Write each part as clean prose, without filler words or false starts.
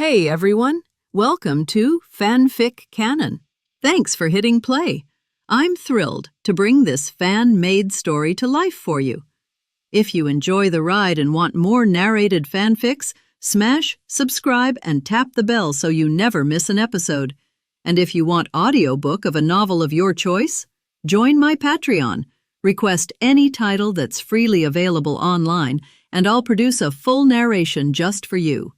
Hey everyone, welcome to FanFic Canon. Thanks for hitting play. I'm thrilled to bring this fan-made story to life for you. If you enjoy the ride and want more narrated fanfics, smash, subscribe, and tap the bell so you never miss an episode. And if you want audiobook of a novel of your choice, join my Patreon. Request any title that's freely available online, and I'll produce a full narration just for you.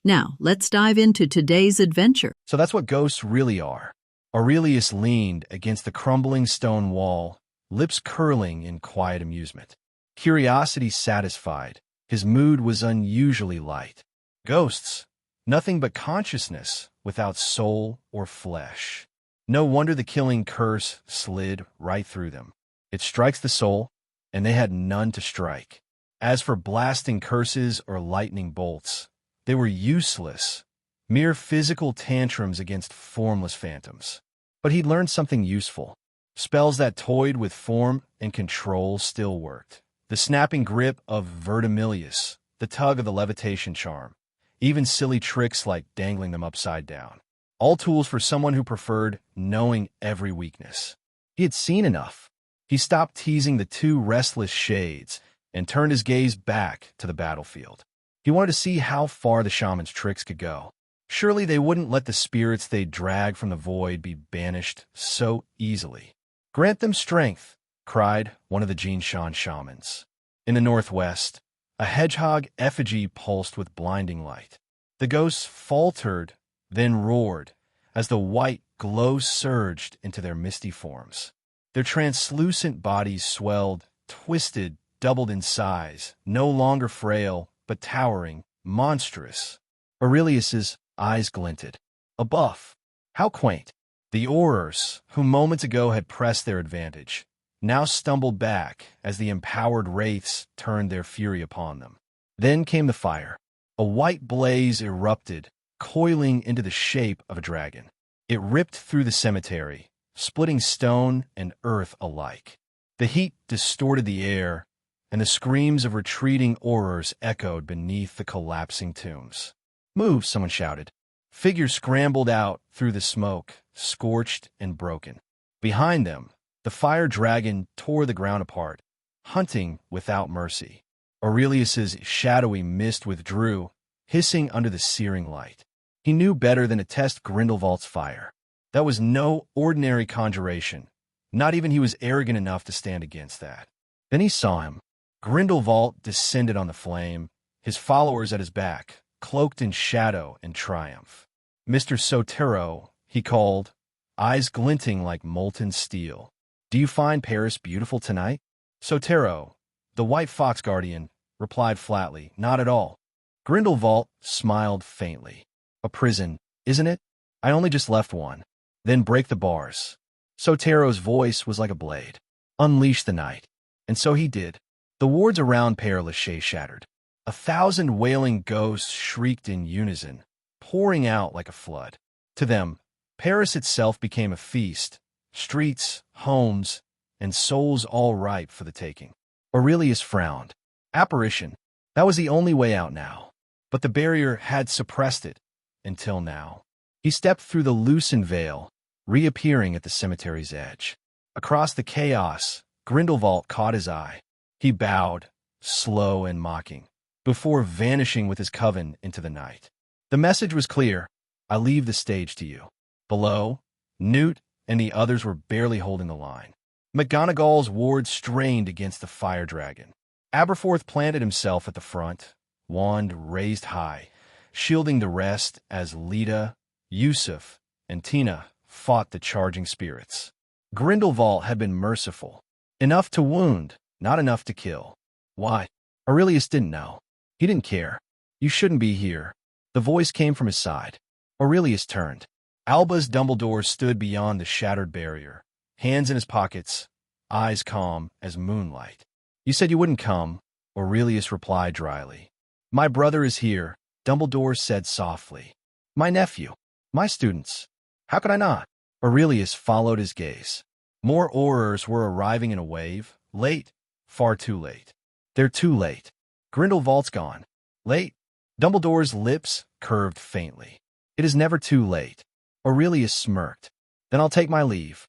Now, let's dive into today's adventure. So that's what ghosts really are. Aurelius leaned against the crumbling stone wall, lips curling in quiet amusement. Curiosity satisfied, his mood was unusually light. Ghosts, nothing but consciousness without soul or flesh. No wonder the killing curse slid right through them. It strikes the soul, and they had none to strike. As for blasting curses or lightning bolts, they were useless, mere physical tantrums against formless phantoms. But he'd learned something useful. Spells that toyed with form and control still worked. The snapping grip of Vertimilius, the tug of the levitation charm, even silly tricks like dangling them upside down. All tools for someone who preferred knowing every weakness. He had seen enough. He stopped teasing the two restless shades and turned his gaze back to the battlefield. He wanted to see how far the shaman's tricks could go. Surely they wouldn't let the spirits they dragged from the void be banished so easily. "Grant them strength," cried one of the Jinshan shamans. In the northwest, a hedgehog effigy pulsed with blinding light. The ghosts faltered, then roared, as the white glow surged into their misty forms. Their translucent bodies swelled, twisted, doubled in size, no longer frail, but towering, monstrous. Aurelius's eyes glinted. A buff. How quaint. The Aurors, who moments ago had pressed their advantage, now stumbled back as the empowered wraiths turned their fury upon them. Then came the fire. A white blaze erupted, coiling into the shape of a dragon. It ripped through the cemetery, splitting stone and earth alike. The heat distorted the air, and the screams of retreating Aurors echoed beneath the collapsing tombs. "Move," someone shouted. Figures scrambled out through the smoke, scorched and broken. Behind them, the fire dragon tore the ground apart, hunting without mercy. Aurelius's shadowy mist withdrew, hissing under the searing light. He knew better than to test Grindelwald's fire. That was no ordinary conjuration. Not even he was arrogant enough to stand against that. Then he saw him. Grindelwald descended on the flame, his followers at his back, cloaked in shadow and triumph. "Mr. Sotero," he called, eyes glinting like molten steel. "Do you find Paris beautiful tonight?" Sotero, the white fox guardian, replied flatly, "Not at all." Grindelwald smiled faintly. "A prison, isn't it? I only just left one." "Then break the bars." Sotero's voice was like a blade. "Unleash the night." And so he did. The wards around Père Lachaise shattered. 1,000 wailing ghosts shrieked in unison, pouring out like a flood. To them, Paris itself became a feast, streets, homes, and souls all ripe for the taking. Aurelius frowned. Apparition. That was the only way out now. But the barrier had suppressed it, until now. He stepped through the loosened veil, reappearing at the cemetery's edge. Across the chaos, Grindelwald caught his eye. He bowed, slow and mocking, before vanishing with his coven into the night. The message was clear. "I leave the stage to you." Below, Newt and the others were barely holding the line. McGonagall's ward strained against the fire dragon. Aberforth planted himself at the front, wand raised high, shielding the rest as Leda, Yusuf, and Tina fought the charging spirits. Grindelwald had been merciful. Enough to wound, not enough to kill. Why? Aurelius didn't know. He didn't care. "You shouldn't be here." The voice came from his side. Aurelius turned. Albus Dumbledore stood beyond the shattered barrier, hands in his pockets, eyes calm as moonlight. "You said you wouldn't come," Aurelius replied dryly. "My brother is here," Dumbledore said softly. "My nephew. My students. How could I not?" Aurelius followed his gaze. More Aurors were arriving in a wave. Late. Far too late. They're too late. Grindelwald's gone. Late. Dumbledore's lips curved faintly. It is never too late. Aurelius smirked. Then I'll take my leave.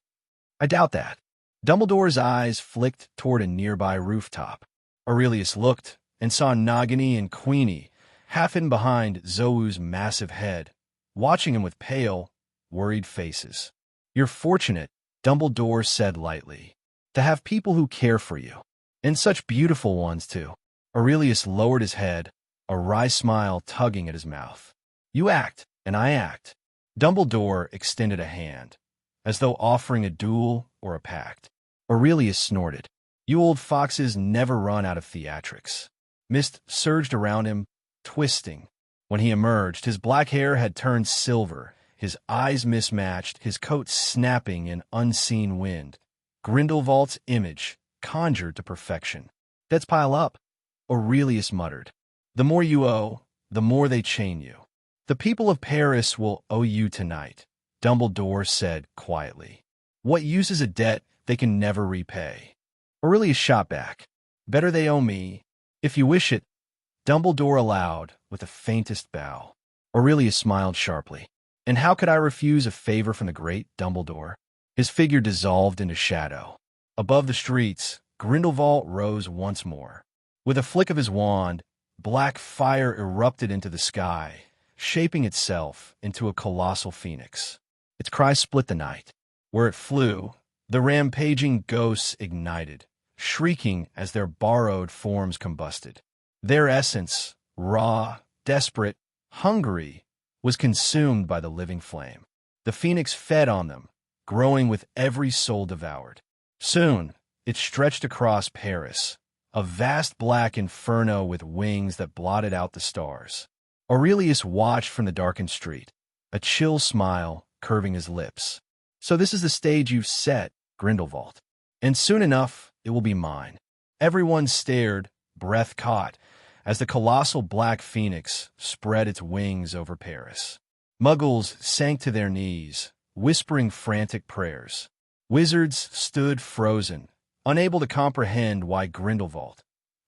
I doubt that. Dumbledore's eyes flicked toward a nearby rooftop. Aurelius looked and saw Nagini and Queenie, half hidden behind Zou's massive head, watching him with pale, worried faces. You're fortunate, Dumbledore said lightly, to have people who care for you. And such beautiful ones, too. Aurelius lowered his head, a wry smile tugging at his mouth. You act, and I act. Dumbledore extended a hand, as though offering a duel or a pact. Aurelius snorted. You old foxes never run out of theatrics. Mist surged around him, twisting. When he emerged, his black hair had turned silver, his eyes mismatched, his coat snapping in unseen wind. Grindelwald's image, conjured to perfection. Debts pile up, Aurelius muttered. The more you owe, the more they chain you. The people of Paris will owe you tonight, Dumbledore said quietly. What use is a debt they can never repay? Aurelius shot back. Better they owe me. If you wish it, Dumbledore allowed, with the faintest bow. Aurelius smiled sharply. And how could I refuse a favor from the great Dumbledore? His figure dissolved into shadow. Above the streets, Grindelwald rose once more. With a flick of his wand, black fire erupted into the sky, shaping itself into a colossal phoenix. Its cry split the night. Where it flew, the rampaging ghosts ignited, shrieking as their borrowed forms combusted. Their essence, raw, desperate, hungry, was consumed by the living flame. The phoenix fed on them, growing with every soul devoured. Soon, it stretched across Paris, a vast black inferno with wings that blotted out the stars. Aurelius watched from the darkened street, a chill smile curving his lips. So this is the stage you've set, Grindelwald. And soon enough, it will be mine. Everyone stared, breath caught, as the colossal black phoenix spread its wings over Paris. Muggles sank to their knees, whispering frantic prayers. Wizards stood frozen, unable to comprehend why Grindelwald,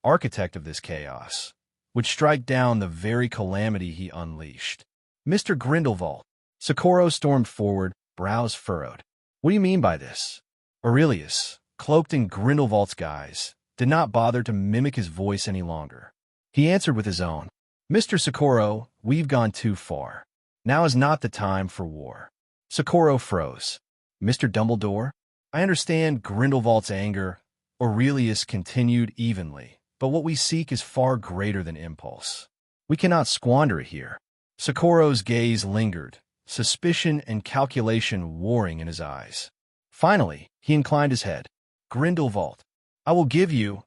architect of this chaos, would strike down the very calamity he unleashed. Mr. Grindelwald, Socorro stormed forward, brows furrowed. What do you mean by this? Aurelius, cloaked in Grindelwald's guise, did not bother to mimic his voice any longer. He answered with his own. Mr. Socorro, we've gone too far. Now is not the time for war. Socorro froze. Mr. Dumbledore? I understand Grindelwald's anger, Aurelius continued evenly, but what we seek is far greater than impulse. We cannot squander it here. Socorro's gaze lingered, suspicion and calculation warring in his eyes. Finally, he inclined his head. Grindelwald, I will give you,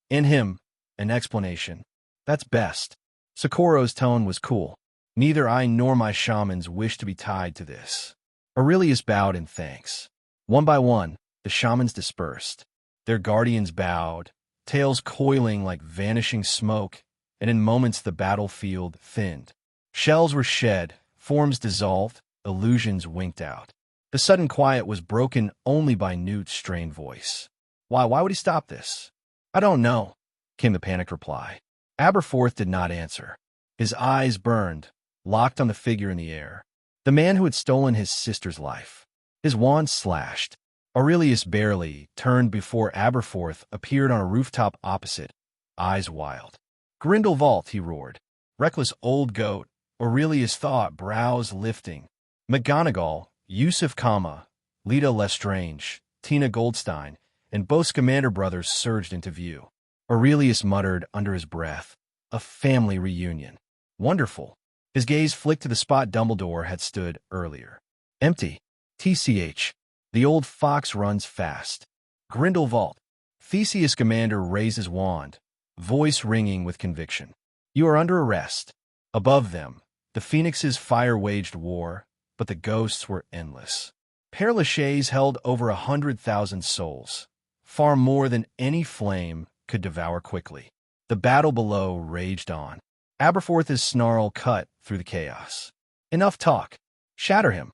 and him, an explanation. That's best. Socorro's tone was cool. Neither I nor my shamans wish to be tied to this. Aurelius bowed in thanks. One by one, the shamans dispersed. Their guardians bowed, tails coiling like vanishing smoke, and in moments the battlefield thinned. Shells were shed, forms dissolved, illusions winked out. The sudden quiet was broken only by Newt's strained voice. Why would he stop this? I don't know, came the panicked reply. Aberforth did not answer. His eyes burned, locked on the figure in the air. The man who had stolen his sister's life. His wand slashed. Aurelius barely turned before Aberforth appeared on a rooftop opposite, eyes wild. Grindelwald, he roared. Reckless old goat, Aurelius thought, brows lifting. McGonagall, Yusuf Kama, Lita Lestrange, Tina Goldstein, and both Scamander brothers surged into view. Aurelius muttered under his breath, a family reunion. Wonderful. His gaze flicked to the spot Dumbledore had stood earlier. Empty. TCH. The old fox runs fast. Grindelwald. Theseus Scamander raised his wand, voice ringing with conviction. You are under arrest. Above them, the phoenix's fire waged war, but the ghosts were endless. Père Lachaise held over 100,000 souls, far more than any flame could devour quickly. The battle below raged on. Aberforth's snarl cut through the chaos. Enough talk. Shatter him.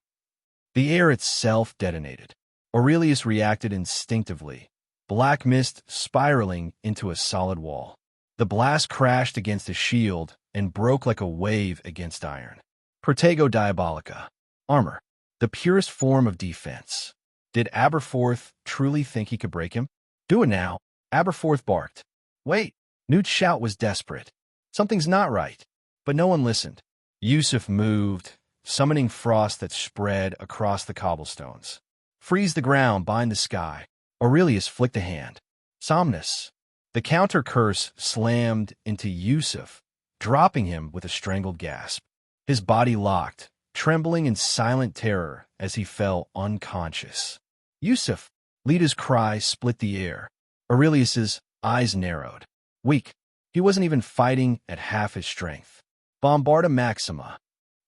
The air itself detonated. Aurelius reacted instinctively, black mist spiraling into a solid wall. The blast crashed against a shield, and broke like a wave against iron. Protego Diabolica. Armor. The purest form of defense. Did Aberforth truly think he could break him? Do it now. Aberforth barked. Wait. Newt's shout was desperate. Something's not right. But no one listened. Yusuf moved, summoning frost that spread across the cobblestones. Freeze the ground, bind the sky. Aurelius flicked a hand. Somnus. The counter curse slammed into Yusuf, dropping him with a strangled gasp. His body locked, trembling in silent terror as he fell unconscious. Yusuf! Lita's cry split the air. Aurelius's eyes narrowed. Weak. He wasn't even fighting at half his strength. Bombarda Maxima.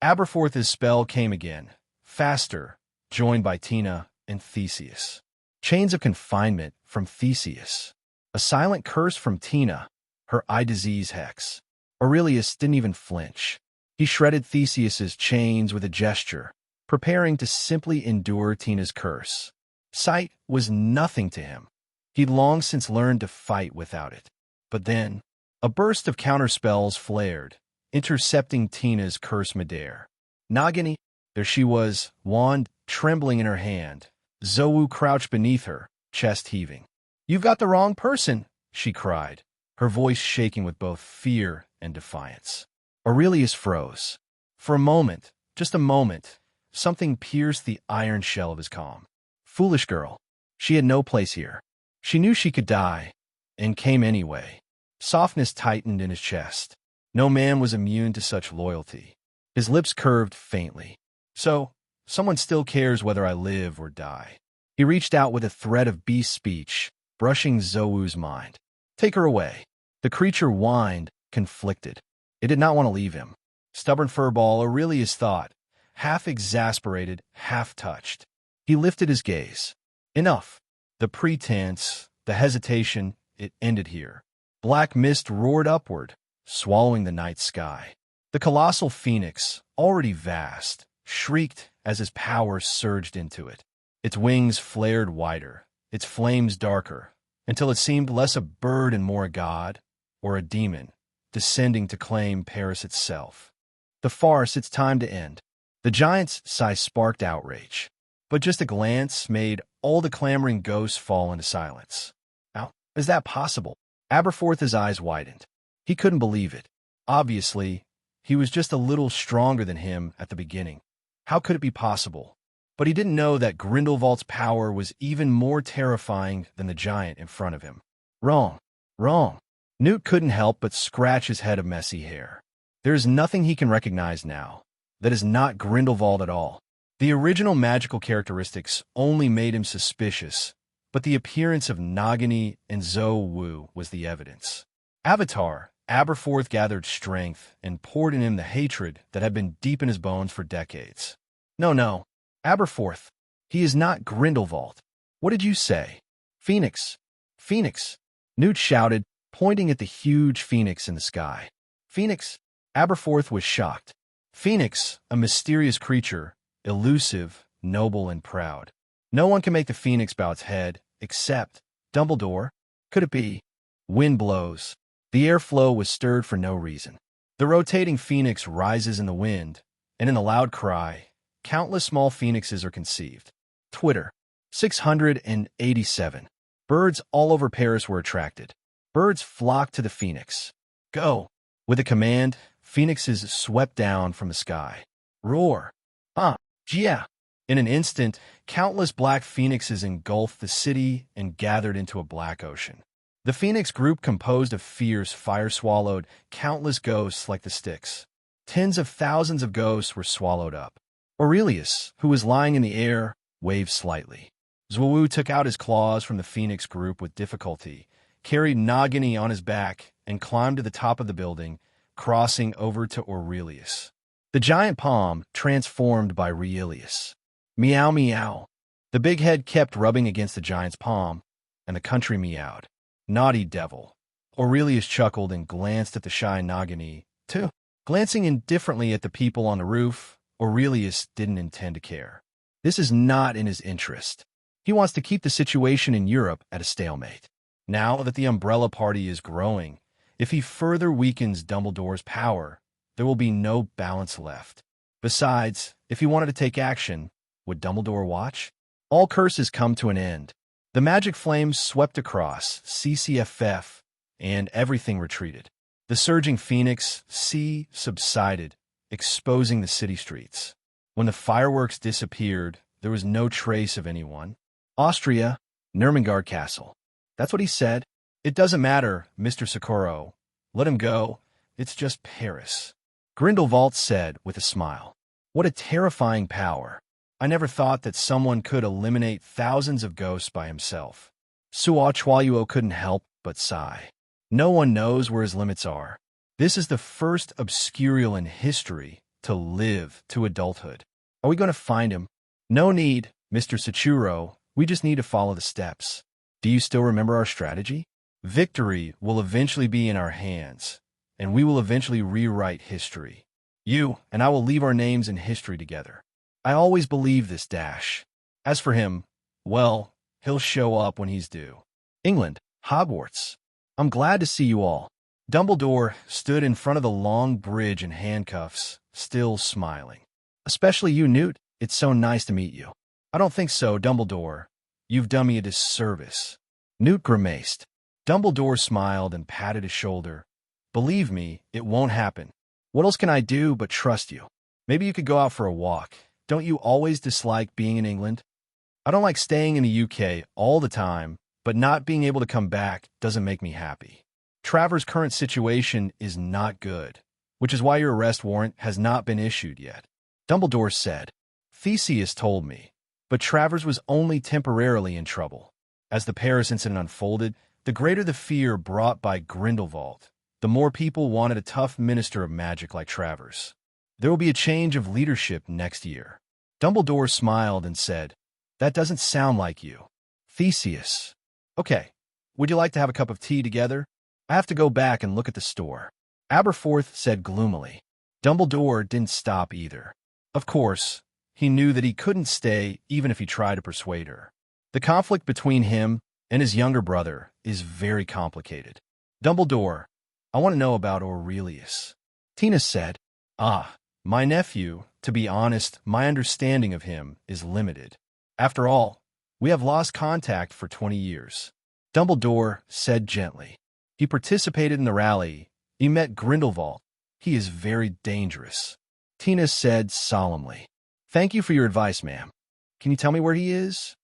Aberforth's spell came again, faster, joined by Tina and Theseus. Chains of confinement from Theseus. A silent curse from Tina, her eye disease hex. Aurelius didn't even flinch. He shredded Theseus's chains with a gesture, preparing to simply endure Tina's curse. Sight was nothing to him. He'd long since learned to fight without it. But then, a burst of counterspells flared, intercepting Tina's curse midair. Nagini, there she was, wand trembling in her hand. Zowu crouched beneath her, chest heaving. You've got the wrong person, she cried, her voice shaking with both fear and defiance. Aurelius froze. For a moment, just a moment, something pierced the iron shell of his calm. Foolish girl. She had no place here. She knew she could die, and came anyway. Softness tightened in his chest. No man was immune to such loyalty. His lips curved faintly. So, someone still cares whether I live or die. He reached out with a thread of beast speech, brushing Zowu's mind. Take her away. The creature whined, conflicted. It did not want to leave him. Stubborn furball, Aurelius thought, half exasperated, half touched. He lifted his gaze. Enough. The pretense, the hesitation, it ended here. Black mist roared upward, swallowing the night sky. The colossal phoenix, already vast, shrieked as his power surged into it. Its wings flared wider, its flames darker, until it seemed less a bird and more a god, or a demon, descending to claim Paris itself. The farce, it's time to end. The giant's sigh sparked outrage, but just a glance made all the clamoring ghosts fall into silence. How is that possible? Aberforth's eyes widened. He couldn't believe it. Obviously, he was just a little stronger than him at the beginning. How could it be possible? But he didn't know that Grindelwald's power was even more terrifying than the giant in front of him. Wrong. Wrong. Newt couldn't help but scratch his head of messy hair. There is nothing he can recognize now that is not Grindelwald at all. The original magical characteristics only made him suspicious, but the appearance of Nagini and Zowu was the evidence. Avatar, Aberforth gathered strength and poured in him the hatred that had been deep in his bones for decades. No, Aberforth, he is not Grindelwald. What did you say? Phoenix. Phoenix. Newt shouted, pointing at the huge phoenix in the sky. Phoenix? Aberforth was shocked. Phoenix, a mysterious creature, elusive, noble, and proud. No one can make the phoenix bow its head, except Dumbledore. Could it be? Wind blows. The airflow was stirred for no reason. The rotating phoenix rises in the wind, and in a loud cry, countless small phoenixes are conceived. Twitter. 687. Birds all over Paris were attracted. Birds flocked to the phoenix. Go! With a command, phoenixes swept down from the sky. Roar! Yeah! In an instant, countless black phoenixes engulfed the city and gathered into a black ocean. The phoenix group composed of fierce, fire-swallowed, countless ghosts like the Styx. Tens of thousands of ghosts were swallowed up. Aurelius, who was lying in the air, waved slightly. Zwowu took out his claws from the phoenix group with difficulty, carried Nagini on his back, and climbed to the top of the building, crossing over to Aurelius. The giant palm transformed by Reelius. Meow meow. The big head kept rubbing against the giant's palm, and the country meowed. Naughty devil. Aurelius chuckled and glanced at the shy Nagini, too. Glancing indifferently at the people on the roof, Aurelius didn't intend to care. This is not in his interest. He wants to keep the situation in Europe at a stalemate. Now that the Umbrella Party is growing, If he further weakens Dumbledore's power, there will be no balance left. Besides, if he wanted to take action, would Dumbledore watch? All curses come to an end. The magic flames swept across CCFF, and everything retreated. The surging Phoenix Sea subsided, exposing the city streets. When the fireworks disappeared, there was no trace of anyone. Austria, Nurmengard Castle. That's what he said. It doesn't matter, Mr. Socorro. Let him go. It's just Paris. Grindelwald said with a smile. What a terrifying power. I never thought that someone could eliminate thousands of ghosts by himself. Suo Chuayuo couldn't help but sigh. No one knows where his limits are. This is the first Obscurial in history to live to adulthood. Are we going to find him? No need, Mr. Sachuro. We just need to follow the steps. Do you still remember our strategy? Victory will eventually be in our hands, and we will eventually rewrite history. You and I will leave our names in history together. I always believe this, Dash. As for him, well, he'll show up when he's due. England, Hogwarts. I'm glad to see you all. Dumbledore stood in front of the long bridge in handcuffs, still smiling. Especially you, Newt. It's so nice to meet you. I don't think so, Dumbledore. You've done me a disservice. Newt grimaced. Dumbledore smiled and patted his shoulder. Believe me, it won't happen. What else can I do but trust you? Maybe you could go out for a walk. Don't you always dislike being in England? I don't like staying in the UK all the time, but not being able to come back doesn't make me happy. Travers' current situation is not good, which is why your arrest warrant has not been issued yet. Dumbledore said. Theseus told me, but Travers was only temporarily in trouble. As the Paris incident unfolded, the greater the fear brought by Grindelwald, the more people wanted a tough minister of magic like Travers. There will be a change of leadership next year. Dumbledore smiled and said, That doesn't sound like you. Theseus. Okay, would you like to have a cup of tea together? I have to go back and look at the store. Aberforth said gloomily. Dumbledore didn't stop either. Of course, he knew that he couldn't stay even if he tried to persuade her. The conflict between him and his younger brother is very complicated. Dumbledore, I want to know about Aurelius. Tina said, my nephew, to be honest, my understanding of him is limited. After all, we have lost contact for 20 years. Dumbledore said gently. He participated in the rally. He met Grindelwald. He is very dangerous. Tina said solemnly. Thank you for your advice, ma'am. Can you tell me where he is?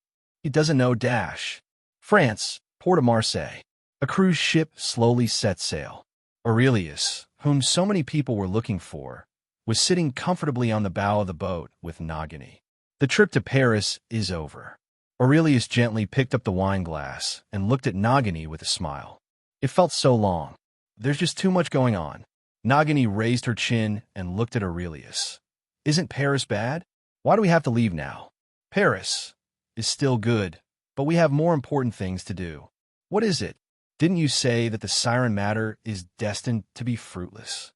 He doesn't know Dash. France, Port of Marseille. A cruise ship slowly set sail. Aurelius, whom so many people were looking for, was sitting comfortably on the bow of the boat with Nagini. The trip to Paris is over. Aurelius gently picked up the wine glass and looked at Nagini with a smile. It felt so long. There's just too much going on. Nagini raised her chin and looked at Aurelius. Isn't Paris bad? Why do we have to leave now? Paris is still good, but we have more important things to do. What is it? Didn't you say that the siren matter is destined to be fruitless?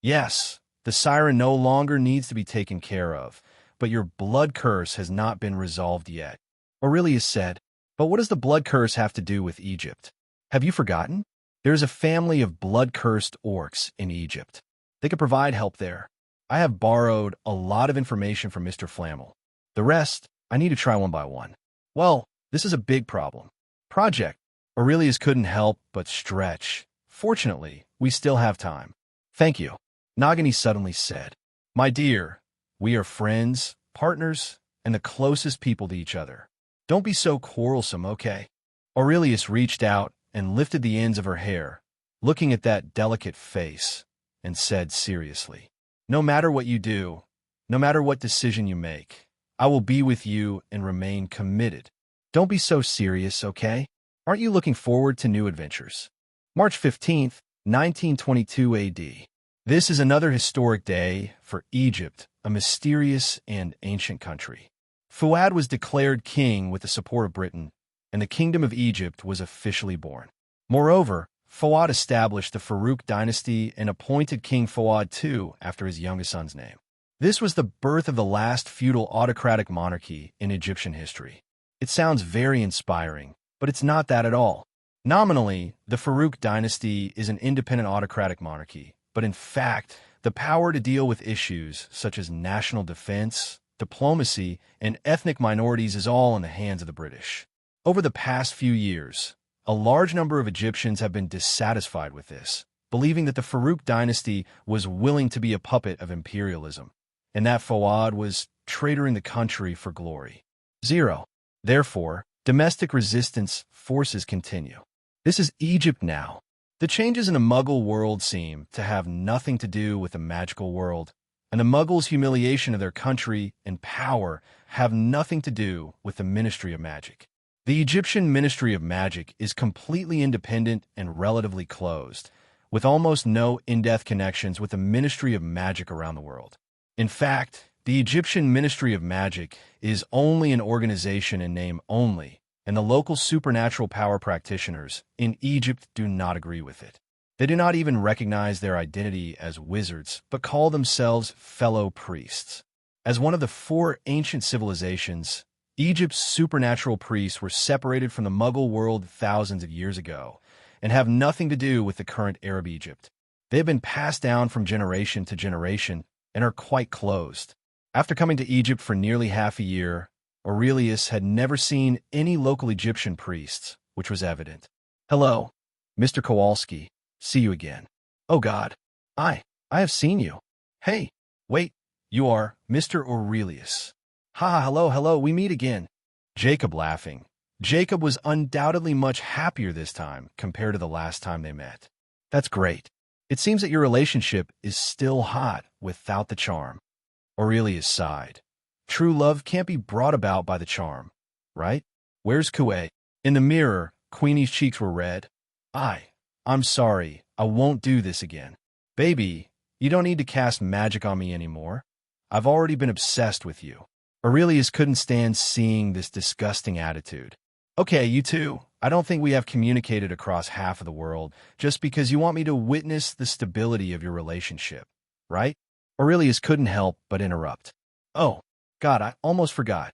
Yes, the siren no longer needs to be taken care of, but your blood curse has not been resolved yet. Aurelius said, but what does the blood curse have to do with Egypt? Have you forgotten? There is a family of blood-cursed orcs in Egypt. They could provide help there. I have borrowed a lot of information from Mr. Flammel. The rest, I need to try one by one. Well, this is a big problem. Project. Aurelius couldn't help but stretch. Fortunately, we still have time. Thank you. Nagini suddenly said, My dear, we are friends, partners, and the closest people to each other. Don't be so quarrelsome, okay? Aurelius reached out and lifted the ends of her hair, looking at that delicate face, and said seriously, No matter what you do, no matter what decision you make, I will be with you and remain committed. Don't be so serious, okay? Aren't you looking forward to new adventures? March 15th, 1922 AD. This is another historic day for Egypt, a mysterious and ancient country. Fuad was declared king with the support of Britain, and the Kingdom of Egypt was officially born. Moreover, Fuad established the Farouk dynasty and appointed King Fuad II after his youngest son's name. This was the birth of the last feudal autocratic monarchy in Egyptian history. It sounds very inspiring, but it's not that at all. Nominally, the Farouk dynasty is an independent autocratic monarchy, but in fact, the power to deal with issues such as national defense, diplomacy, and ethnic minorities is all in the hands of the British. Over the past few years, a large number of Egyptians have been dissatisfied with this, believing that the Farouk dynasty was willing to be a puppet of imperialism, and that Fuad was traitoring the country for glory. 0. Therefore, domestic resistance forces continue. This is Egypt now. The changes in the Mughal world seem to have nothing to do with the magical world, and the Mughals' humiliation of their country and power have nothing to do with the Ministry of Magic. The Egyptian Ministry of Magic is completely independent and relatively closed, with almost no in-depth connections with the Ministry of Magic around the world. In fact, the Egyptian Ministry of Magic is only an organization in name only, and the local supernatural power practitioners in Egypt do not agree with it. They do not even recognize their identity as wizards, but call themselves fellow priests. As one of the 4 ancient civilizations, Egypt's supernatural priests were separated from the Mughal world thousands of years ago and have nothing to do with the current Arab Egypt. They have been passed down from generation to generation and are quite closed. After coming to Egypt for nearly half a year, Aurelius had never seen any local Egyptian priests, which was evident. "Hello, Mr. Kowalski. See you again." "Oh God, I have seen you. Hey, wait, you are Mr. Aurelius." "Ha, hello, we meet again." Jacob laughing. Jacob was undoubtedly much happier this time compared to the last time they met. "That's great. It seems that your relationship is still hot without the charm." Aurelius sighed. "True love can't be brought about by the charm, right? Where's Kue?" In the mirror, Queenie's cheeks were red. I'm sorry, I won't do this again." "Baby, you don't need to cast magic on me anymore. I've already been obsessed with you." Aurelius couldn't stand seeing this disgusting attitude. "Okay, you two, I don't think we have communicated across half of the world just because you want me to witness the stability of your relationship, right?" Aurelius couldn't help but interrupt. "Oh, God, I almost forgot."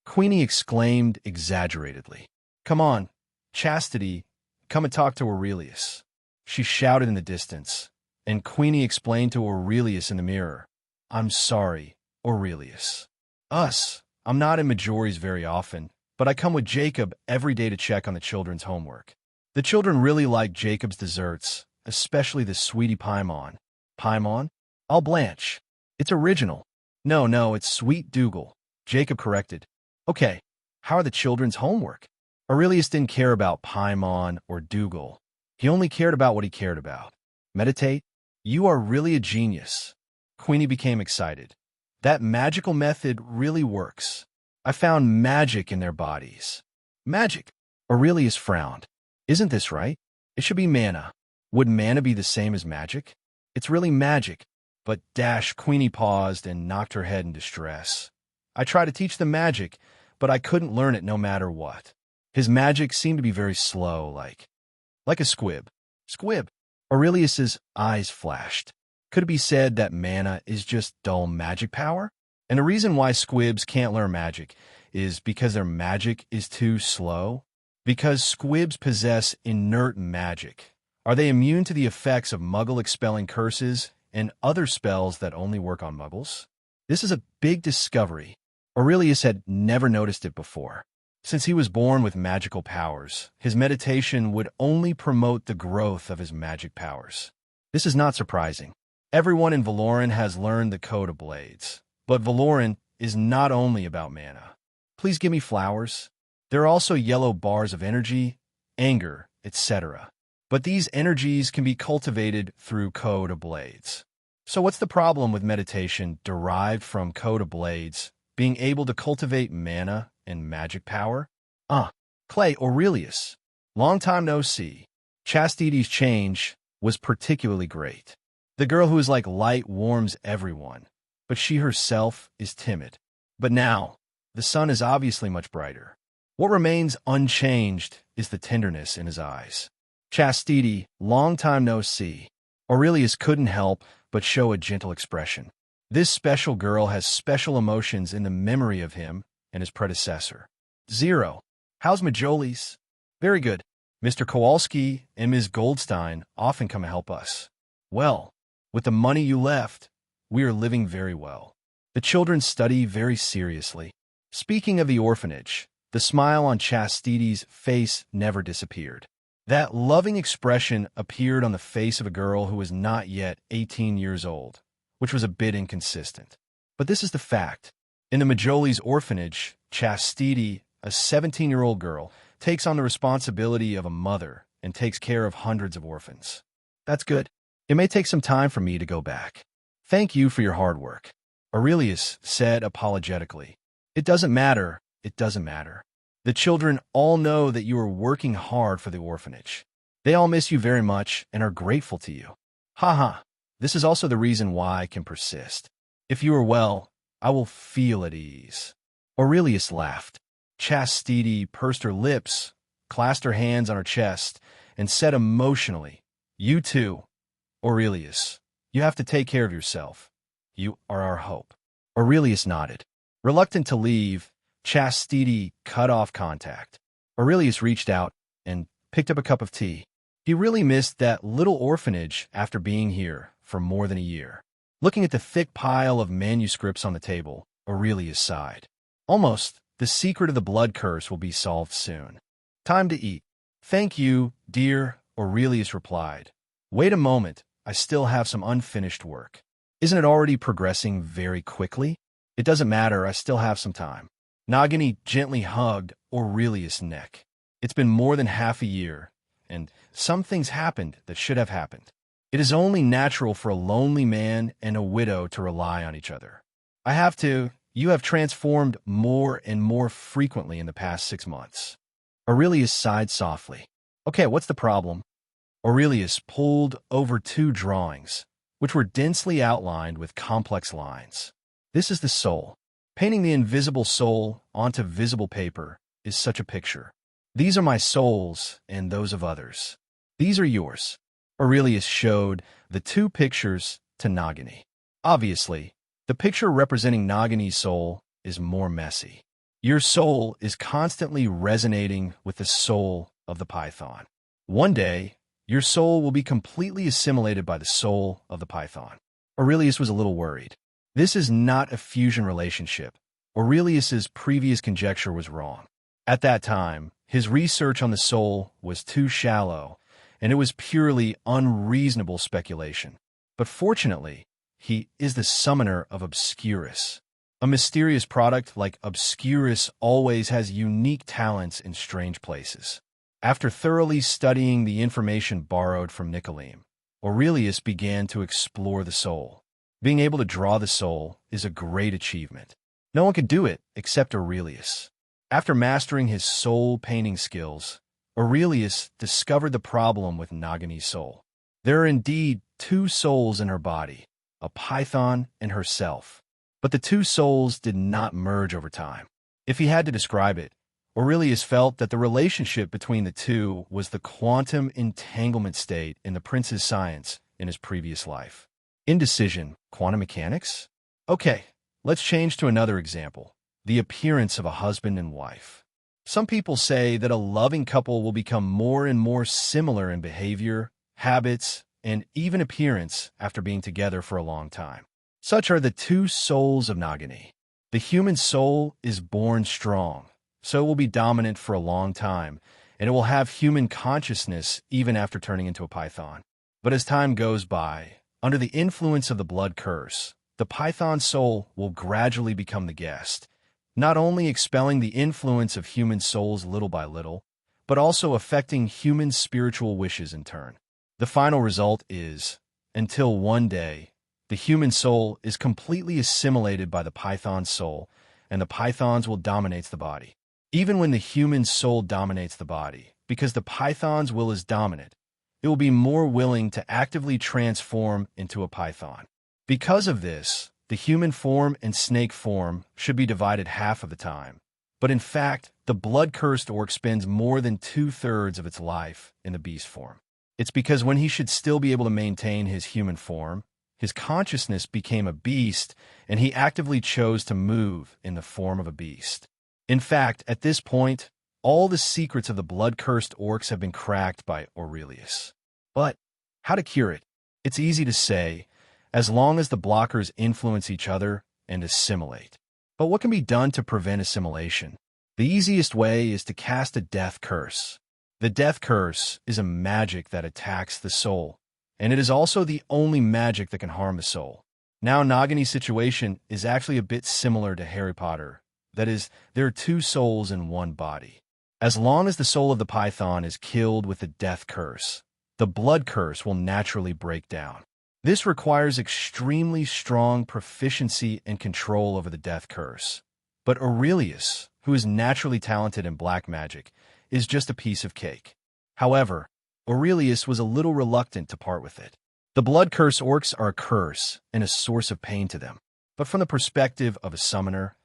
Queenie exclaimed exaggeratedly. "Come on, Chastity, come and talk to Aurelius." She shouted in the distance, and Queenie explained to Aurelius in the mirror, "I'm sorry, Aurelius. I'm not in Majoris very often, but I come with Jacob every day to check on the children's homework. The children really like Jacob's desserts, especially the sweetie Paimon." "Paimon? I'll Blanche. It's original." No, it's Sweet Dougal," Jacob corrected. "Okay, how are the children's homework?" Aurelius didn't care about Paimon or Dougal. He only cared about what he cared about. "Meditate? You are really a genius." Queenie became excited. "That magical method really works. I found magic in their bodies." "Magic?" Aurelius frowned. "Isn't this right? It should be mana. Would mana be the same as magic?" "It's really magic." But Queenie paused and knocked her head in distress. "I tried to teach them magic, but I couldn't learn it no matter what. His magic seemed to be very slow, like a squib." "Squib?" Aurelius's eyes flashed. Could it be said that mana is just dull magic power? And the reason why squibs can't learn magic is because their magic is too slow? Because squibs possess inert magic. Are they immune to the effects of Muggle expelling curses and other spells that only work on Muggles? This is a big discovery. Aurelius had never noticed it before. Since he was born with magical powers, his meditation would only promote the growth of his magic powers. This is not surprising. Everyone in Valoran has learned the Code of Blades. But Valoran is not only about mana. "Please give me flowers." There are also yellow bars of energy, anger, etc. But these energies can be cultivated through Code of Blades. So what's the problem with meditation derived from Code of Blades, being able to cultivate mana and magic power? Clay Aurelius. Long time no see. Chastity's change was particularly great. The girl who is like light warms everyone, but she herself is timid. But now, the sun is obviously much brighter. What remains unchanged is the tenderness in his eyes. "Chastity, long time no see." Aurelius couldn't help but show a gentle expression. This special girl has special emotions in the memory of him and his predecessor. 0. How's Majolis? "Very good. Mr. Kowalski and Ms. Goldstein often come and help us. Well, with the money you left, we are living very well. The children study very seriously. Speaking of the orphanage, the smile on Chastity's face never disappeared. That loving expression appeared on the face of a girl who was not yet 18 years old, which was a bit inconsistent. But this is the fact. In the Majoli's orphanage, Chastity, a 17-year-old girl, takes on the responsibility of a mother and takes care of hundreds of orphans. That's good. It may take some time for me to go back. Thank you for your hard work, Aurelius said apologetically. It doesn't matter. It doesn't matter. The children all know that you are working hard for the orphanage. They all miss you very much and are grateful to you. Haha. This is also the reason why I can persist. If you are well, I will feel at ease. Aurelius laughed. Chastity pursed her lips, clasped her hands on her chest, and said emotionally, "You too, Aurelius. You have to take care of yourself. You are our hope." Aurelius nodded. Reluctant to leave, Chastity cut off contact. Aurelius reached out and picked up a cup of tea. He really missed that little orphanage after being here for more than a year. Looking at the thick pile of manuscripts on the table, Aurelius sighed. Almost, the secret of the blood curse will be solved soon. Time to eat. Thank you, dear, Aurelius replied. Wait a moment, I still have some unfinished work. Isn't it already progressing very quickly? It doesn't matter, I still have some time. Nagini gently hugged Aurelius' neck. It's been more than half a year, and some things happened that should have happened. It is only natural for a lonely man and a widow to rely on each other. You have transformed more and more frequently in the past 6 months. Aurelius sighed softly. Okay, what's the problem? Aurelius pulled over 2 drawings, which were densely outlined with complex lines. This is the soul. Painting the invisible soul onto visible paper is such a picture. These are my souls and those of others. These are yours. Aurelius showed the 2 pictures to Nagini. Obviously, the picture representing Nagini's soul is more messy. Your soul is constantly resonating with the soul of the python. One day, your soul will be completely assimilated by the soul of the python. Aurelius was a little worried. This is not a fusion relationship. Aurelius's previous conjecture was wrong. At that time, his research on the soul was too shallow, and it was purely unreasonable speculation. But fortunately, he is the summoner of Obscurus. A mysterious product like Obscurus always has unique talents in strange places. After thoroughly studying the information borrowed from Nicoleme, Aurelius began to explore the soul. Being able to draw the soul is a great achievement. No one could do it except Aurelius. After mastering his soul painting skills, Aurelius discovered the problem with Nagini's soul. There are indeed 2 souls in her body, a python and herself. But the 2 souls did not merge over time. If he had to describe it, Aurelius felt that the relationship between the 2 was the quantum entanglement state in the prince's science in his previous life. Indecision, quantum mechanics? Okay, let's change to another example, the appearance of a husband and wife. Some people say that a loving couple will become more and more similar in behavior, habits, and even appearance after being together for a long time. Such are the 2 souls of Nagini. The human soul is born strong, so it will be dominant for a long time, and it will have human consciousness even after turning into a python. But as time goes by, under the influence of the blood curse, the python soul will gradually become the guest, not only expelling the influence of human souls little by little, but also affecting human spiritual wishes in turn. The final result is, until one day, the human soul is completely assimilated by the python's soul, and the python's will dominate the body. Even when the human soul dominates the body, because the python's will is dominant, it will be more willing to actively transform into a python. Because of this, the human form and snake form should be divided half of the time. But in fact, the blood-cursed orc spends more than 2/3 of its life in the beast form. It's because when he should still be able to maintain his human form, his consciousness became a beast, and he actively chose to move in the form of a beast. In fact, at this point, All the secrets of the blood-cursed orcs have been cracked by Aurelius. But how to cure it? It's easy to say, as long as the blockers influence each other and assimilate. But what can be done to prevent assimilation? The easiest way is to cast a death curse. The death curse is a magic that attacks the soul, and it is also the only magic that can harm the soul. Now, Nagini's situation is actually a bit similar to Harry Potter. That is, there are two souls in one body. As long as the soul of the python is killed with the death curse, the blood curse will naturally break down. This requires extremely strong proficiency and control over the death curse. But Aurelius, who is naturally talented in black magic, is just a piece of cake. However, Aurelius was a little reluctant to part with it. The blood curse orcs are a curse and a source of pain to them. But from the perspective of a summoner,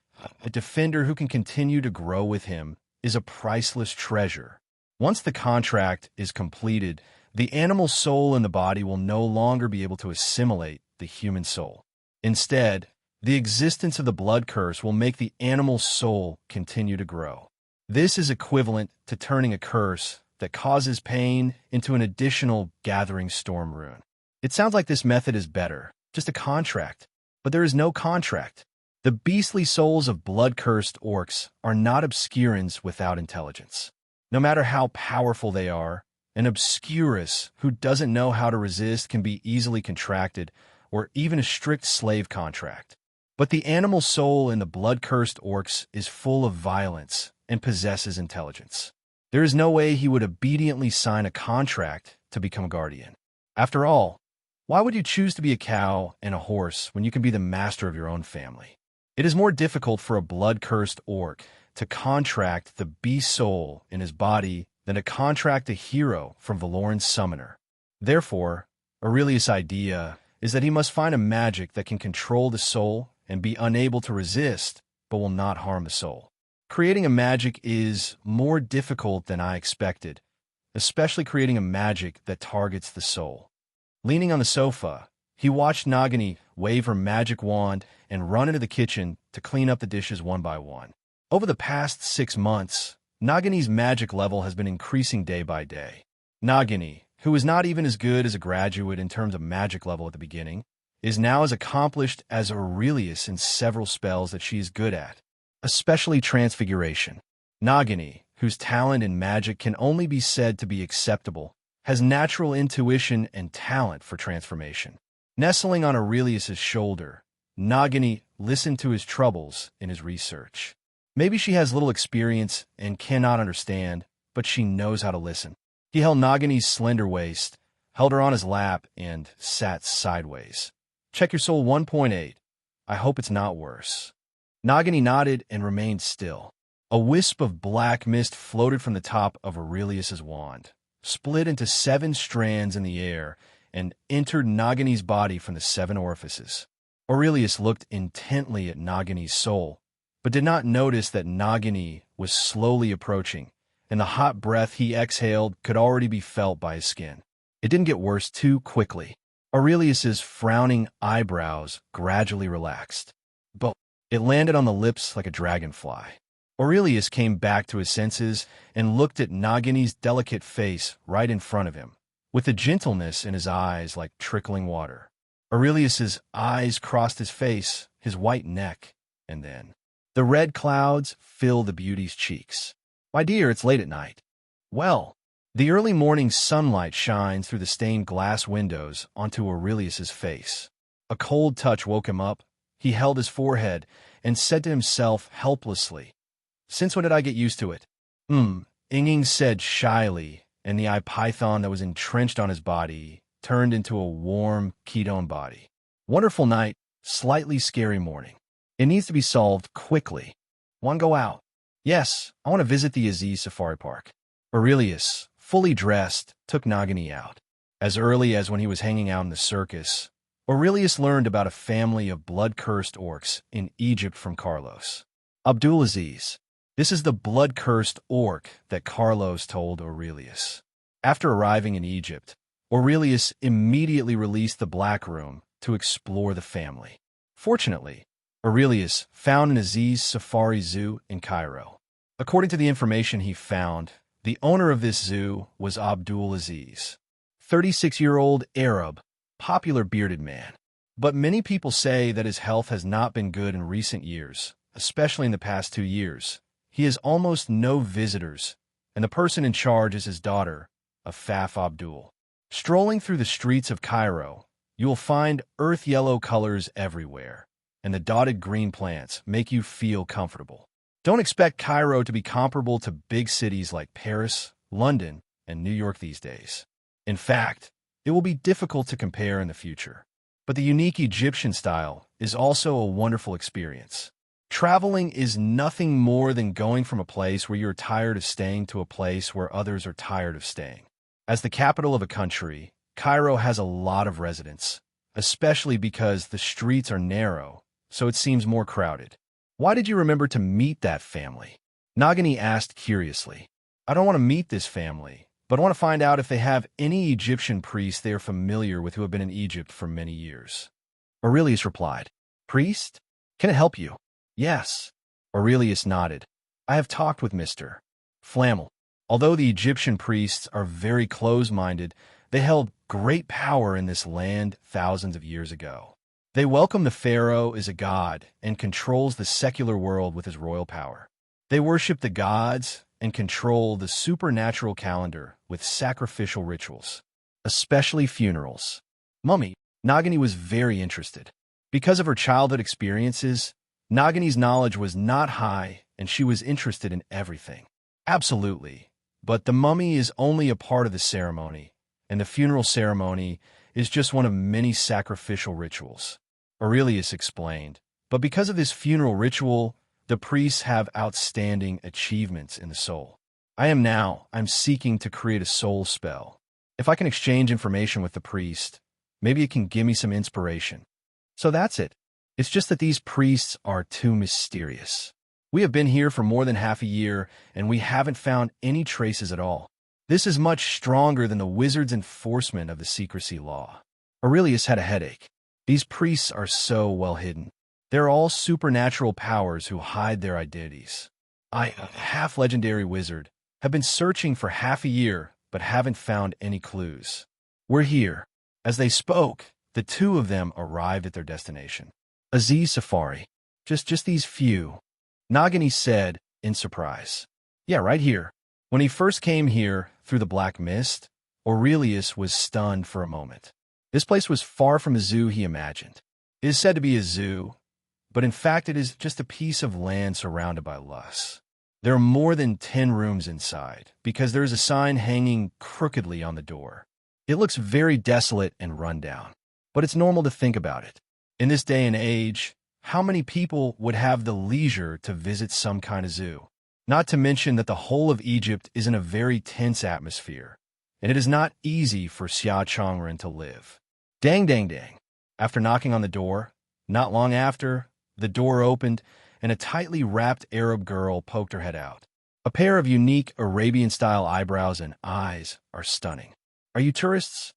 a defender who can continue to grow with him is a priceless treasure. Once the contract is completed, the animal soul in the body will no longer be able to assimilate the human soul. Instead, the existence of the blood curse will make the animal soul continue to grow. This is equivalent to turning a curse that causes pain into an additional gathering storm rune. It sounds like this method is better, just a contract, but there is no contract. The beastly souls of blood-cursed orcs are not obscurans without intelligence. No matter how powerful they are, an Obscurus who doesn't know how to resist can be easily contracted, or even a strict slave contract. But the animal soul in the blood-cursed orcs is full of violence and possesses intelligence. There is no way he would obediently sign a contract to become a guardian. After all, why would you choose to be a cow and a horse when you can be the master of your own family? It is more difficult for a blood-cursed orc to contract the beast soul in his body than to contract a hero from Valoran's summoner. Therefore, Aurelius' idea is that he must find a magic that can control the soul and be unable to resist, but will not harm the soul. Creating a magic is more difficult than I expected, especially creating a magic that targets the soul. Leaning on the sofa, he watched Nagini wave her magic wand and run into the kitchen to clean up the dishes one by one. Over the past 6 months, Nagini's magic level has been increasing day by day. Nagini, who was not even as good as a graduate in terms of magic level at the beginning, is now as accomplished as Aurelius in several spells that she is good at, especially Transfiguration. Nagini, whose talent in magic can only be said to be acceptable, has natural intuition and talent for transformation. Nestling on Aurelius's shoulder, Nagini listened to his troubles in his research. Maybe she has little experience and cannot understand, but she knows how to listen. He held Nagini's slender waist, held her on his lap, and sat sideways. Check your soul 1.8. I hope it's not worse. Nagini nodded and remained still. A wisp of black mist floated from the top of Aurelius's wand, split into 7 strands in the air, and entered Nagini's body from the 7 orifices. Aurelius looked intently at Nagini's soul, but did not notice that Nagini was slowly approaching, and the hot breath he exhaled could already be felt by his skin. It didn't get worse too quickly. Aurelius's frowning eyebrows gradually relaxed, but it landed on the lips like a dragonfly. Aurelius came back to his senses and looked at Nagini's delicate face right in front of him, with a gentleness in his eyes like trickling water. Aurelius's eyes crossed his face, his white neck, and then the red clouds filled the beauty's cheeks. My dear, it's late at night. Well, the early morning sunlight shines through the stained glass windows onto Aurelius's face. A cold touch woke him up. He held his forehead and said to himself helplessly, "Since when did I get used to it?" Inging said shyly, and the eye python that was entrenched on his body turned into a warm ketone body. Wonderful night, slightly scary morning. It needs to be solved quickly. Want to go out? Yes, I want to visit the Aziz Safari Park. Aurelius, fully dressed, took Nagini out. As early as when he was hanging out in the circus, Aurelius learned about a family of blood-cursed orcs in Egypt from Carlos. Abdulaziz. This is the blood-cursed orc that Carlos told Aurelius. After arriving in Egypt, Aurelius immediately released the Black Room to explore the family. Fortunately, Aurelius found an Aziz Safari Zoo in Cairo. According to the information he found, the owner of this zoo was Abdul Aziz, 36-year-old Arab, popular bearded man. But many people say that his health has not been good in recent years, especially in the past 2 years. He has almost no visitors, and the person in charge is his daughter, Afaf Abdul. Strolling through the streets of Cairo, you will find earth-yellow colors everywhere, and the dotted green plants make you feel comfortable. Don't expect Cairo to be comparable to big cities like Paris, London, and New York these days. In fact, it will be difficult to compare in the future. But the unique Egyptian style is also a wonderful experience. Traveling is nothing more than going from a place where you're tired of staying to a place where others are tired of staying. As the capital of a country, Cairo has a lot of residents, especially because the streets are narrow, so it seems more crowded. Why did you remember to meet that family? Nagini asked curiously. I don't want to meet this family, but I want to find out if they have any Egyptian priests they are familiar with who have been in Egypt for many years. Aurelius replied, Priest? Can it help you? Yes. Aurelius nodded. I have talked with Mr. Flammel. Although the Egyptian priests are very close-minded, they held great power in this land thousands of years ago. They welcome the pharaoh as a god and controls the secular world with his royal power. They worship the gods and control the supernatural calendar with sacrificial rituals, especially funerals. Mummy, Nagini was very interested. Because of her childhood experiences, Nagini's knowledge was not high and she was interested in everything. Absolutely. But the mummy is only a part of the ceremony, and the funeral ceremony is just one of many sacrificial rituals. Aurelius explained. But because of this funeral ritual, the priests have outstanding achievements in the soul. I'm seeking to create a soul spell. If I can exchange information with the priest, maybe it can give me some inspiration. So that's it. It's just that these priests are too mysterious. We have been here for more than half a year, and we haven't found any traces at all. This is much stronger than the wizard's enforcement of the secrecy law. Aurelius had a headache. These priests are so well hidden. They're all supernatural powers who hide their identities. I, a half-legendary wizard, have been searching for half a year, but haven't found any clues. We're here. As they spoke, the two of them arrived at their destination. Aziz Safari. Just these few. Nagini said, in surprise. Yeah, right here. When he first came here, through the black mist, Aurelius was stunned for a moment. This place was far from a zoo he imagined. It is said to be a zoo, but in fact it is just a piece of land surrounded by lush. There are more than 10 rooms inside, because there is a sign hanging crookedly on the door. It looks very desolate and run down, but it's normal to think about it. In this day and age, how many people would have the leisure to visit some kind of zoo? Not to mention that the whole of Egypt is in a very tense atmosphere, and it is not easy for Xia Chongren to live. Dang, dang, dang. After knocking on the door, not long after, the door opened, and a tightly wrapped Arab girl poked her head out. A pair of unique Arabian-style eyebrows and eyes are stunning. Are you tourists?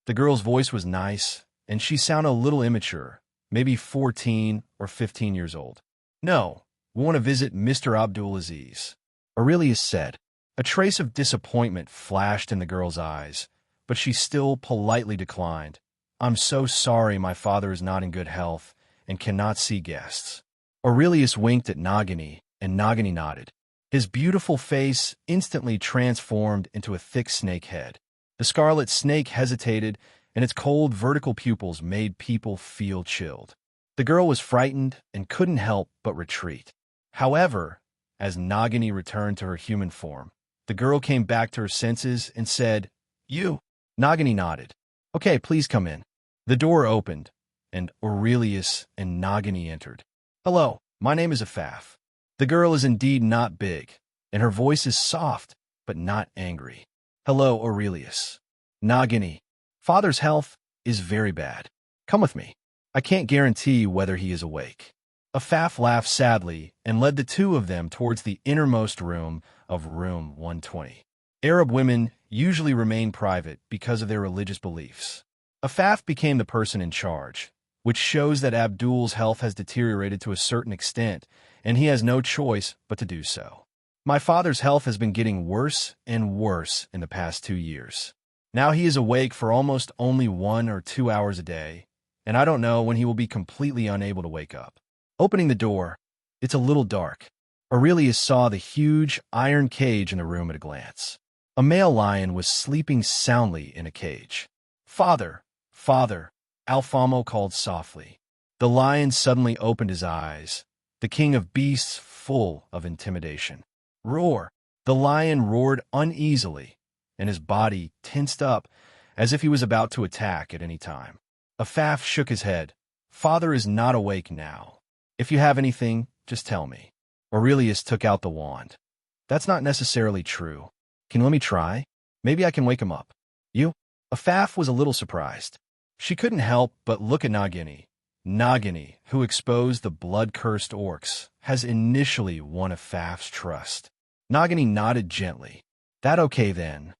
The girl's voice was nice, and she sounded a little immature, maybe 14 or 15 years old. No, we want to visit Mr. Abdul Aziz, Aurelius said. A trace of disappointment flashed in the girl's eyes, but she still politely declined. I'm so sorry my father is not in good health and cannot see guests. Aurelius winked at Nagini, and Nagini nodded. His beautiful face instantly transformed into a thick snake head. The scarlet snake hesitated, and its cold vertical pupils made people feel chilled. The girl was frightened and couldn't help but retreat. However, as Nagini returned to her human form, the girl came back to her senses and said, You? Nagini nodded. Okay, please come in. The door opened, and Aurelius and Nagini entered. Hello, my name is Afaf. The girl is indeed not big, and her voice is soft, but not angry. Hello, Aurelius. Nagini. Father's health is very bad. Come with me. I can't guarantee whether he is awake. Afaf laughed sadly and led the two of them towards the innermost room of room 120. Arab women usually remain private because of their religious beliefs. Afaf became the person in charge, which shows that Abdul's health has deteriorated to a certain extent, and he has no choice but to do so. My father's health has been getting worse and worse in the past 2 years. Now he is awake for almost only 1 or 2 hours a day, and I don't know when he will be completely unable to wake up. Opening the door, it's a little dark. Aurelius saw the huge iron cage in the room at a glance. A male lion was sleeping soundly in a cage. "Father, father," Alfamo called softly. The lion suddenly opened his eyes, the king of beasts full of intimidation. "Roar!" The lion roared uneasily, and his body tensed up as if he was about to attack at any time. Afaf shook his head. "Father is not awake now. If you have anything, just tell me." Aurelius took out the wand. "That's not necessarily true. Can you let me try? Maybe I can wake him up." "You?" Afaf was a little surprised. She couldn't help but look at Nagini. Nagini, who exposed the blood-cursed orcs, has initially won Afaf's trust. Nagini nodded gently. "That okay then.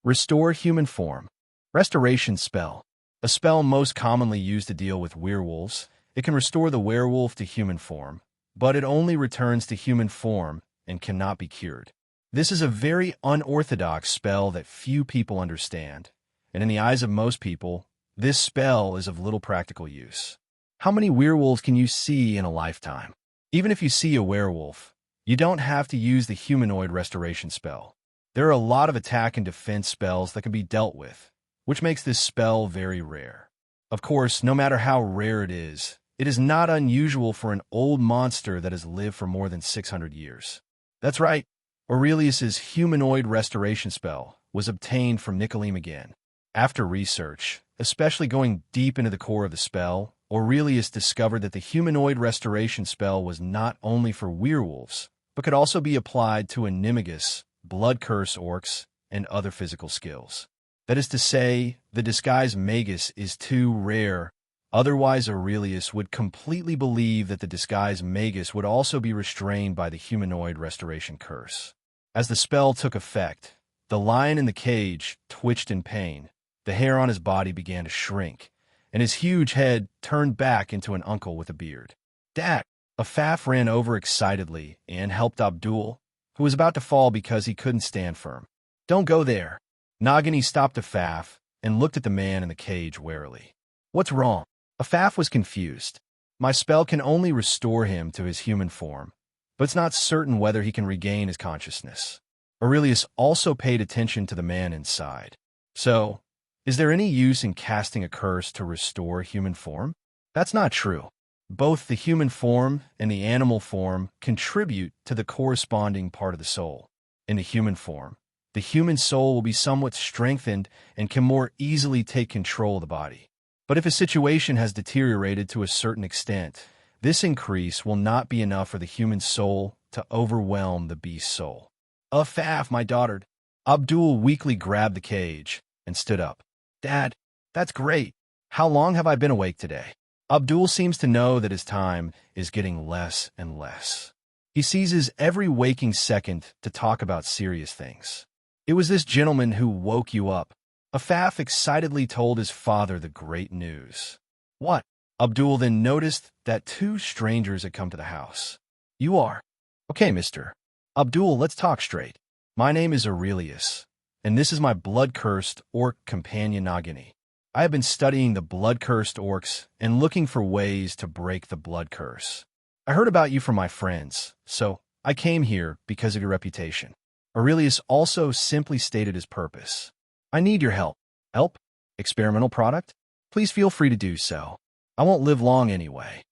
Restore human form. Restoration spell. A spell most commonly used to deal with werewolves. It can restore the werewolf to human form, but it only returns to human form and cannot be cured. This is a very unorthodox spell that few people understand, and in the eyes of most people, this spell is of little practical use. How many werewolves can you see in a lifetime? Even if you see a werewolf, you don't have to use the humanoid restoration spell. There are a lot of attack and defense spells that can be dealt with, which makes this spell very rare. Of course, no matter how rare it is not unusual for an old monster that has lived for more than 600 years. That's right, Aurelius's humanoid restoration spell was obtained from Nicolim again. After research, especially going deep into the core of the spell, Aurelius discovered that the humanoid restoration spell was not only for werewolves, but could also be applied to animagus, blood-curse orcs, and other physical skills. That is to say, the disguise magus is too rare, otherwise Aurelius would completely believe that the disguise magus would also be restrained by the humanoid restoration curse. As the spell took effect, the lion in the cage twitched in pain, the hair on his body began to shrink, and his huge head turned back into an uncle with a beard. "Dad!" Afaf ran over excitedly and helped Abdul, who was about to fall because he couldn't stand firm. "Don't go there." Nagini stopped Afaf and looked at the man in the cage warily. "What's wrong?" Afaf was confused. "My spell can only restore him to his human form, but it's not certain whether he can regain his consciousness." Aurelius also paid attention to the man inside. "So, is there any use in casting a curse to restore human form?" "That's not true. Both the human form and the animal form contribute to the corresponding part of the soul. In the human form, the human soul will be somewhat strengthened and can more easily take control of the body. But if a situation has deteriorated to a certain extent, this increase will not be enough for the human soul to overwhelm the beast's soul." "Afaf, my daughter." Abdul weakly grabbed the cage and stood up. "Dad, that's great. How long have I been awake today?" Abdul seems to know that his time is getting less and less. He seizes every waking second to talk about serious things. "It was this gentleman who woke you up." Afaf excitedly told his father the great news. "What?" Abdul then noticed that two strangers had come to the house. "You are?" "Okay, mister. Abdul, let's talk straight. My name is Aurelius, and this is my blood-cursed orc companion Nagini. I have been studying the blood-cursed orcs and looking for ways to break the blood curse. I heard about you from my friends, so I came here because of your reputation." Aurelius also simply stated his purpose. "I need your help." "Help? Experimental product? Please feel free to do so. I won't live long anyway."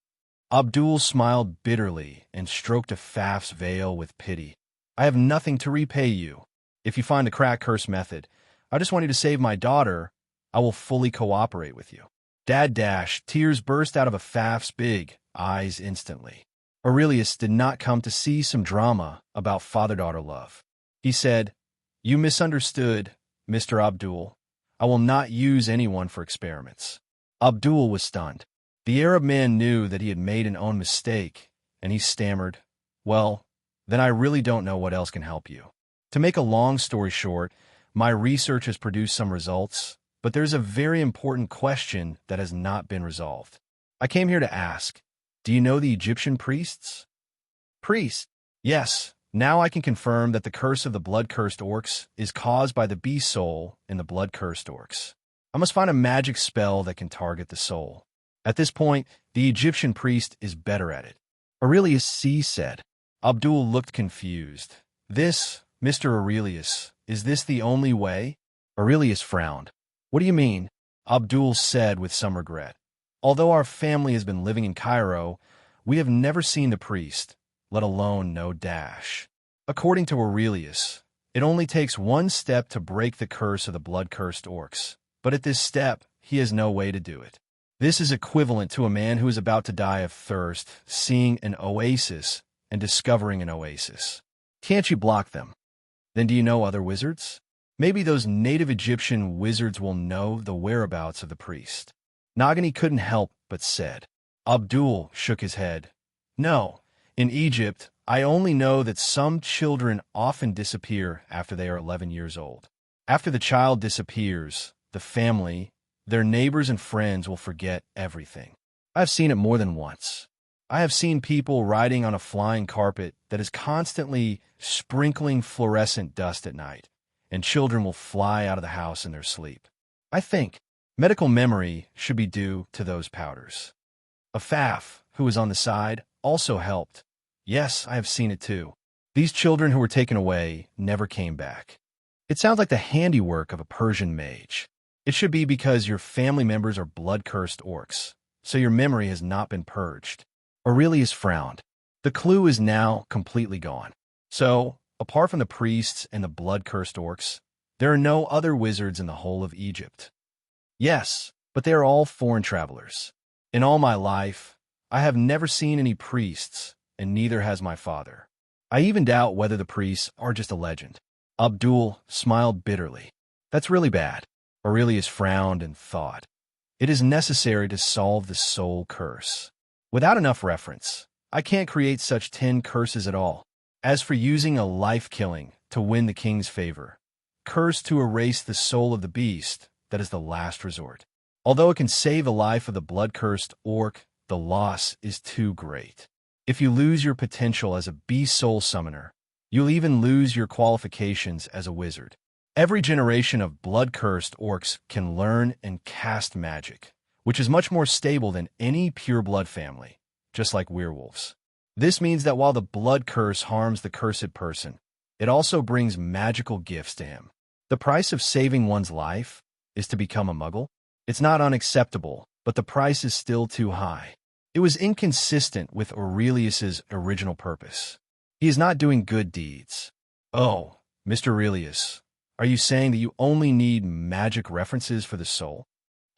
Abdul smiled bitterly and stroked Afaf's veil with pity. "I have nothing to repay you. If you find the crack curse method, I just want you to save my daughter. I will fully cooperate with you." Dad dash, tears burst out of Afaf's big eyes instantly. Aurelius did not come to see some drama about father-daughter love. He said, "You misunderstood, Mr. Abdul. I will not use anyone for experiments." Abdul was stunned. The Arab man knew that he had made an own mistake, and he stammered, "Well, then I really don't know what else can help you. To make a long story short, my research has produced some results, but there's a very important question that has not been resolved. I came here to ask, do you know the Egyptian priests?" "Priests?" "Yes, Now I can confirm that the curse of the blood-cursed orcs is caused by the beast soul in the blood-cursed orcs. I must find a magic spell that can target the soul. At this point, the Egyptian priest is better at it. Aurelius C. said. Abdul looked confused. Mr. Aurelius, is this the only way? Aurelius frowned. What do you mean? Abdul said with some regret. Although our family has been living in Cairo, we have never seen the priest, let alone know Dash. According to Aurelius, it only takes one step to break the curse of the blood-cursed orcs, but at this step, he has no way to do it. This is equivalent to a man who is about to die of thirst, seeing an oasis and discovering an oasis. Can't you block them? Then do you know other wizards? Maybe those native Egyptian wizards will know the whereabouts of the priest. Nagini couldn't help but said. Abdul shook his head. No, in Egypt, I only know that some children often disappear after they are 11 years old. After the child disappears, the family, their neighbors and friends will forget everything. I've seen it more than once. I have seen people riding on a flying carpet that is constantly sprinkling fluorescent dust at night, and children will fly out of the house in their sleep. I think medical memory should be due to those powders. Afaf, who was on the side, also helped. Yes, I have seen it too. These children who were taken away never came back. It sounds like the handiwork of a Persian mage. It should be because your family members are blood-cursed orcs, so your memory has not been purged. Aurelius frowned. The clue is now completely gone. So, apart from the priests and the blood-cursed orcs, there are no other wizards in the whole of Egypt. Yes, but they are all foreign travelers. In all my life, I have never seen any priests, and neither has my father. I even doubt whether the priests are just a legend. Abdul smiled bitterly. That's really bad. Aurelius frowned and thought. It is necessary to solve the soul curse. Without enough reference, I can't create such 10 curses at all. As for using a life-killing to win the king's favor, curse to erase the soul of the beast, that is the last resort. Although it can save the life of the blood-cursed orc, the loss is too great. If you lose your potential as a beast soul summoner, you'll even lose your qualifications as a wizard. Every generation of blood-cursed orcs can learn and cast magic, which is much more stable than any pure-blood family, just like werewolves. This means that while the blood curse harms the cursed person, it also brings magical gifts to him. The price of saving one's life is to become a muggle. It's not unacceptable, but the price is still too high. It was inconsistent with Aurelius's original purpose. He is not doing good deeds. Oh, Mr. Aurelius, are you saying that you only need magic references for the soul?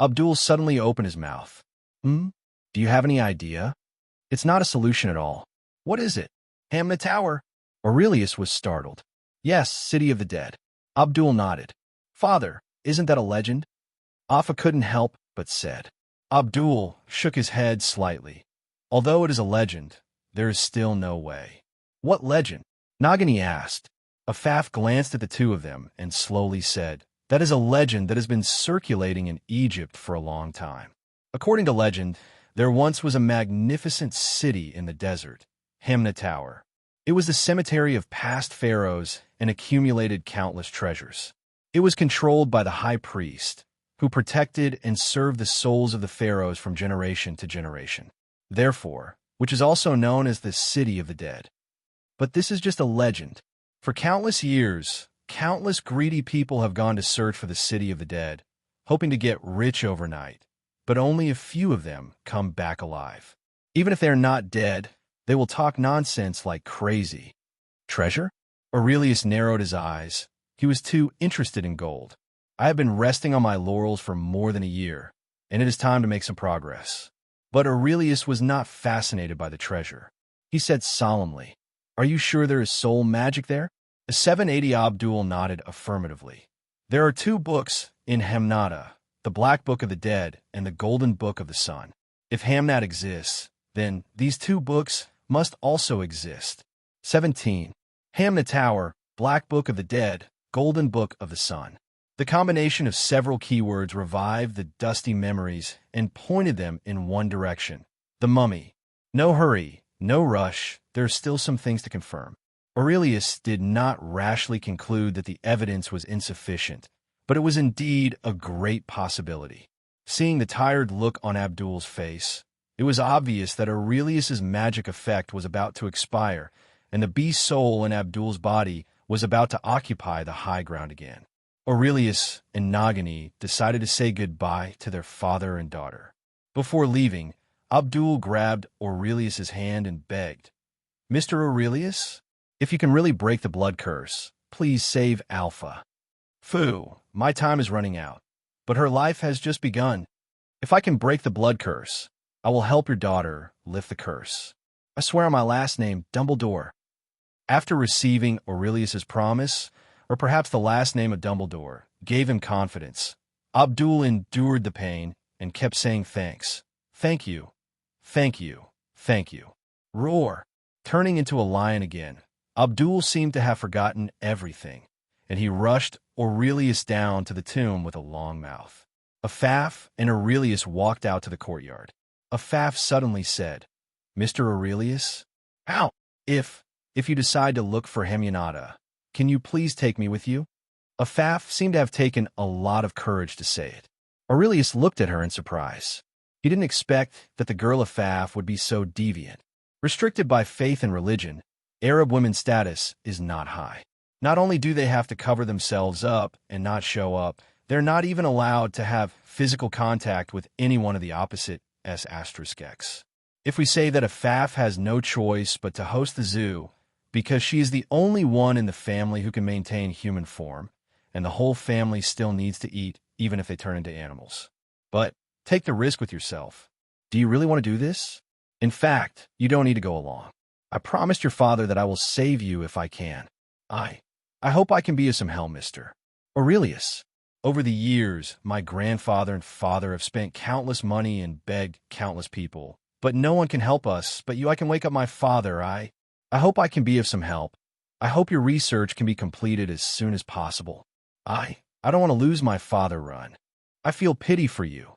Abdul suddenly opened his mouth. Do you have any idea? It's not a solution at all. What is it? Hamna Tower? Aurelius was startled. Yes, City of the Dead. Abdul nodded. Father, isn't that a legend? Afa couldn't help but said. Abdul shook his head slightly. Although it is a legend, there is still no way. What legend? Nagini asked. Afaf glanced at the two of them and slowly said, that is a legend that has been circulating in Egypt for a long time. According to legend, there once was a magnificent city in the desert, Hamna Tower. It was the cemetery of past pharaohs and accumulated countless treasures. It was controlled by the high priest, who protected and served the souls of the pharaohs from generation to generation. Therefore, which is also known as the City of the Dead. But this is just a legend. For countless years, countless greedy people have gone to search for the City of the Dead, hoping to get rich overnight, but only a few of them come back alive. Even if they are not dead, they will talk nonsense like crazy. Treasure? Aurelius narrowed his eyes. He was too interested in gold. I have been resting on my laurels for more than a year, and it is time to make some progress. But Aurelius was not fascinated by the treasure. He said solemnly, are you sure there is soul magic there? A 780 Abdul nodded affirmatively. There are 2 books in Hamnata, the Black Book of the Dead and the Golden Book of the Sun. If Hamnat exists, then these 2 books must also exist. 17. Hamna Tower, Black Book of the Dead, Golden Book of the Sun. The combination of several keywords revived the dusty memories and pointed them in one direction. The mummy. No hurry, no rush, there are still some things to confirm. Aurelius did not rashly conclude that the evidence was insufficient, but it was indeed a great possibility. Seeing the tired look on Abdul's face, it was obvious that Aurelius's magic effect was about to expire, and the beast soul in Abdul's body was about to occupy the high ground again. Aurelius and Nagini decided to say goodbye to their father and daughter. Before leaving, Abdul grabbed Aurelius's hand and begged, "Mr. Aurelius, if you can really break the blood curse, please save Alpha. Phew, my time is running out, but her life has just begun. If I can break the blood curse, I will help your daughter lift the curse. I swear on my last name, Dumbledore." After receiving Aurelius's promise, or perhaps the last name of Dumbledore, gave him confidence, Abdul endured the pain and kept saying thanks. "Thank you. Thank you. Thank you." Roar. Turning into a lion again, Abdul seemed to have forgotten everything, and he rushed Aurelius down to the tomb with a long mouth. Afaf and Aurelius walked out to the courtyard. Afaf suddenly said, "Mr. Aurelius, how? If you decide to look for Hemionata, can you please take me with you?" Afaf seemed to have taken a lot of courage to say it. Aurelius looked at her in surprise. He didn't expect that the girl Afaf would be so deviant. Restricted by faith and religion, Arab women's status is not high. Not only do they have to cover themselves up and not show up, they're not even allowed to have physical contact with anyone of the opposite **X. If we say that Afaf has no choice but to host the zoo because she is the only one in the family who can maintain human form, and the whole family still needs to eat even if they turn into animals. But take the risk with yourself. Do you really want to do this? In fact, you don't need to go along. I promised your father that I will save you if I can. I hope I can be of some help, Mr. Aurelius. Over the years, my grandfather and father have spent countless money and begged countless people, but no one can help us but you. I can wake up my father. I hope I can be of some help. I hope your research can be completed as soon as possible. I don't want to lose my father, Run. I feel pity for you,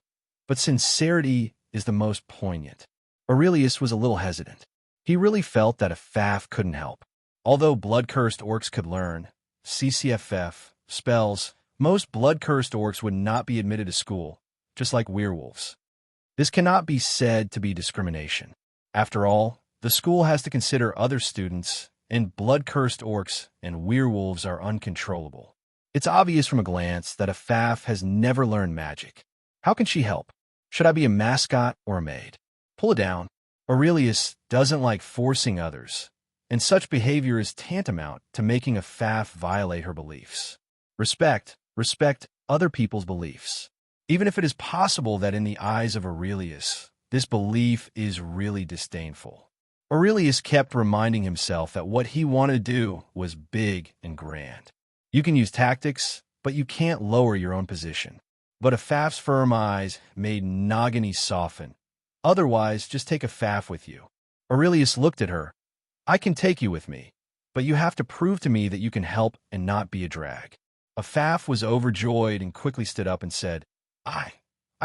but sincerity is the most poignant. Aurelius was a little hesitant. He really felt that Afaf couldn't help. Although blood-cursed orcs could learn CCFF spells, most blood-cursed orcs would not be admitted to school, just like werewolves. This cannot be said to be discrimination. After all, the school has to consider other students, and blood-cursed orcs and werewolves are uncontrollable. It's obvious from a glance that Afaf has never learned magic. How can she help? Should I be a mascot or a maid? Pull it down. Aurelius doesn't like forcing others, and such behavior is tantamount to making Afaf violate her beliefs. Respect other people's beliefs. Even if it is possible that in the eyes of Aurelius, this belief is really disdainful. Aurelius kept reminding himself that what he wanted to do was big and grand. You can use tactics, but you can't lower your own position. But Afaf's firm eyes made Nagini soften. Otherwise, just take Afaf with you. Aurelius looked at her. I can take you with me, but you have to prove to me that you can help and not be a drag. Afaf was overjoyed and quickly stood up and said, I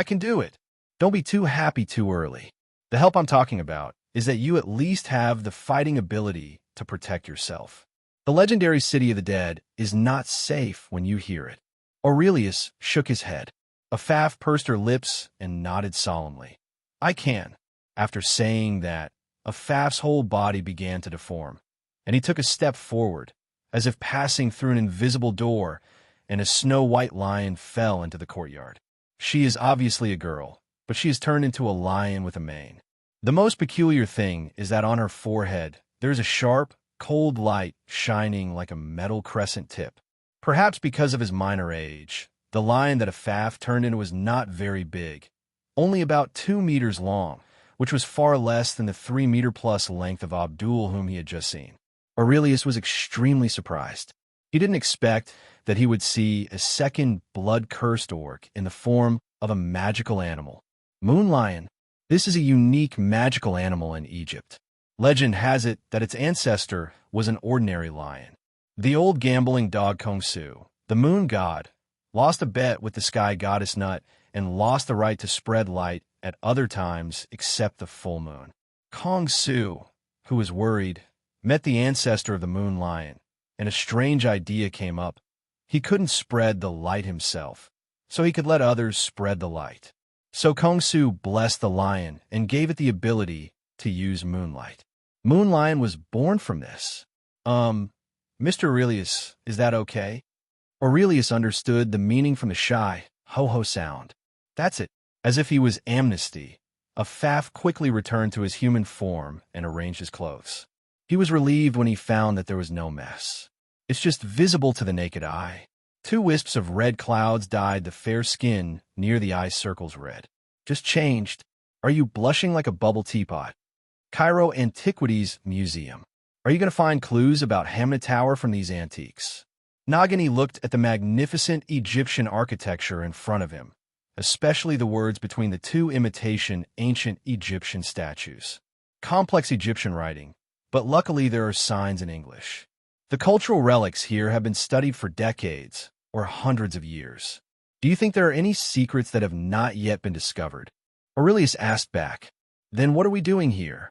can do it. Don't be too happy too early. The help I'm talking about is that you at least have the fighting ability to protect yourself. The legendary city of the dead is not safe when you hear it. Aurelius shook his head. Afaf pursed her lips and nodded solemnly. I can. After saying that, Afaf's whole body began to deform, and he took a step forward, as if passing through an invisible door, and a snow-white lion fell into the courtyard. She is obviously a girl, but she is turned into a lion with a mane. The most peculiar thing is that on her forehead there is a sharp, cold light shining like a metal crescent tip. Perhaps because of his minor age, the lion that Afaf turned into was not very big, only about 2 meters long, which was far less than the 3-meter-plus length of Abdul whom he had just seen. Aurelius was extremely surprised. He didn't expect that he would see a second blood-cursed orc in the form of a magical animal. Moon lion. This is a unique magical animal in Egypt. Legend has it that its ancestor was an ordinary lion. The old gambling dog Khonsu, the moon god, lost a bet with the sky goddess Nut and lost the right to spread light at other times except the full moon. Khonsu, who was worried, met the ancestor of the moon lion, and a strange idea came up. He couldn't spread the light himself, so he could let others spread the light. So Kongsu blessed the lion and gave it the ability to use moonlight. Moon Lion was born from this. Mr. Aurelius, is that okay? Aurelius understood the meaning from the shy, ho-ho sound. That's it. As if he was amnesty, a Faf quickly returned to his human form and arranged his clothes. He was relieved when he found that there was no mess. It's just visible to the naked eye. 2 wisps of red clouds dyed the fair skin near the eye circles red. Just changed. Are you blushing like a bubble teapot? Cairo Antiquities Museum. Are you going to find clues about Hamna Tower from these antiques? Nagini looked at the magnificent Egyptian architecture in front of him, especially the words between the 2 imitation ancient Egyptian statues. Complex Egyptian writing, but luckily there are signs in English. The cultural relics here have been studied for decades, or hundreds of years. Do you think there are any secrets that have not yet been discovered? Aurelius asked back. Then what are we doing here?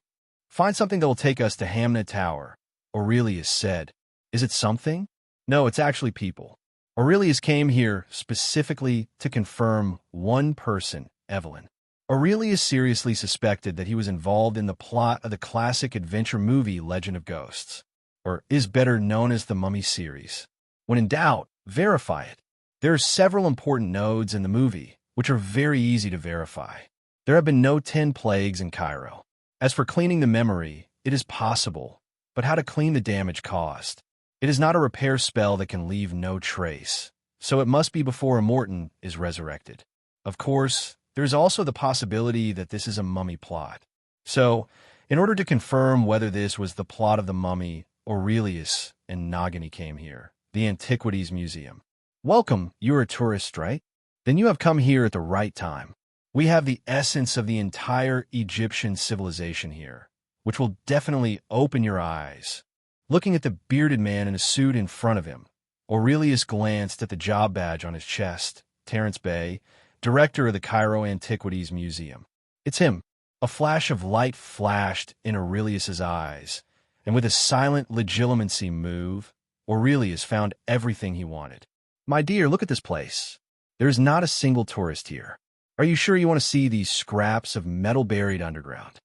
Find something that will take us to Hamna Tower, Aurelius said. Is it something? No, it's actually people. Aurelius came here specifically to confirm one person, Evelyn. Aurelius seriously suspected that he was involved in the plot of the classic adventure movie Legend of Ghosts, or is better known as the Mummy series. When in doubt, verify it. There are several important nodes in the movie, which are very easy to verify. There have been no 10 plagues in Cairo. As for cleaning the memory, it is possible, but how to clean the damage caused? It is not a repair spell that can leave no trace, so it must be before Immortan is resurrected. Of course, there is also the possibility that this is a mummy plot. So, in order to confirm whether this was the plot of the mummy, Aurelius and Nagini came here, the Antiquities Museum. Welcome, you're a tourist, right? Then you have come here at the right time. We have the essence of the entire Egyptian civilization here, which will definitely open your eyes. Looking at the bearded man in a suit in front of him, Aurelius glanced at the job badge on his chest. Terence Bay, director of the Cairo Antiquities Museum. It's him. A flash of light flashed in Aurelius's eyes, and with a silent legitimacy move, Aurelius found everything he wanted. My dear, look at this place. There is not a single tourist here. Are you sure you want to see these scraps of metal buried underground?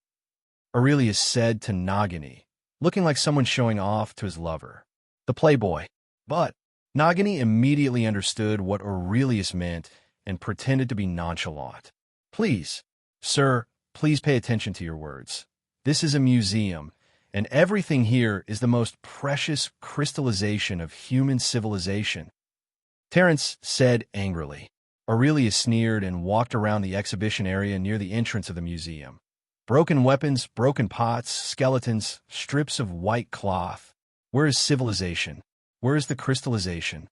Aurelius said to Nagini, looking like someone showing off to his lover, the playboy. But Nagini immediately understood what Aurelius meant and pretended to be nonchalant. Please, sir, please pay attention to your words. This is a museum, and everything here is the most precious crystallization of human civilization. Terence said angrily. Aurelius sneered and walked around the exhibition area near the entrance of the museum. Broken weapons, broken pots, skeletons, strips of white cloth. Where is civilization? Where is the crystallization?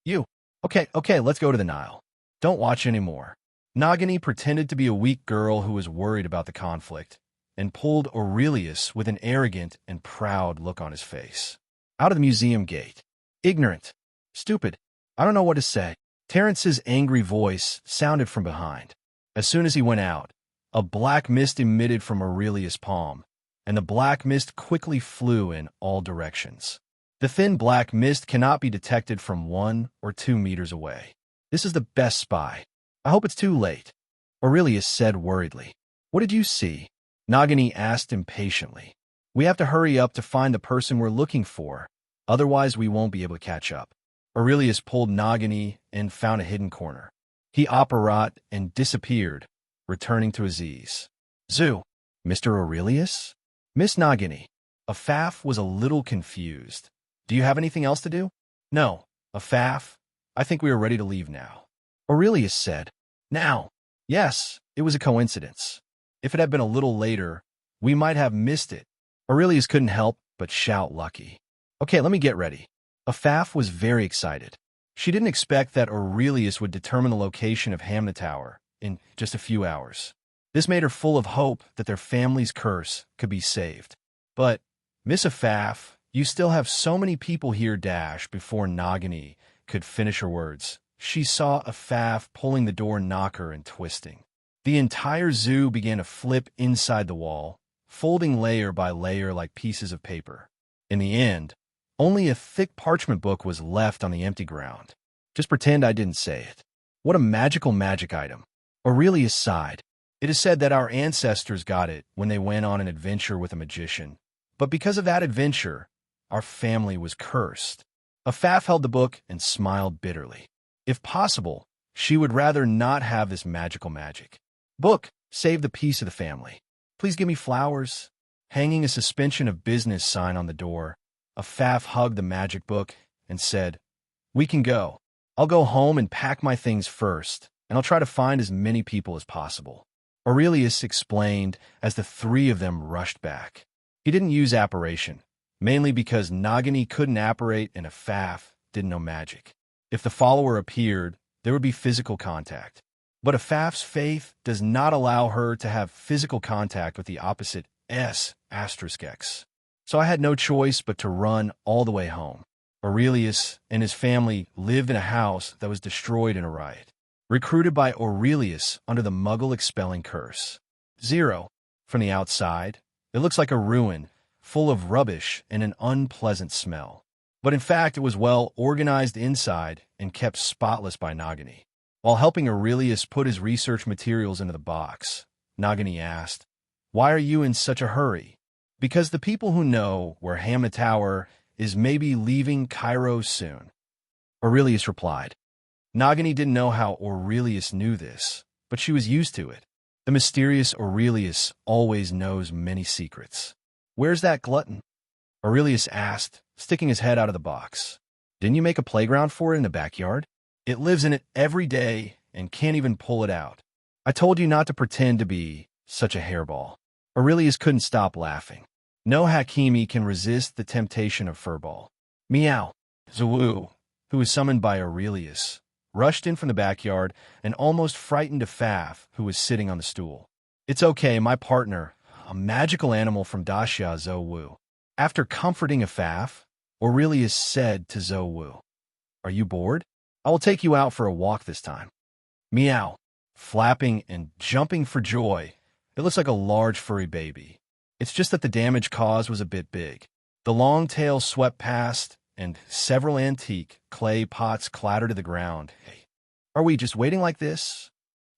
You. Okay, let's go to the Nile. Don't watch anymore. Nagini pretended to be a weak girl who was worried about the conflict, and pulled Aurelius with an arrogant and proud look on his face. Out of the museum gate. Ignorant. Stupid. I don't know what to say. Terence's angry voice sounded from behind. As soon as he went out, a black mist emitted from Aurelius' palm, and the black mist quickly flew in all directions. The thin black mist cannot be detected from 1 or 2 meters away. This is the best spy. I hope it's too late, Aurelius said worriedly. What did you see? Nagini asked impatiently. We have to hurry up to find the person we're looking for, otherwise we won't be able to catch up. Aurelius pulled Nagini and found a hidden corner. He apparat and disappeared, returning to his ease. Zoo, Mr. Aurelius? Miss Nagini. Afaf was a little confused. Do you have anything else to do? No, Afaf. I think we are ready to leave now. Aurelius said. Now. Yes, it was a coincidence. If it had been a little later, we might have missed it. Aurelius couldn't help but shout lucky. Okay, let me get ready. Afaf was very excited. She didn't expect that Aurelius would determine the location of Hamna Tower in just a few hours. This made her full of hope that their family's curse could be saved. But, Miss Afaf, you still have so many people here. Before Nagini could finish her words, she saw Afaf pulling the door knocker and twisting. The entire zoo began to flip inside the wall, folding layer by layer like pieces of paper. In the end, only a thick parchment book was left on the empty ground. Just pretend I didn't say it. What a magical magic item. Aurelius sighed. It is said that our ancestors got it when they went on an adventure with a magician. But because of that adventure, our family was cursed. Afaf held the book and smiled bitterly. If possible, she would rather not have this magical magic. Book, save the peace of the family. Please give me flowers. Hanging a suspension of business sign on the door, Afaf hugged the magic book and said, "We can go. I'll go home and pack my things first, and I'll try to find as many people as possible." Aurelius explained as the three of them rushed back. He didn't use apparition, mainly because Nagini couldn't apparate and Afaf didn't know magic. If the follower appeared, there would be physical contact. But Afaf's faith does not allow her to have physical contact with the opposite S**X. So I had no choice but to run all the way home. Aurelius and his family lived in a house that was destroyed in a riot. Recruited by Aurelius under the Muggle expelling curse. 0. From the outside, it looks like a ruin, full of rubbish and an unpleasant smell. But in fact, it was well organized inside and kept spotless by Nagini. While helping Aurelius put his research materials into the box, Nagini asked, "Why are you in such a hurry?" "Because the people who know where Hamna Tower is may be leaving Cairo soon," Aurelius replied. Nagini didn't know how Aurelius knew this, but she was used to it. The mysterious Aurelius always knows many secrets. "Where's that glutton?" Aurelius asked, sticking his head out of the box. "Didn't you make a playground for it in the backyard? It lives in it every day and can't even pull it out. I told you not to pretend to be such a hairball." Aurelius couldn't stop laughing. No Hakimi can resist the temptation of furball. Meow. Zawu, who was summoned by Aurelius, rushed in from the backyard and almost frightened Afaf, who was sitting on the stool. "It's okay, my partner, a magical animal from Daxia, Zawu." After comforting Afaf, Aurelius said to Zawu, "Are you bored? I will take you out for a walk this time." Meow. Flapping and jumping for joy, it looks like a large furry baby. It's just that the damage caused was a bit big. The long tail swept past, and several antique clay pots clattered to the ground. "Hey, are we just waiting like this?"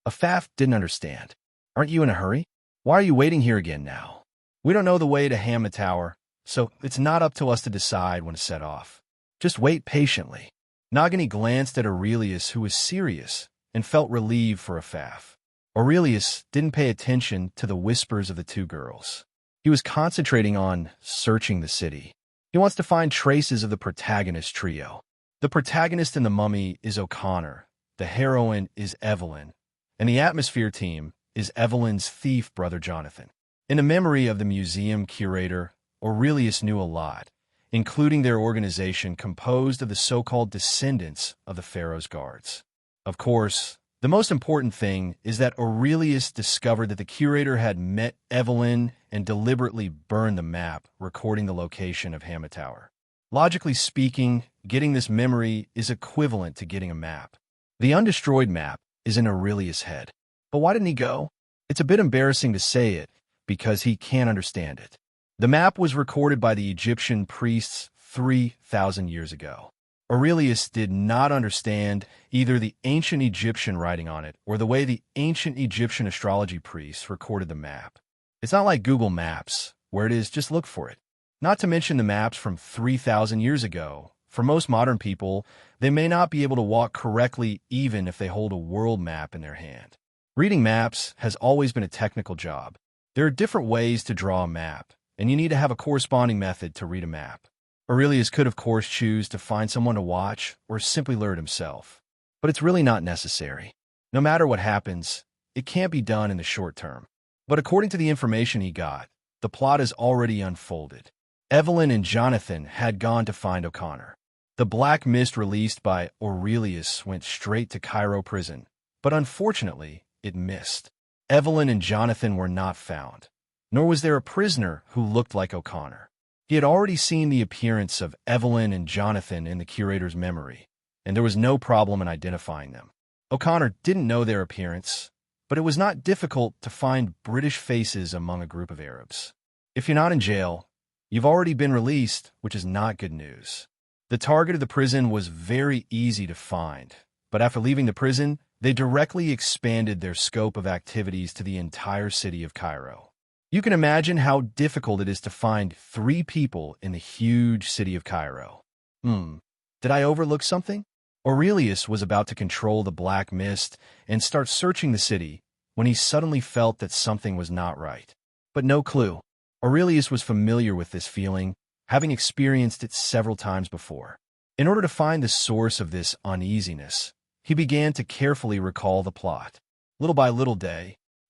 Afaf didn't understand. "Aren't you in a hurry? Why are you waiting here again now? We don't know the way to Hamna Tower, so it's not up to us to decide when to set off. Just wait patiently." Nagini glanced at Aurelius, who was serious, and felt relieved for Afaf. Aurelius didn't pay attention to the whispers of the two girls. He was concentrating on searching the city. He wants to find traces of the protagonist trio. The protagonist in The Mummy is O'Connor, the heroine is Evelyn, and the atmosphere team is Evelyn's thief brother Jonathan. In the memory of the museum curator, Aurelius knew a lot, including their organization composed of the so-called descendants of the Pharaoh's guards. Of course, the most important thing is that Aurelius discovered that the curator had met Evelyn and deliberately burned the map, recording the location of Hamna Tower. Logically speaking, getting this memory is equivalent to getting a map. The undestroyed map is in Aurelius' head. But why didn't he go? It's a bit embarrassing to say it, because he can't understand it. The map was recorded by the Egyptian priests 3,000 years ago. Aurelius did not understand either the ancient Egyptian writing on it or the way the ancient Egyptian astrology priests recorded the map. It's not like Google Maps, where it is just look for it. Not to mention the maps from 3,000 years ago. For most modern people, they may not be able to walk correctly even if they hold a world map in their hand. Reading maps has always been a technical job. There are different ways to draw a map, and you need to have a corresponding method to read a map. Aurelius could, of course, choose to find someone to watch or simply learn it himself. But it's really not necessary. No matter what happens, it can't be done in the short term. But according to the information he got, the plot is already unfolded. Evelyn and Jonathan had gone to find O'Connor. The black mist released by Aurelius went straight to Cairo prison, but unfortunately, it missed. Evelyn and Jonathan were not found, nor was there a prisoner who looked like O'Connor. He had already seen the appearance of Evelyn and Jonathan in the curator's memory, and there was no problem in identifying them. O'Connor didn't know their appearance, but it was not difficult to find British faces among a group of Arabs. If you're not in jail, You've already been released, which is not good news. The target of the prison was very easy to find, but after leaving the prison, they directly expanded their scope of activities to the entire city of Cairo. You can imagine how difficult it is to find 3 people in the huge city of Cairo. Did I overlook something? Aurelius was about to control the black mist and start searching the city when he suddenly felt that something was not right. But no clue. Aurelius was familiar with this feeling, having experienced it several times before. In order to find the source of this uneasiness, he began to carefully recall the plot. Little by little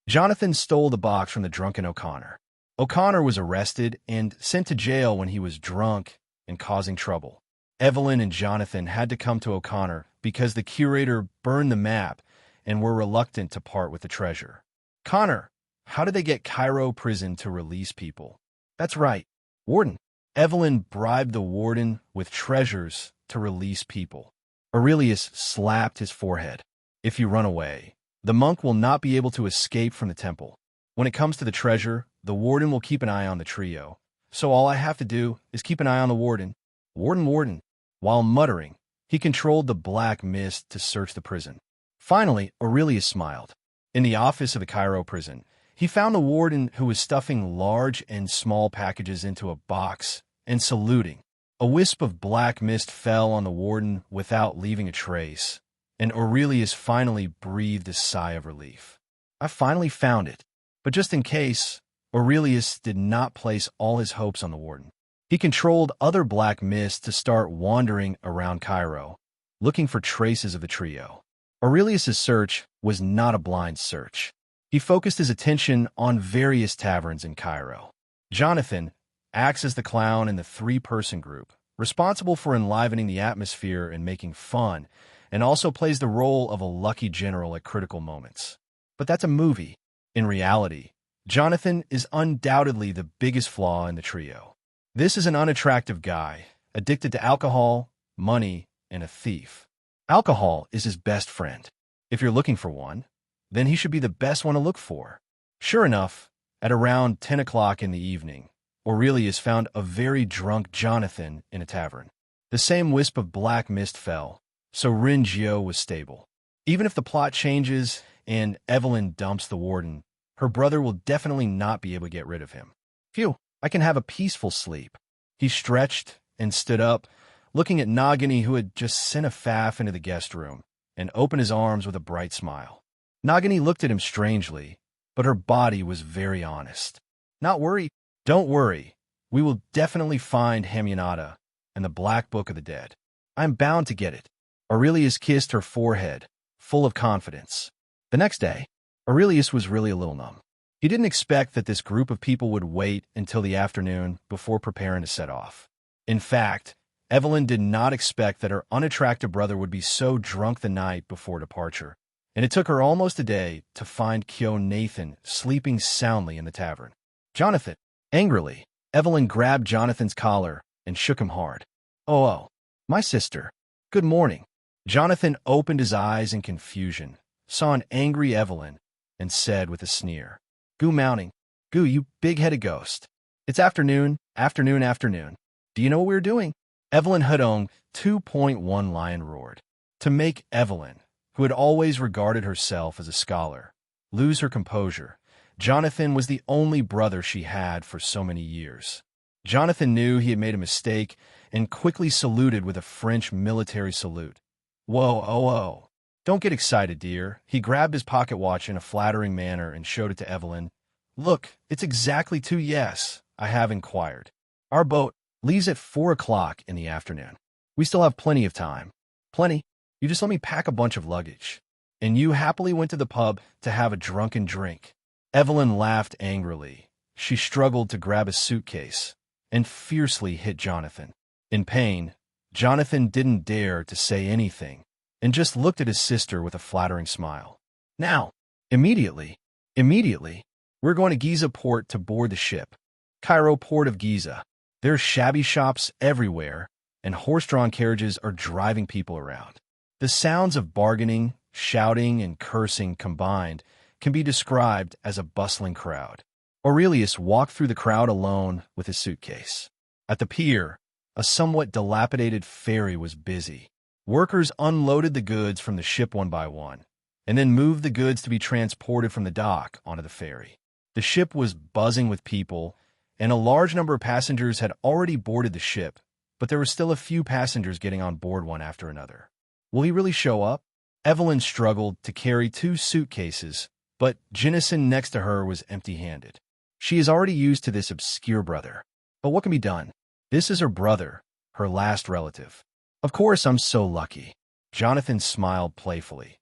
Jonathan stole the box from the drunken O'Connor. O'Connor was arrested and sent to jail when he was drunk and causing trouble. Evelyn and Jonathan had to come to O'Connor because the curator burned the map and were reluctant to part with the treasure. Connor, how did they get Cairo prison to release people? That's right, warden. Evelyn bribed the warden with treasures to release people. Aurelius slapped his forehead. If you run away, the monk will not be able to escape from the temple. When it comes to the treasure, the warden will keep an eye on the trio. So all I have to do is keep an eye on the warden. Warden. While muttering, he controlled the black mist to search the prison. Finally, Aurelius smiled. In the office of the Cairo prison, he found the warden who was stuffing large and small packages into a box and saluting. A wisp of black mist fell on the warden without leaving a trace, and Aurelius finally breathed a sigh of relief. I finally found it, but just in case, Aurelius did not place all his hopes on the warden. He controlled other black mist to start wandering around Cairo, looking for traces of the trio. Aurelius's search was not a blind search. He focused his attention on various taverns in Cairo. Jonathan acts as the clown in the 3-person group, responsible for enlivening the atmosphere and making fun, and also plays the role of a lucky general at critical moments. But that's a movie. In reality, Jonathan is undoubtedly the biggest flaw in the trio. This is an unattractive guy, addicted to alcohol, money, and a thief. Alcohol is his best friend. If you're looking for one, then he should be the best one to look for. Sure enough, at around 10 o'clock in the evening, Aurelius found a very drunk Jonathan in a tavern. The same wisp of black mist fell, so Ringio was stable. Even if the plot changes and Evelyn dumps the warden, her brother will definitely not be able to get rid of him. Phew, I can have a peaceful sleep. He stretched and stood up, looking at Nagini, who had just sent a faff into the guest room, and opened his arms with a bright smile. Nagini looked at him strangely, but her body was very honest. Not worry. Don't worry. We will definitely find Hamunata and the Black Book of the Dead. I'm bound to get it. Aurelius kissed her forehead, full of confidence. The next day, Aurelius was really a little numb. He didn't expect that this group of people would wait until the afternoon before preparing to set off. In fact, Evelyn did not expect that her unattractive brother would be so drunk the night before departure, and it took her almost a day to find Kyo Nathan sleeping soundly in the tavern. Jonathan, angrily, Evelyn grabbed Jonathan's collar and shook him hard. Oh, my sister. Good morning. Jonathan opened his eyes in confusion, saw an angry Evelyn, and said with a sneer, Goo mounting. Goo, you big-headed ghost. It's afternoon. Do you know what we're doing? Evelyn Hudong 2.1 lion roared. To make Evelyn, who had always regarded herself as a scholar, lose her composure, Jonathan was the only brother she had for so many years. Jonathan knew he had made a mistake and quickly saluted with a French military salute. Whoa. Don't get excited, dear. He grabbed his pocket watch in a flattering manner and showed it to Evelyn. Look, it's exactly 2 yes, I have inquired. Our boat leaves at 4 o'clock in the afternoon. We still have plenty of time. Plenty. You just let me pack a bunch of luggage. And you happily went to the pub to have a drunken drink. Evelyn laughed angrily. She struggled to grab a suitcase and fiercely hit Jonathan. In pain, Jonathan didn't dare to say anything and just looked at his sister with a flattering smile. Now, immediately, we're going to Giza port to board the ship. Cairo port of Giza. There's shabby shops everywhere, and horse-drawn carriages are driving people around. The sounds of bargaining, shouting, and cursing combined can be described as a bustling crowd. Aurelius walked through the crowd alone with his suitcase. At the pier, a somewhat dilapidated ferry was busy. Workers unloaded the goods from the ship one by one, and then moved the goods to be transported from the dock onto the ferry. The ship was buzzing with people, and a large number of passengers had already boarded the ship, but there were still a few passengers getting on board one after another. Will he really show up? Evelyn struggled to carry 2 suitcases, but Jennison next to her was empty-handed. She is already used to this obscure brother. But what can be done? This is her brother, her last relative. Of course, I'm so lucky. Jonathan smiled playfully.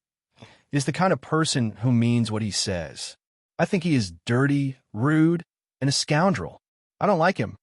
He's the kind of person who means what he says. I think he is dirty, rude, and a scoundrel. I don't like him.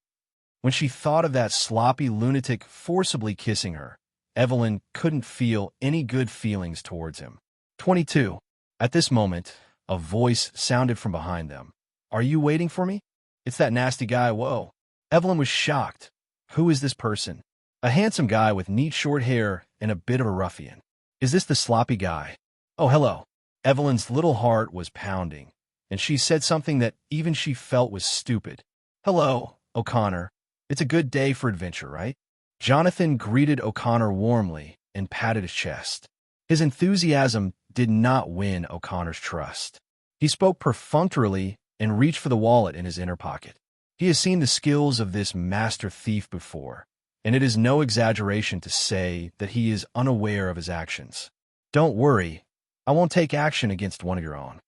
When she thought of that sloppy lunatic forcibly kissing her, Evelyn couldn't feel any good feelings towards him. 22. At this moment, a voice sounded from behind them. Are you waiting for me? It's that nasty guy, whoa. Evelyn was shocked. Who is this person? A handsome guy with neat short hair and a bit of a ruffian. Is this the sloppy guy? Oh, hello. Evelyn's little heart was pounding, and she said something that even she felt was stupid. Hello, O'Connor. It's a good day for adventure, right? Jonathan greeted O'Connor warmly and patted his chest. His enthusiasm did not win O'Connor's trust. He spoke perfunctorily and reached for the wallet in his inner pocket. He has seen the skills of this master thief before, and it is no exaggeration to say that he is unaware of his actions. Don't worry, I won't take action against one of your own.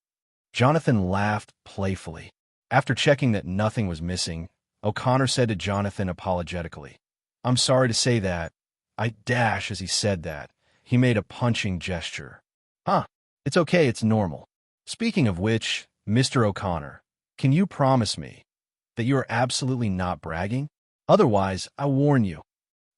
Jonathan laughed playfully. After checking that nothing was missing, O'Connor said to Jonathan apologetically, I'm sorry to say that. I dash as he said that. He made a punching gesture. Huh, it's okay, it's normal. Speaking of which, Mr. O'Connor, can you promise me that you are absolutely not bragging? Otherwise, I warn you.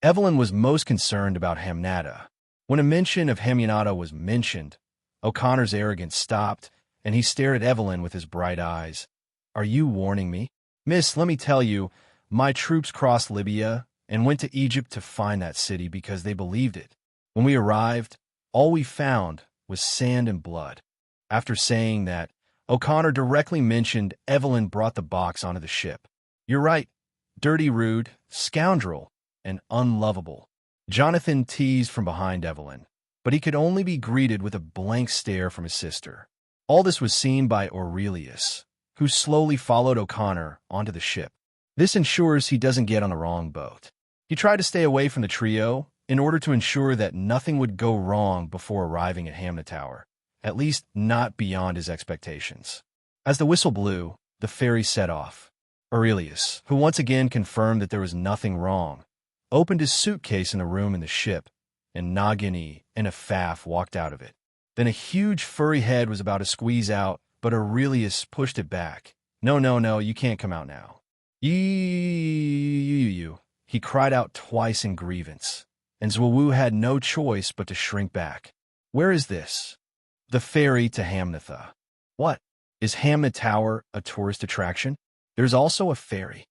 Evelyn was most concerned about Hamnata. When a mention of Hamnata was mentioned, O'Connor's arrogance stopped, and he stared at Evelyn with his bright eyes. Are you warning me? Miss, let me tell you, my troops crossed Libya and went to Egypt to find that city because they believed it. When we arrived, all we found was sand and blood. After saying that, O'Connor directly mentioned Evelyn brought the box onto the ship. You're right. Dirty, rude, scoundrel, and unlovable. Jonathan teased from behind Evelyn, but he could only be greeted with a blank stare from his sister. All this was seen by Aurelius, who slowly followed O'Connor onto the ship. This ensures he doesn't get on the wrong boat. He tried to stay away from the trio in order to ensure that nothing would go wrong before arriving at Hamnata Tower, at least not beyond his expectations. As the whistle blew, the ferry set off. Aurelius, who once again confirmed that there was nothing wrong, opened his suitcase in the room in the ship, and Nagini and a Faf walked out of it. Then a huge furry head was about to squeeze out, but Aurelius pushed it back. No, you can't come out now. You. He cried out twice in grievance, and Zwawu had no choice but to shrink back. Where is this? The ferry to Hamnatha. What? Is Hamnata Tower a tourist attraction? There's also a ferry.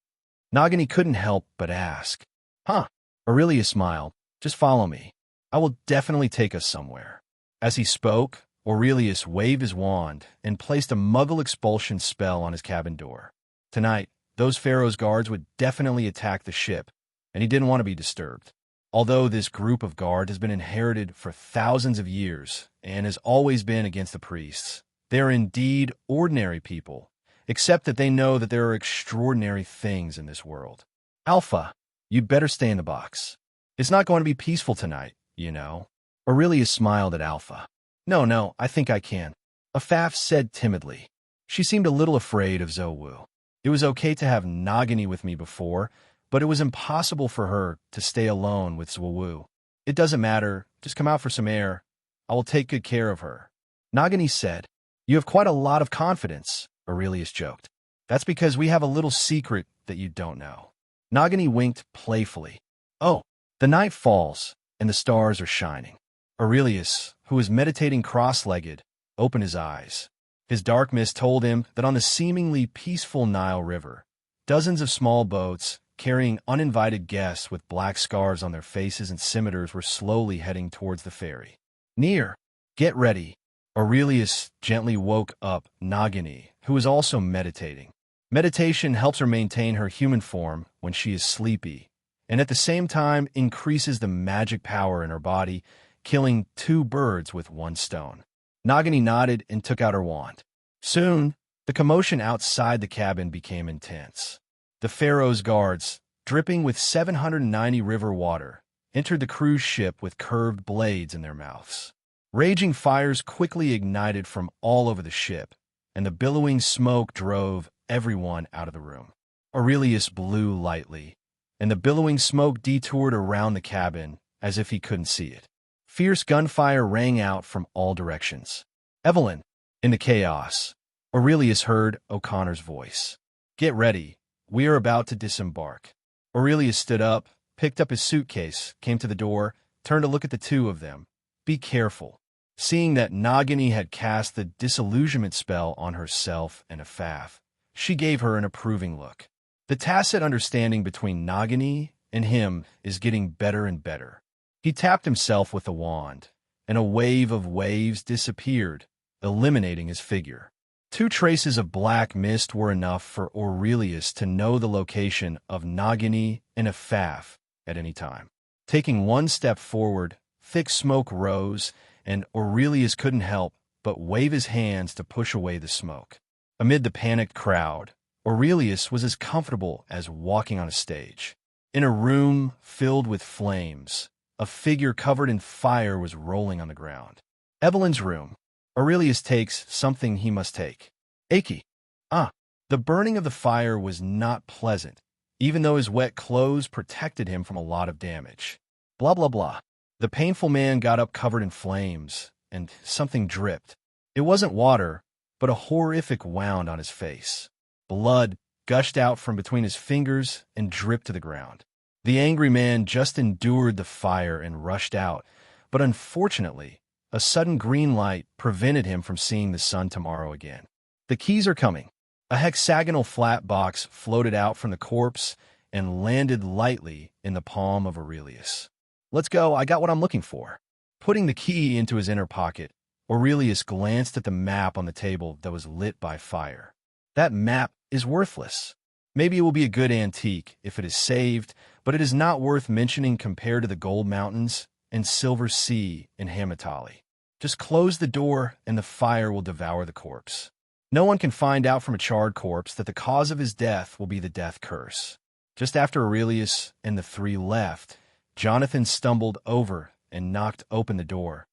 Nagini couldn't help but ask. Huh. Aurelius smiled. Just follow me. I will definitely take us somewhere. As he spoke, Aurelius waved his wand and placed a Muggle expulsion spell on his cabin door. Tonight, those Pharaoh's guards would definitely attack the ship, and he didn't want to be disturbed. Although this group of guard has been inherited for thousands of years and has always been against the priests, they are indeed ordinary people, except that they know that there are extraordinary things in this world. Alpha, you'd better stay in the box. It's not going to be peaceful tonight, you know. Aurelius smiled at Alpha. No, I think I can. Afaf said timidly. She seemed a little afraid of Zwawu. It was okay to have Nagini with me before, but it was impossible for her to stay alone with Zwawu. It doesn't matter, just come out for some air. I will take good care of her. Nagini said. You have quite a lot of confidence, Aurelius joked. That's because we have a little secret that you don't know. Nagini winked playfully. Oh, the night falls, and the stars are shining. Aurelius, who was meditating cross-legged, opened his eyes. His dark mist told him that on the seemingly peaceful Nile River, dozens of small boats carrying uninvited guests with black scarves on their faces and scimitars were slowly heading towards the ferry. Near, get ready. Aurelius gently woke up Nagini, who was also meditating. Meditation helps her maintain her human form when she is sleepy, and at the same time increases the magic power in her body, killing two birds with one stone. Nagini nodded and took out her wand. Soon, the commotion outside the cabin became intense. The Pharaoh's guards, dripping with 790 river water, entered the cruise ship with curved blades in their mouths. Raging fires quickly ignited from all over the ship, and the billowing smoke drove everyone out of the room. Aurelius blew lightly, and the billowing smoke detoured around the cabin as if he couldn't see it. Fierce gunfire rang out from all directions. Evelyn, in the chaos, Aurelius heard O'Connor's voice. Get ready, we are about to disembark. Aurelius stood up, picked up his suitcase, came to the door, turned to look at the two of them. Be careful. Seeing that Nagini had cast the disillusionment spell on herself and Afaf, she gave her an approving look. The tacit understanding between Nagini and him is getting better and better. He tapped himself with a wand, and a wave of waves disappeared, eliminating his figure. 2 traces of black mist were enough for Aurelius to know the location of Nagini and Afaf at any time. Taking one step forward, thick smoke rose, and Aurelius couldn't help but wave his hands to push away the smoke. Amid the panicked crowd, Aurelius was as comfortable as walking on a stage. In a room filled with flames, a figure covered in fire was rolling on the ground. Evelyn's room. Aurelius takes something he must take. Aki. The burning of the fire was not pleasant, even though his wet clothes protected him from a lot of damage. Blah, blah, blah. The painful man got up covered in flames, and something dripped. It wasn't water, but a horrific wound on his face. Blood gushed out from between his fingers and dripped to the ground. The angry man just endured the fire and rushed out, but unfortunately, a sudden green light prevented him from seeing the sun tomorrow again. The keys are coming. A hexagonal flat box floated out from the corpse and landed lightly in the palm of Aurelius. Let's go, I got what I'm looking for. Putting the key into his inner pocket, Aurelius glanced at the map on the table that was lit by fire. That map is worthless. Maybe it will be a good antique if it is saved, but it is not worth mentioning compared to the gold mountains and silver sea in Hamatali. Just close the door and the fire will devour the corpse. No one can find out from a charred corpse that the cause of his death will be the death curse. Just after Aurelius and the 3 left, Jonathan stumbled over and knocked open the door.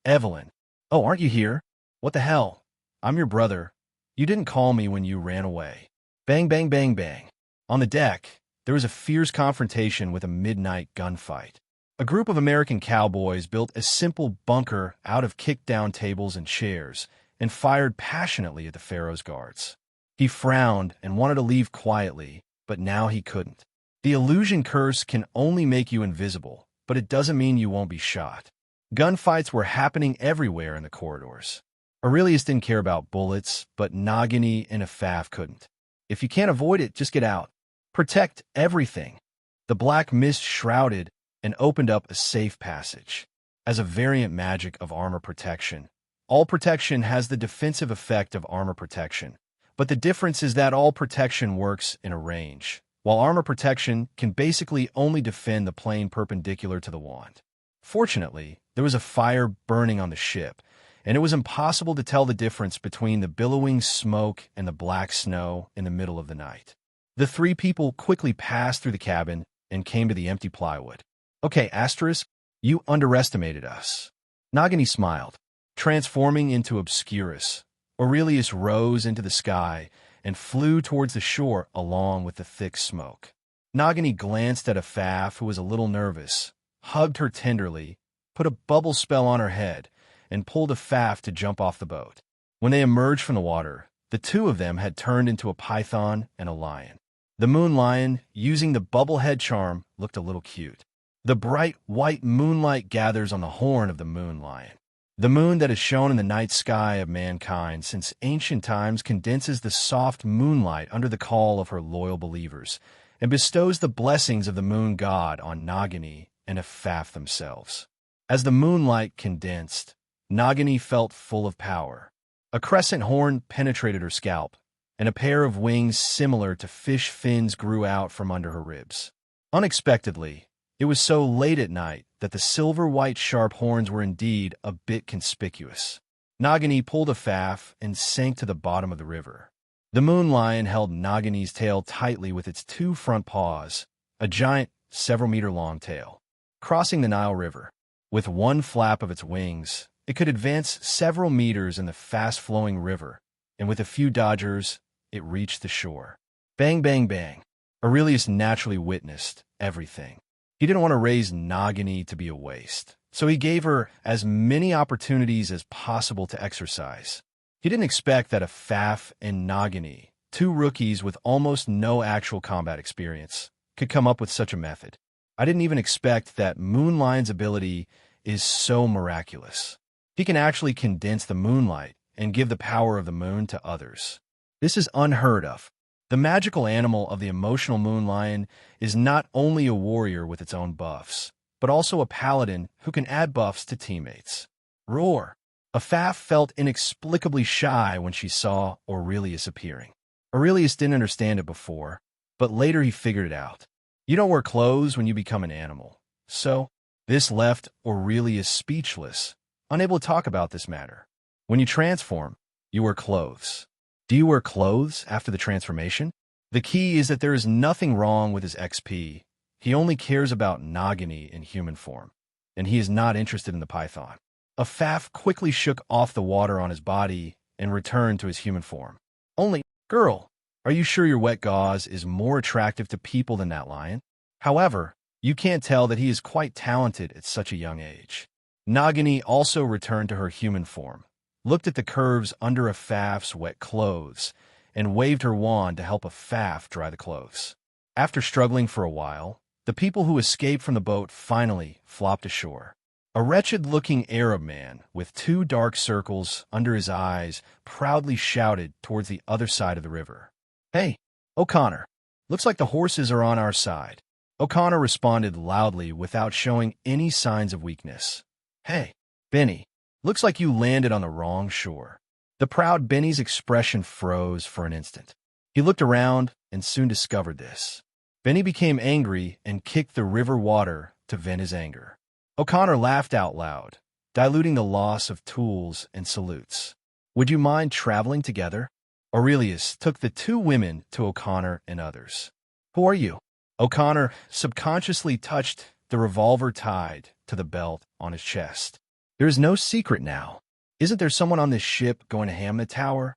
Evelyn. Oh, aren't you here? What the hell? I'm your brother. You didn't call me when you ran away. Bang, bang, bang, bang. On the deck, there was a fierce confrontation with a midnight gunfight. A group of American cowboys built a simple bunker out of kicked-down tables and chairs and fired passionately at the Pharaoh's guards. He frowned and wanted to leave quietly, but now he couldn't. The illusion curse can only make you invisible, but it doesn't mean you won't be shot. Gunfights were happening everywhere in the corridors. Aurelius didn't care about bullets, but Nagini and Afaf couldn't. If you can't avoid it, just get out. Protect everything. The black mist shrouded and opened up a safe passage. As a variant magic of armor protection, all protection has the defensive effect of armor protection, but the difference is that all protection works in a range, while armor protection can basically only defend the plane perpendicular to the wand. Fortunately, there was a fire burning on the ship, and it was impossible to tell the difference between the billowing smoke and the black snow in the middle of the night. The 3 people quickly passed through the cabin and came to the empty plywood. Okay, Asterisk, you underestimated us. Nagini smiled. Transforming into Obscurus, Aurelius rose into the sky and flew towards the shore along with the thick smoke. Nagini glanced at Afaf, who was a little nervous, hugged her tenderly, put a bubble spell on her head, and pulled Afaf to jump off the boat. When they emerged from the water, the 2 of them had turned into a python and a lion. The moon lion, using the bubble head charm, looked a little cute. The bright white moonlight gathers on the horn of the moon lion. The moon that has shone in the night sky of mankind since ancient times condenses the soft moonlight under the call of her loyal believers and bestows the blessings of the moon god on Nagini and Afaf themselves. As the moonlight condensed, Nagini felt full of power. A crescent horn penetrated her scalp, and a pair of wings similar to fish fins grew out from under her ribs. Unexpectedly, it was so late at night that the silver-white sharp horns were indeed a bit conspicuous. Nagini pulled a faff and sank to the bottom of the river. The moon lion held Nagini's tail tightly with its two front paws, a giant, several-meter-long tail. Crossing the Nile River, with one flap of its wings, it could advance several meters in the fast-flowing river, and with a few dodgers, it reached the shore. Bang, bang, bang. Aurelius naturally witnessed everything. He didn't want to raise Nagini to be a waste, so he gave her as many opportunities as possible to exercise. He didn't expect that a faff and Nagini, two rookies with almost no actual combat experience, could come up with such a method. I didn't even expect that Moon Lion's ability is so miraculous. He can actually condense the moonlight and give the power of the moon to others. This is unheard of. The magical animal of the emotional moon lion is not only a warrior with its own buffs, but also a paladin who can add buffs to teammates. Roar! Afaf felt inexplicably shy when she saw Aurelius appearing. Aurelius didn't understand it before, but later he figured it out. You don't wear clothes when you become an animal. So, this left Aurelius speechless, unable to talk about this matter. When you transform, you wear clothes. Do you wear clothes after the transformation? The key is that there is nothing wrong with his XP. He only cares about Nagini in human form, and he is not interested in the python. Afaf quickly shook off the water on his body and returned to his human form. Only, girl, are you sure your wet gauze is more attractive to people than that lion? However, you can't tell that he is quite talented at such a young age. Nagini also returned to her human form, looked at the curves under Afaf's wet clothes, and waved her wand to help Afaf dry the clothes. After struggling for a while, the people who escaped from the boat finally flopped ashore. A wretched-looking Arab man with two dark circles under his eyes proudly shouted towards the other side of the river. "Hey, O'Connor, looks like the horses are on our side." O'Connor responded loudly without showing any signs of weakness. "Hey, Benny, looks like you landed on the wrong shore." The proud Benny's expression froze for an instant. He looked around and soon discovered this. Benny became angry and kicked the river water to vent his anger. O'Connor laughed out loud, diluting the loss of tools and salutes. "Would you mind traveling together?" Aurelius took the two women to O'Connor and others. "Who are you?" O'Connor subconsciously touched the revolver tied to the belt on his chest. "There is no secret now. Isn't there someone on this ship going to ham the tower?"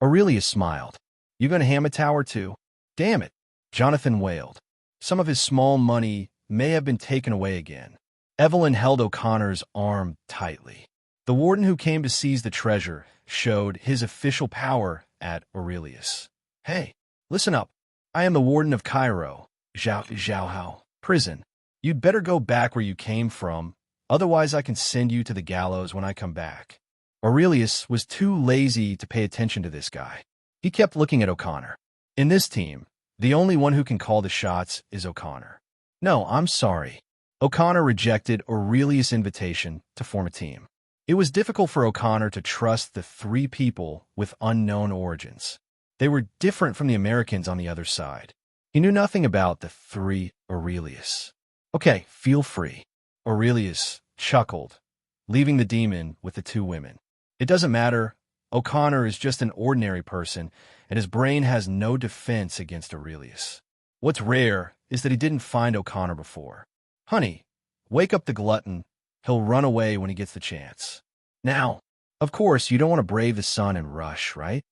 Aurelius smiled. "You going to ham a tower too?" "Damn it," Jonathan wailed. Some of his small money may have been taken away again. Evelyn held O'Connor's arm tightly. The warden who came to seize the treasure showed his official power at Aurelius. "Hey, listen up. I am the warden of Cairo, Zhao prison. You'd better go back where you came from, otherwise I can send you to the gallows when I come back." Aurelius was too lazy to pay attention to this guy. He kept looking at O'Connor. In this team, the only one who can call the shots is O'Connor. "No, I'm sorry." O'Connor rejected Aurelius' invitation to form a team. It was difficult for O'Connor to trust the three people with unknown origins. They were different from the Americans on the other side. He knew nothing about the three Aurelius. "Okay, feel free." Aurelius chuckled, leaving the demon with the two women. It doesn't matter. O'Connor is just an ordinary person, and his brain has no defense against Aurelius. What's rare is that he didn't find O'Connor before. "Honey, wake up the glutton. He'll run away when he gets the chance." "Now, of course, you don't want to brave the sun and rush, right?"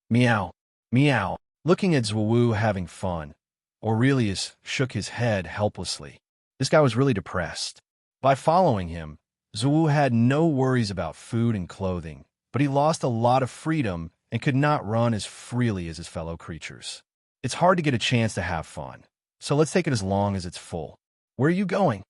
"Meow, meow." Looking at Zhuwu having fun, Aurelius shook his head helplessly. This guy was really depressed. By following him, Zhuwu had no worries about food and clothing, but he lost a lot of freedom and could not run as freely as his fellow creatures. It's hard to get a chance to have fun, so let's take it as long as it's full. "Where are you going?"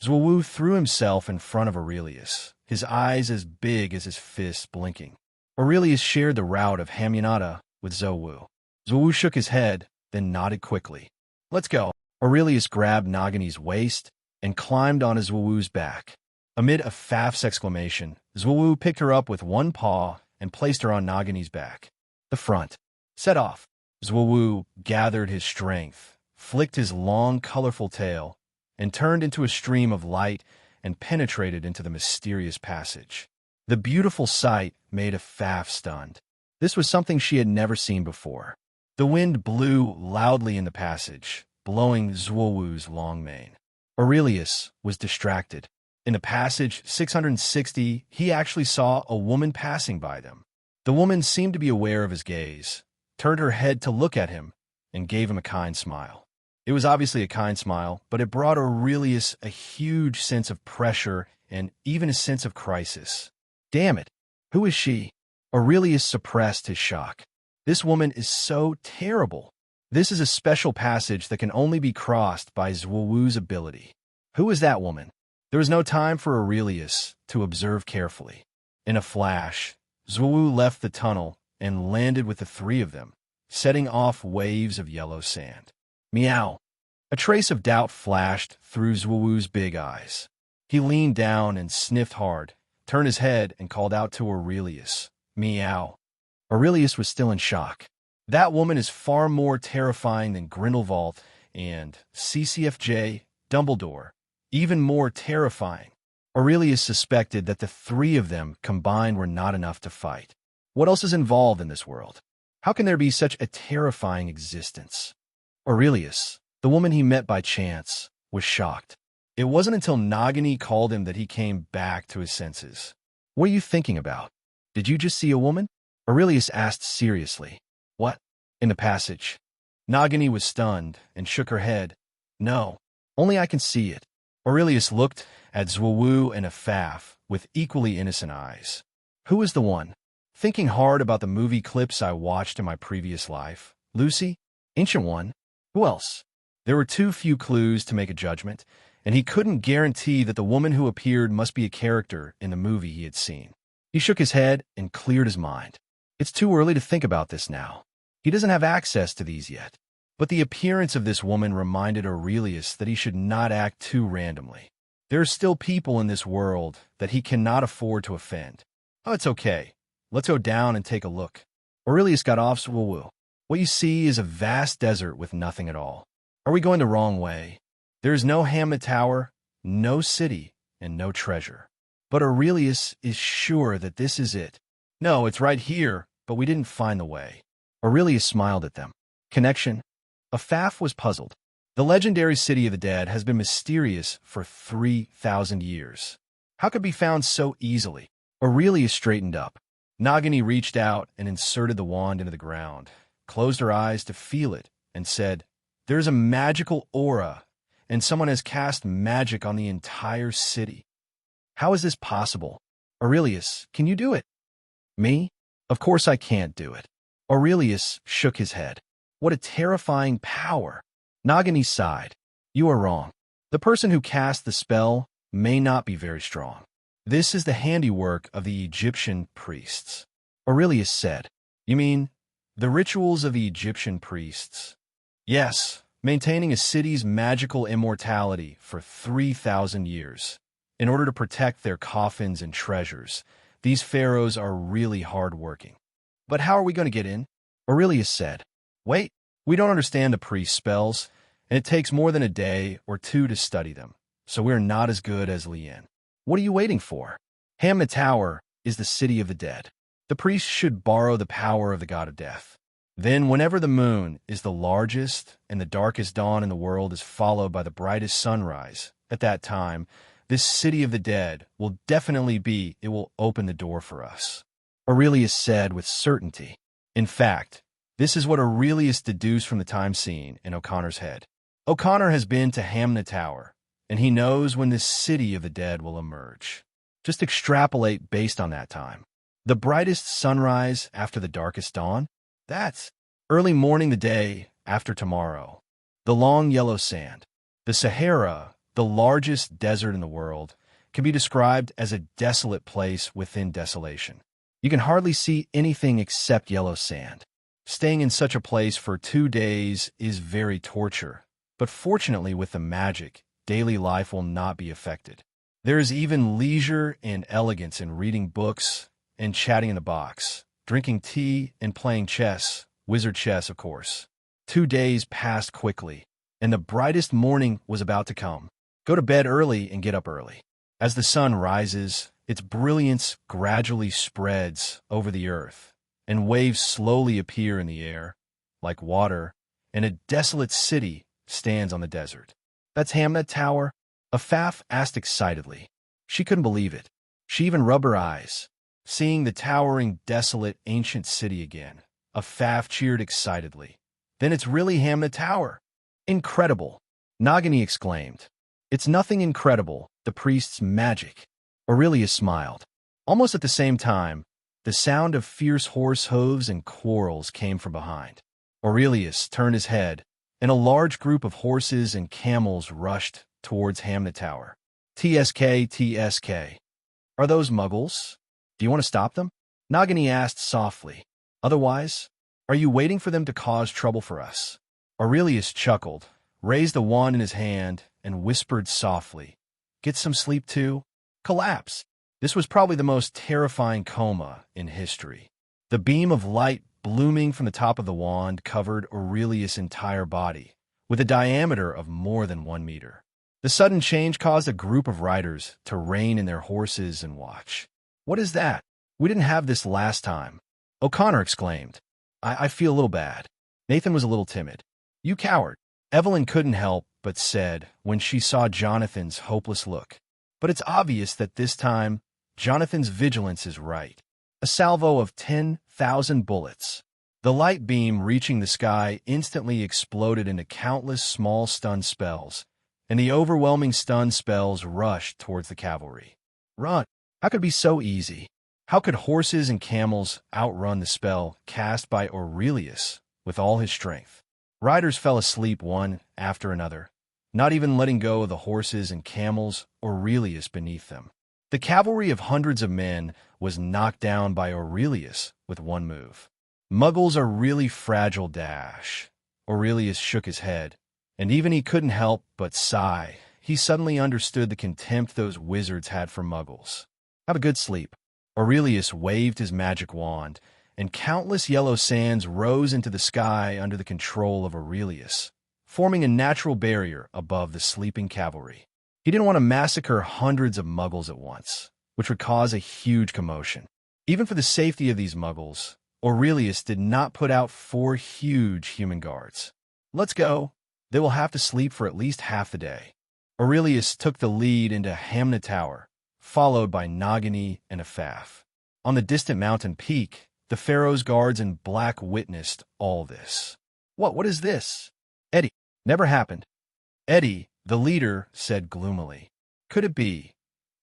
Zhuwu threw himself in front of Aurelius, his eyes as big as his fists blinking. Aurelius shared the route of Hamunata with Zhuwu. Zhuwu shook his head, then nodded quickly. "Let's go." Aurelius grabbed Nagini's waist and climbed on Zhuwu's back. Amid a Faf's exclamation, Zhuwu picked her up with one paw and placed her on Nagini's back. The front. Set off. Zwuwu gathered his strength, flicked his long, colorful tail, and turned into a stream of light and penetrated into the mysterious passage. The beautiful sight made Faf stunned. This was something she had never seen before. The wind blew loudly in the passage, blowing Zwuwu's long mane. Aurelius was distracted. In the passage 660, he actually saw a woman passing by them. The woman seemed to be aware of his gaze, turned her head to look at him, and gave him a kind smile. It was obviously a kind smile, but it brought Aurelius a huge sense of pressure and even a sense of crisis. Damn it! Who is she? Aurelius suppressed his shock. This woman is so terrible. This is a special passage that can only be crossed by Zwuwu's ability. Who is that woman? There was no time for Aurelius to observe carefully. In a flash, Zwuwu left the tunnel and landed with the three of them, setting off waves of yellow sand. Meow! A trace of doubt flashed through Zwuwu's big eyes. He leaned down and sniffed hard, turned his head, and called out to Aurelius. Meow! Aurelius was still in shock. That woman is far more terrifying than Grindelwald and CCFJ Dumbledore. Even more terrifying. Aurelius suspected that the three of them combined were not enough to fight. What else is involved in this world? How can there be such a terrifying existence? Aurelius, the woman he met by chance, was shocked. It wasn't until Nagini called him that he came back to his senses. What are you thinking about? Did you just see a woman? Aurelius asked seriously. What? In the passage. Nagini was stunned and shook her head. No, only I can see it. Aurelius looked at Zwuwu and Faf with equally innocent eyes. Who is the one? Thinking hard about the movie clips I watched in my previous life. Lucy? Ancient One? Who else? There were too few clues to make a judgment, and he couldn't guarantee that the woman who appeared must be a character in the movie he had seen. He shook his head and cleared his mind. It's too early to think about this now. He doesn't have access to these yet. But the appearance of this woman reminded Aurelius that he should not act too randomly. There are still people in this world that he cannot afford to offend. Oh, it's okay. Let's go down and take a look. Aurelius got off Zwuwu. What you see is a vast desert with nothing at all. Are we going the wrong way? There is no Hamlet Tower, no city, and no treasure. But Aurelius is sure that this is it. No, it's right here, but we didn't find the way. Aurelius smiled at them. Connection? Faf was puzzled. The legendary city of the dead has been mysterious for 3,000 years. How could it be found so easily? Aurelius straightened up. Nagini reached out and inserted the wand into the ground, closed her eyes to feel it, and said, There's a magical aura, and someone has cast magic on the entire city. How is this possible? Aurelius, can you do it? Me? Of course I can't do it. Aurelius shook his head. What a terrifying power. Nagini sighed. You are wrong. The person who cast the spell may not be very strong. This is the handiwork of the Egyptian priests. Aurelius said, You mean the rituals of the Egyptian priests? Yes, maintaining a city's magical immortality for 3,000 years. In order to protect their coffins and treasures, these pharaohs are really hard-working. But how are we going to get in? Aurelius said, Wait, we don't understand the priest's spells, and it takes more than a day or two to study them, so we're not as good as Lien. What are you waiting for? Hamnet Tower is the city of the dead. The priest should borrow the power of the god of death. Then, whenever the moon is the largest and the darkest dawn in the world is followed by the brightest sunrise, at that time, this city of the dead will definitely be, it will open the door for us. Aurelius said with certainty. In fact, this is what Aurelius deduced from the time scene in O'Connor's head. O'Connor has been to Hamnet Tower, and he knows when this city of the dead will emerge. Just extrapolate based on that time. The brightest sunrise after the darkest dawn? That's early morning the day after tomorrow. The long yellow sand. The Sahara, the largest desert in the world, can be described as a desolate place within desolation. You can hardly see anything except yellow sand. Staying in such a place for 2 days is very torture, but fortunately with the magic, daily life will not be affected. There is even leisure and elegance in reading books and chatting in the box, drinking tea and playing chess Wizard chess, of course. 2 days passed quickly, and the brightest morning was about to come. Go to bed early and get up early. As the sun rises, its brilliance gradually spreads over the earth, and waves slowly appear in the air, like water, and a desolate city stands on the desert. That's Hamnet Tower? Afaf asked excitedly. She couldn't believe it. She even rubbed her eyes, seeing the towering, desolate, ancient city again. Afaf cheered excitedly. Then it's really Hamnet Tower. Incredible, Nagini exclaimed. It's nothing incredible, the priest's magic. Aurelius smiled. Almost at the same time, the sound of fierce horse hooves and quarrels came from behind. Aurelius turned his head, and a large group of horses and camels rushed towards Hamnet Tower. TSK, TSK. Are those muggles? Do you want to stop them? Nagini asked softly. Otherwise, are you waiting for them to cause trouble for us? Aurelius chuckled, raised the wand in his hand, and whispered softly. Get some sleep too? Collapse. This was probably the most terrifying coma in history. The beam of light blooming from the top of the wand covered Aurelius' entire body, with a diameter of more than 1 meter. The sudden change caused a group of riders to rein in their horses and watch. What is that? We didn't have this last time. O'Connor exclaimed. I feel a little bad. Nathan was a little timid. You coward. Evelyn couldn't help but said when she saw Jonathan's hopeless look. But it's obvious that this time, Jonathan's vigilance is right. A salvo of 10,000 bullets. The light beam reaching the sky instantly exploded into countless small stun spells, and the overwhelming stun spells rushed towards the cavalry. Run! How could it be so easy? How could horses and camels outrun the spell cast by Aurelius with all his strength? Riders fell asleep one after another, not even letting go of the horses and camels Aurelius beneath them. The cavalry of hundreds of men was knocked down by Aurelius with one move. Muggles are really fragile, Dash. Aurelius shook his head, and even he couldn't help but sigh. He suddenly understood the contempt those wizards had for muggles. Have a good sleep. Aurelius waved his magic wand, and countless yellow sands rose into the sky under the control of Aurelius, forming a natural barrier above the sleeping cavalry. He didn't want to massacre hundreds of muggles at once, which would cause a huge commotion. Even for the safety of these muggles, Aurelius did not put out 4 huge human guards. Let's go. They will have to sleep for at least half the day. Aurelius took the lead into Hamnet Tower, followed by Nagini and Afaf. On the distant mountain peak, the Pharaoh's guards in black witnessed all this. What is this? Eddie, never happened. Eddie, the leader, said gloomily. Could it be?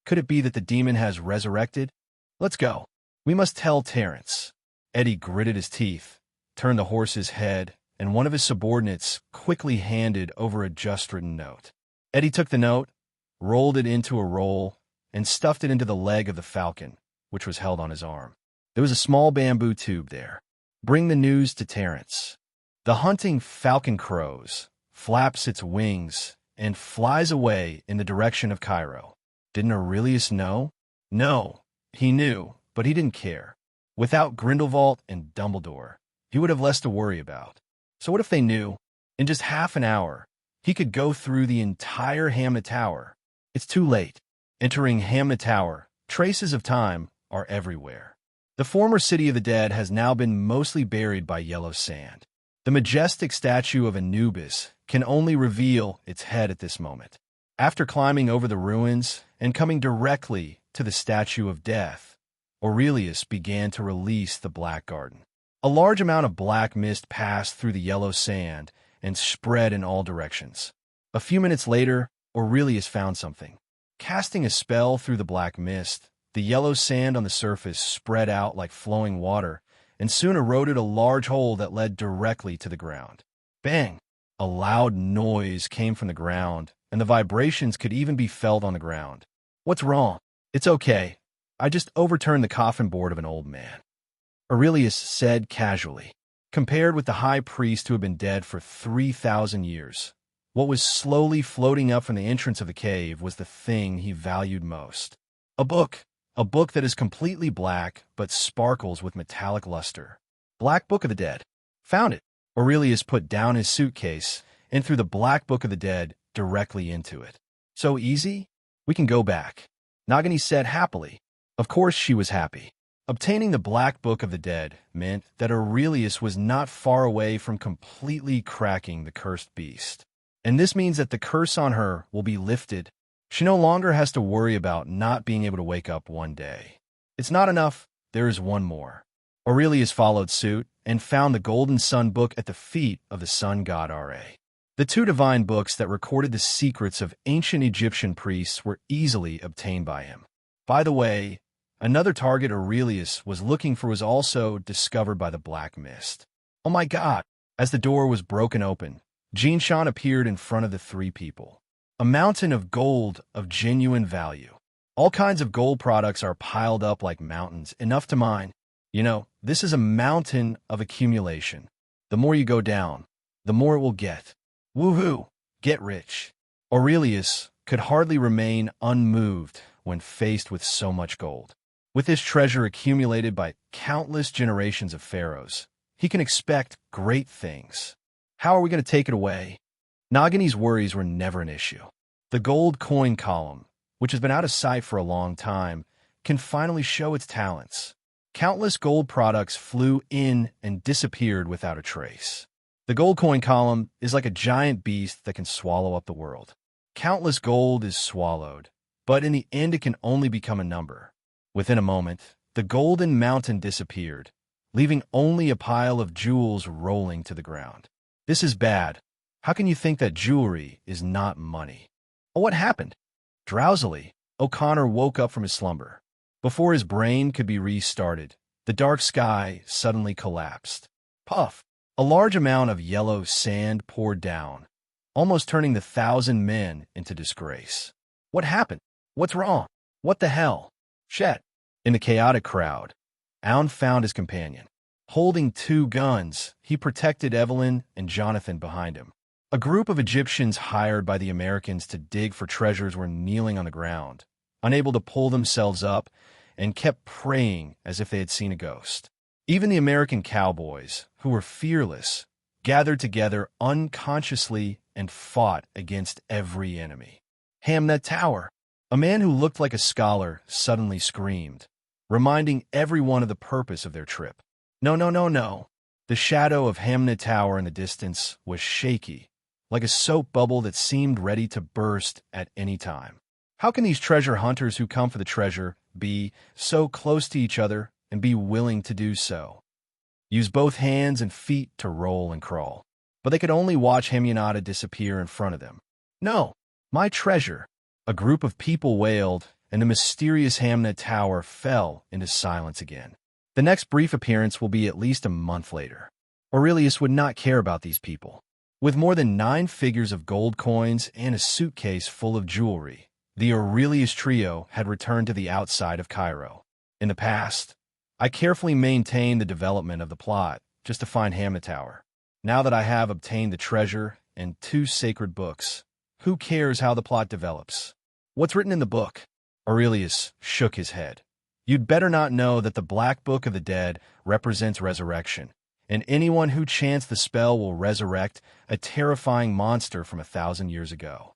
Could it be that the demon has resurrected? Let's go. We must tell Terence. Eddie gritted his teeth, turned the horse's head, and one of his subordinates quickly handed over a just-written note. Eddie took the note, rolled it into a roll, and stuffed it into the leg of the falcon, which was held on his arm. There was a small bamboo tube there. Bring the news to Terence. The hunting falcon crows, flaps its wings, and flies away in the direction of Cairo. Didn't Aurelius know? No, he knew, but he didn't care. Without Grindelwald and Dumbledore, he would have less to worry about. So what if they knew? In just half an hour, he could go through the entire Hamnet Tower. It's too late. Entering Hamnet Tower, traces of time are everywhere. The former city of the dead has now been mostly buried by yellow sand. The majestic statue of Anubis can only reveal its head at this moment. After climbing over the ruins and coming directly to the statue of death, Aurelius began to release the black garden. A large amount of black mist passed through the yellow sand and spread in all directions. A few minutes later, Aurelius found something. Casting a spell through the black mist, the yellow sand on the surface spread out like flowing water and soon eroded a large hole that led directly to the ground. Bang! A loud noise came from the ground, and the vibrations could even be felt on the ground. What's wrong? It's okay. I just overturned the coffin board of an old man. Aurelius said casually. Compared with the high priest who had been dead for 3,000 years, what was slowly floating up from the entrance of the cave was the thing he valued most. A book that is completely black but sparkles with metallic luster. Black Book of the Dead. Found it. Aurelius put down his suitcase and threw the Black Book of the Dead directly into it. So easy? We can go back. Nagini said happily. Of course she was happy. Obtaining the Black Book of the Dead meant that Aurelius was not far away from completely cracking the cursed beast. And this means that the curse on her will be lifted. She no longer has to worry about not being able to wake up one day. It's not enough. There is one more. Aurelius followed suit and found the Golden Sun Book at the feet of the sun god Ra. The two divine books that recorded the secrets of ancient Egyptian priests were easily obtained by him. By the way, another target Aurelius was looking for was also discovered by the Black Mist. Oh my God! As the door was broken open, Jinshan appeared in front of the three people. A mountain of gold of genuine value. All kinds of gold products are piled up like mountains, enough to mine. You know, this is a mountain of accumulation. The more you go down, the more it will get. Woohoo! Get rich. Aurelius could hardly remain unmoved when faced with so much gold. With this treasure accumulated by countless generations of pharaohs, he can expect great things. How are we going to take it away? Nagini's worries were never an issue. The gold coin column, which has been out of sight for a long time, can finally show its talents. Countless gold products flew in and disappeared without a trace. The gold coin column is like a giant beast that can swallow up the world. Countless gold is swallowed, but in the end it can only become a number. Within a moment, the golden mountain disappeared, leaving only a pile of jewels rolling to the ground. This is bad. How can you think that jewelry is not money? Oh, what happened? Drowsily, O'Connor woke up from his slumber. Before his brain could be restarted, the dark sky suddenly collapsed. Puff! A large amount of yellow sand poured down, almost turning the 1,000 men into disgrace. What happened? What's wrong? What the hell? Shet! In the chaotic crowd, Aun found his companion. Holding two guns, he protected Evelyn and Jonathan behind him. A group of Egyptians hired by the Americans to dig for treasures were kneeling on the ground, unable to pull themselves up, and kept praying as if they had seen a ghost. Even the American cowboys, who were fearless, gathered together unconsciously and fought against every enemy. Hamnet Tower! A man who looked like a scholar suddenly screamed, reminding everyone of the purpose of their trip. No, no, no, no. The shadow of Hamnet Tower in the distance was shaky, like a soap bubble that seemed ready to burst at any time. How can these treasure hunters who come for the treasure be so close to each other and be willing to do so? Use both hands and feet to roll and crawl. But they could only watch Hamyonata disappear in front of them. No, my treasure! A group of people wailed, and the mysterious Hamnet Tower fell into silence again. The next brief appearance will be at least a month later. Aurelius would not care about these people. With more than 9 figures of gold coins and a suitcase full of jewelry, the Aurelius trio had returned to the outside of Cairo. In the past, I carefully maintained the development of the plot just to find Hamnet Tower. Now that I have obtained the treasure and 2 sacred books, who cares how the plot develops? What's written in the book? Aurelius shook his head. You'd better not know that the Black Book of the Dead represents resurrection, and anyone who chants the spell will resurrect a terrifying monster from 1,000 years ago.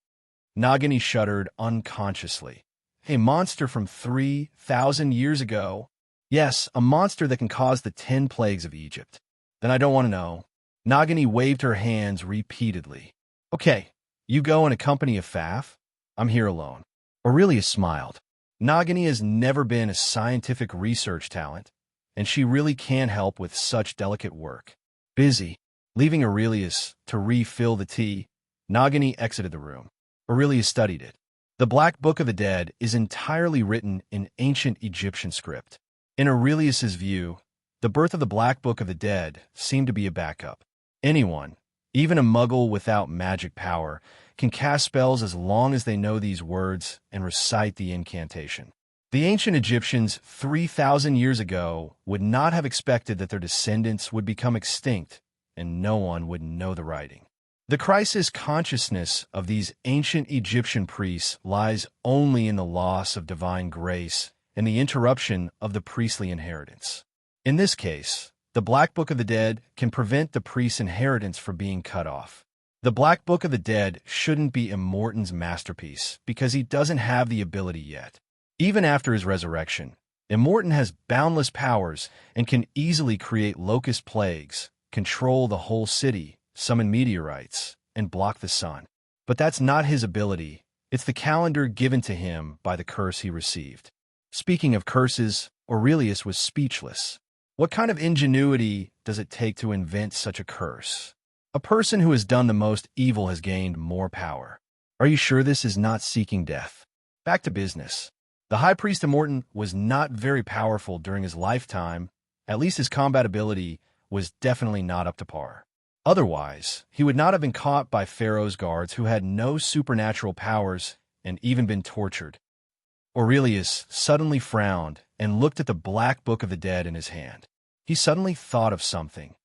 Nagini shuddered unconsciously. A monster from 3,000 years ago? Yes, a monster that can cause the 10 plagues of Egypt. Then I don't want to know. Nagini waved her hands repeatedly. Okay, you go in a company of Faf. I'm here alone. Aurelius smiled. Nagini has never been a scientific research talent, and she really can help with such delicate work. Busy. Leaving Aurelius to refill the tea, Nagini exited the room. Aurelius studied it. The Black Book of the Dead is entirely written in ancient Egyptian script. In Aurelius's view, the birth of the Black Book of the Dead seemed to be a backup. Anyone, even a muggle without magic power, can cast spells as long as they know these words and recite the incantation. The ancient Egyptians 3,000 years ago would not have expected that their descendants would become extinct, and no one would know the writing. The crisis consciousness of these ancient Egyptian priests lies only in the loss of divine grace and the interruption of the priestly inheritance. In this case, The Black Book of the Dead can prevent the priest's inheritance from being cut off. The Black Book of the Dead shouldn't be Immortan's masterpiece because he doesn't have the ability yet. Even after his resurrection, Immortan has boundless powers and can easily create locust plagues, control the whole city, summon meteorites, and block the sun. But that's not his ability. It's the calendar given to him by the curse he received. Speaking of curses, Aurelius was speechless. What kind of ingenuity does it take to invent such a curse? A person who has done the most evil has gained more power. Are you sure this is not seeking death? Back to business. The High Priest Immortan was not very powerful during his lifetime. At least his combat ability was definitely not up to par. Otherwise, he would not have been caught by Pharaoh's guards who had no supernatural powers and even been tortured. Aurelius suddenly frowned and looked at the Black Book of the Dead in his hand. He suddenly thought of something.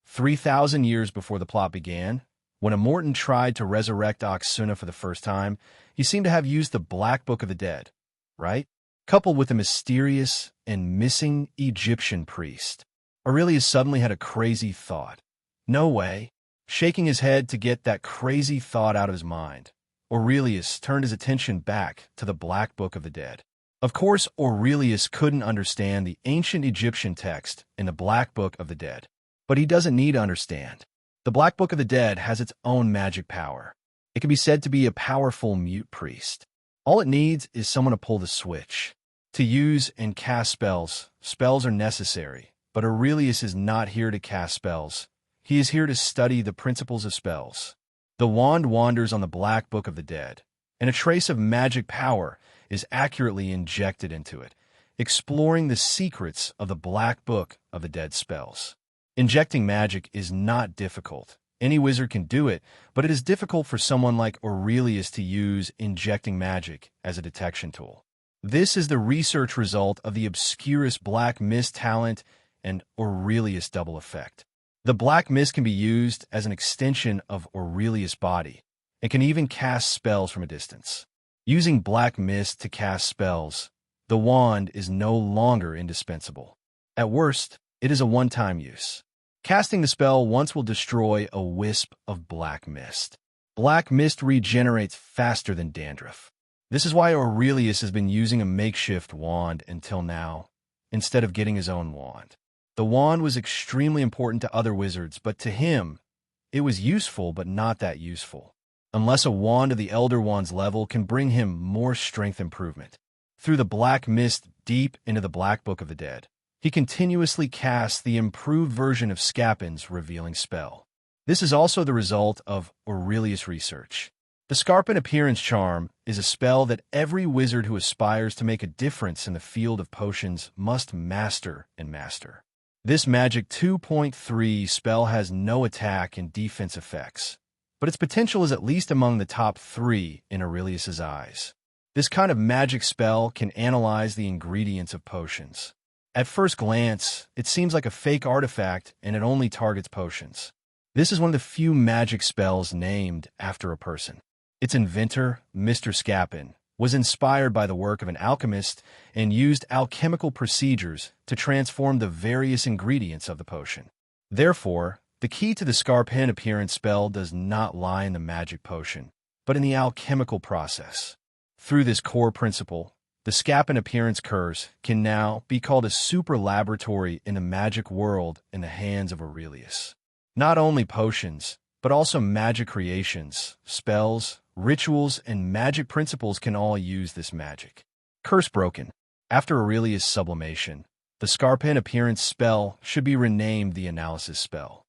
3,000 years before the plot began, when Immortan tried to resurrect Oxuna for the first time, he seemed to have used the Black Book of the Dead, right? Coupled with a mysterious and missing Egyptian priest. Aurelius suddenly had a crazy thought. No way. Shaking his head to get that crazy thought out of his mind, Aurelius turned his attention back to the Black Book of the Dead. Of course, Aurelius couldn't understand the ancient Egyptian text in the Black Book of the Dead. But he doesn't need to understand. The Black Book of the Dead has its own magic power. It can be said to be a powerful mute priest. All it needs is someone to pull the switch. To use and cast spells, spells are necessary, but Aurelius is not here to cast spells. He is here to study the principles of spells. The wand wanders on the Black Book of the Dead, and a trace of magic power is accurately injected into it, exploring the secrets of the Black Book of the Dead spells. Injecting magic is not difficult. Any wizard can do it, but it is difficult for someone like Aurelius to use injecting magic as a detection tool. This is the research result of the Obscurus Black Mist talent and Aurelius double effect. The Black Mist can be used as an extension of Aurelius' body and can even cast spells from a distance. Using Black Mist to cast spells, the wand is no longer indispensable. At worst, it is a one-time use. Casting the spell once will destroy a wisp of black mist. Black mist regenerates faster than dandruff. This is why Aurelius has been using a makeshift wand until now, instead of getting his own wand. The wand was extremely important to other wizards, but to him, it was useful but not that useful, unless a wand of the Elder Wand's level can bring him more strength improvement. Through the black mist deep into the Black Book of the Dead, he continuously casts the improved version of Scapin's revealing spell. This is also the result of Aurelius' research. The Scarpin Appearance Charm is a spell that every wizard who aspires to make a difference in the field of potions must master and master. This Magic 2.3 spell has no attack and defense effects, but its potential is at least among the top 3 in Aurelius' eyes. This kind of magic spell can analyze the ingredients of potions. At first glance, it seems like a fake artifact and it only targets potions. This is one of the few magic spells named after a person. Its inventor, Mr. Scapin, was inspired by the work of an alchemist and used alchemical procedures to transform the various ingredients of the potion. Therefore, the key to the Scarpin Appearance spell does not lie in the magic potion, but in the alchemical process. Through this core principle, the Scapin Appearance curse can now be called a super laboratory in the magic world in the hands of Aurelius. Not only potions, but also magic creations, spells, rituals, and magic principles can all use this magic. Curse broken. After Aurelius' sublimation, the Scarpin Appearance spell should be renamed the Analysis spell.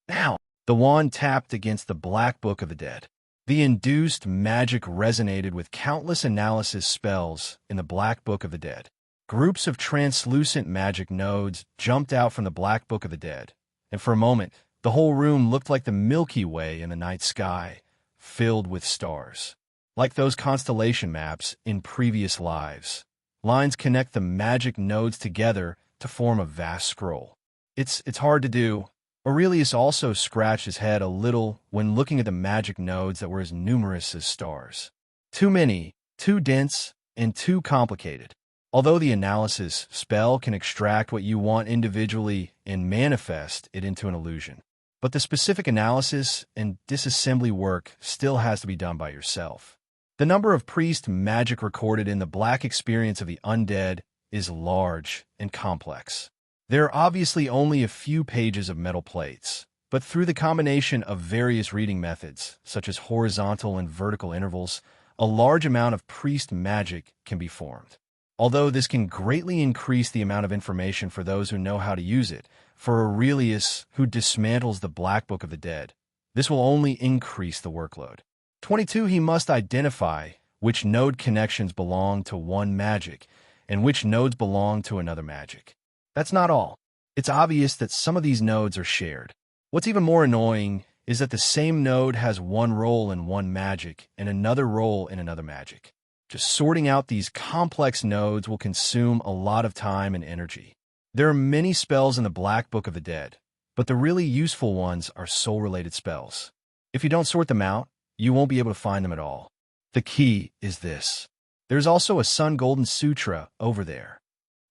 Now, the wand tapped against the Black Book of the Dead. The induced magic resonated with countless analysis spells in the Black Book of the Dead. Groups of translucent magic nodes jumped out from the Black Book of the Dead, and for a moment, the whole room looked like the Milky Way in the night sky, filled with stars. Like those constellation maps in previous lives, lines connect the magic nodes together to form a vast scroll. It's hard to do. Aurelius also scratched his head a little when looking at the magic nodes that were as numerous as stars. Too many, too dense, and too complicated. Although the analysis spell can extract what you want individually and manifest it into an illusion, but the specific analysis and disassembly work still has to be done by yourself. The number of priest magic recorded in the Black experience of the undead is large and complex. There are obviously only a few pages of metal plates, but through the combination of various reading methods, such as horizontal and vertical intervals, a large amount of priest magic can be formed. Although this can greatly increase the amount of information for those who know how to use it, for Aurelius, who dismantles the Black Book of the Dead, this will only increase the workload. 22. He must identify which node connections belong to one magic and which nodes belong to another magic. That's not all. It's obvious that some of these nodes are shared. What's even more annoying is that the same node has one role in one magic and another role in another magic. Just sorting out these complex nodes will consume a lot of time and energy. There are many spells in the Black Book of the Dead, but the really useful ones are soul-related spells. If you don't sort them out, you won't be able to find them at all. The key is this. There's also a Sun Golden Sutra over there.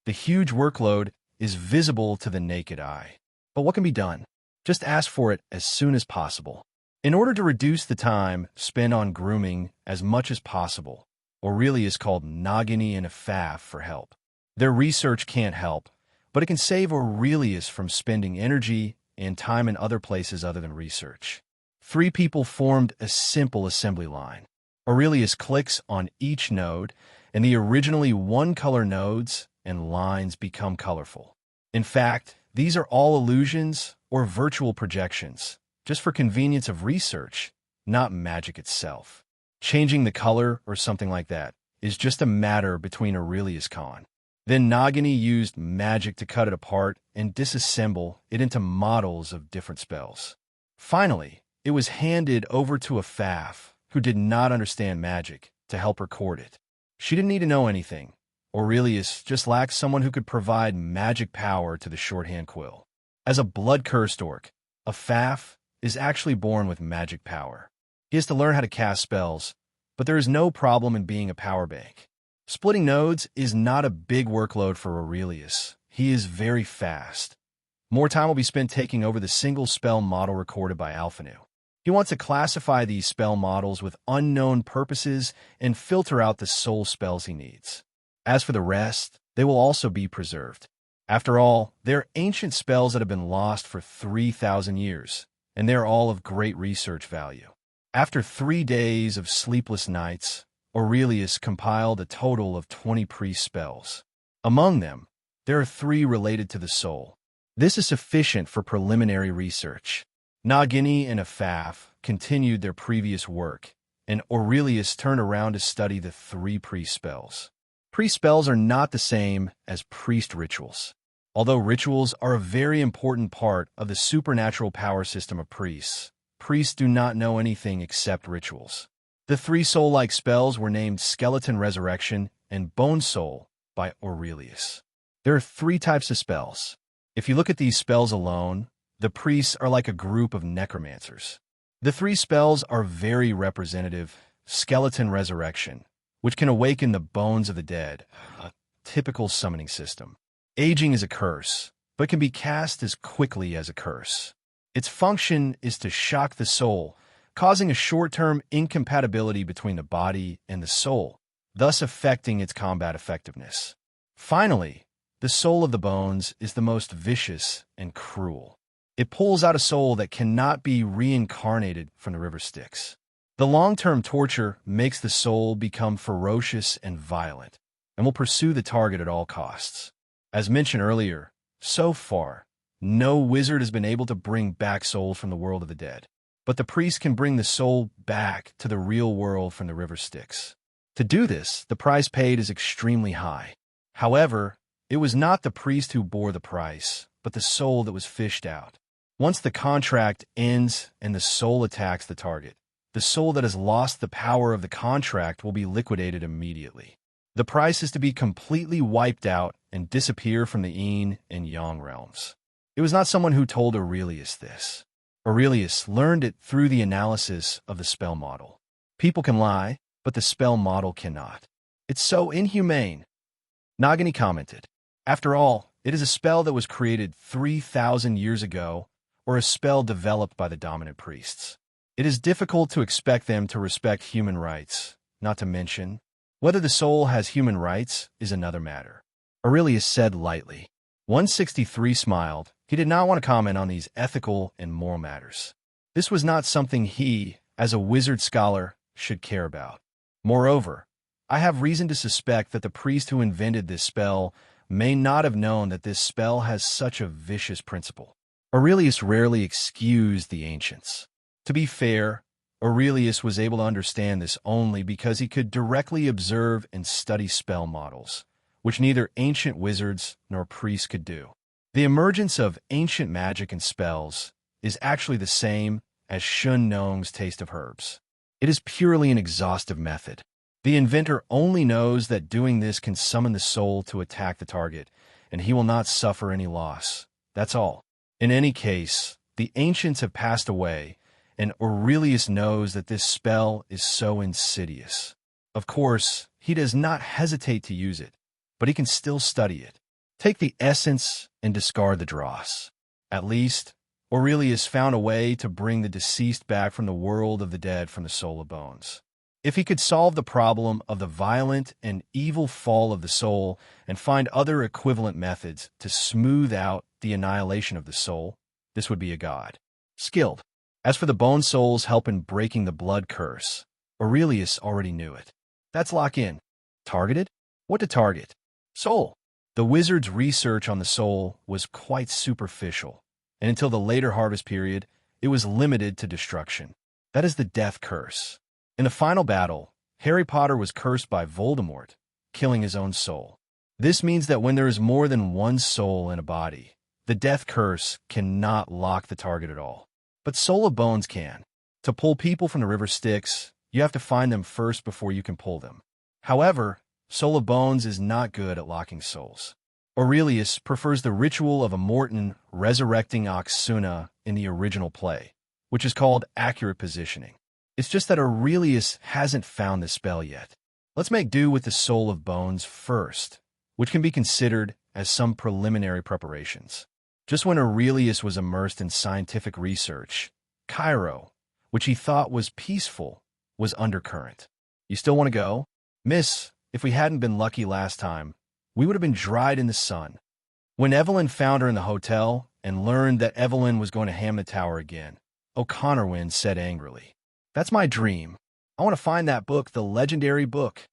The huge workload is visible to the naked eye. But what can be done? Just ask for it as soon as possible. In order to reduce the time spent on grooming as much as possible, Aurelius called Nagini and Afaf for help. Their research can't help, but it can save Aurelius from spending energy and time in other places other than research. 3 people formed a simple assembly line. Aurelius clicks on each node, and the originally one-color nodes and lines become colorful. In fact, these are all illusions or virtual projections, just for convenience of research, not magic itself. Changing the color or something like that is just a matter between Aurelius Khan. Then Nagini used magic to cut it apart and disassemble it into models of different spells. Finally, it was handed over to Afaf, who did not understand magic, to help record it. She didn't need to know anything. Aurelius just lacked someone who could provide magic power to the shorthand quill. As a blood-cursed orc, Afaf is actually born with magic power. He has to learn how to cast spells, but there is no problem in being a power bank. Splitting nodes is not a big workload for Aurelius. He is very fast. More time will be spent taking over the single spell model recorded by Alphanu. He wants to classify these spell models with unknown purposes and filter out the soul spells he needs. As for the rest, they will also be preserved. After all, they're ancient spells that have been lost for 3,000 years, and they're all of great research value. After 3 days of sleepless nights, Aurelius compiled a total of 20 priest spells. Among them, there are 3 related to the soul. This is sufficient for preliminary research. Nagini and Afaf continued their previous work, and Aurelius turned around to study the 3 priest spells. Priest spells are not the same as priest rituals. Although rituals are a very important part of the supernatural power system of priests, priests do not know anything except rituals. The 3 soul-like spells were named Skeleton Resurrection and Bone Soul by Aurelius. There are 3 types of spells. If you look at these spells alone, the priests are like a group of necromancers. The 3 spells are very representative. Skeleton Resurrection, which can awaken the bones of the dead, a typical summoning system. Aging is a curse, but can be cast as quickly as a curse. Its function is to shock the soul, causing a short-term incompatibility between the body and the soul, thus affecting its combat effectiveness. Finally, the soul of the bones is the most vicious and cruel. It pulls out a soul that cannot be reincarnated from the river Styx. The long-term torture makes the soul become ferocious and violent, and will pursue the target at all costs. As mentioned earlier, so far, no wizard has been able to bring back souls from the world of the dead, but the priest can bring the soul back to the real world from the river Styx. To do this, the price paid is extremely high. However, it was not the priest who bore the price, but the soul that was fished out. Once the contract ends and the soul attacks the target, the soul that has lost the power of the contract will be liquidated immediately. The price is to be completely wiped out and disappear from the Yin and Yang realms. It was not someone who told Aurelius this. Aurelius learned it through the analysis of the spell model. People can lie, but the spell model cannot. It's so inhumane. Nagini commented. After all, it is a spell that was created 3,000 years ago, or a spell developed by the dominant priests. It is difficult to expect them to respect human rights, not to mention, whether the soul has human rights is another matter. Aurelius said lightly. 163 smiled. He did not want to comment on these ethical and moral matters. This was not something he, as a wizard scholar, should care about. Moreover, I have reason to suspect that the priest who invented this spell may not have known that this spell has such a vicious principle. Aurelius rarely excused the ancients. To be fair, Aurelius was able to understand this only because he could directly observe and study spell models, which neither ancient wizards nor priests could do. The emergence of ancient magic and spells is actually the same as Shun Nong's taste of herbs. It is purely an exhaustive method. The inventor only knows that doing this can summon the soul to attack the target, and he will not suffer any loss. That's all. In any case, the ancients have passed away, and Aurelius knows that this spell is so insidious. Of course, he does not hesitate to use it, but he can still study it. Take the essence and discard the dross. At least, Aurelius found a way to bring the deceased back from the world of the dead from the soul of bones. If he could solve the problem of the violent and evil fall of the soul and find other equivalent methods to smooth out the annihilation of the soul, this would be a god. Skilled. As for the bone soul's help in breaking the blood curse, Aurelius already knew it. That's lock in. Targeted? What to target? Soul. The wizard's research on the soul was quite superficial, and until the later harvest period, it was limited to destruction. That is the death curse. In the final battle, Harry Potter was cursed by Voldemort, killing his own soul. This means that when there is more than one soul in a body, the death curse cannot lock the target at all. But Soul of Bones can. To pull people from the river Styx, you have to find them first before you can pull them. However, Soul of Bones is not good at locking souls. Aurelius prefers the ritual of Immortan resurrecting Oxuna in the original play, which is called accurate positioning. It's just that Aurelius hasn't found this spell yet. Let's make do with the Soul of Bones first, which can be considered as some preliminary preparations. Just when Aurelius was immersed in scientific research, Cairo, which he thought was peaceful, was undercurrent. You still want to go? Miss, if we hadn't been lucky last time, we would have been dried in the sun. When Evelyn found her in the hotel and learned that Evelyn was going to ham the tower again, O'Connorwyn said angrily, "That's my dream. I want to find that book, the legendary book."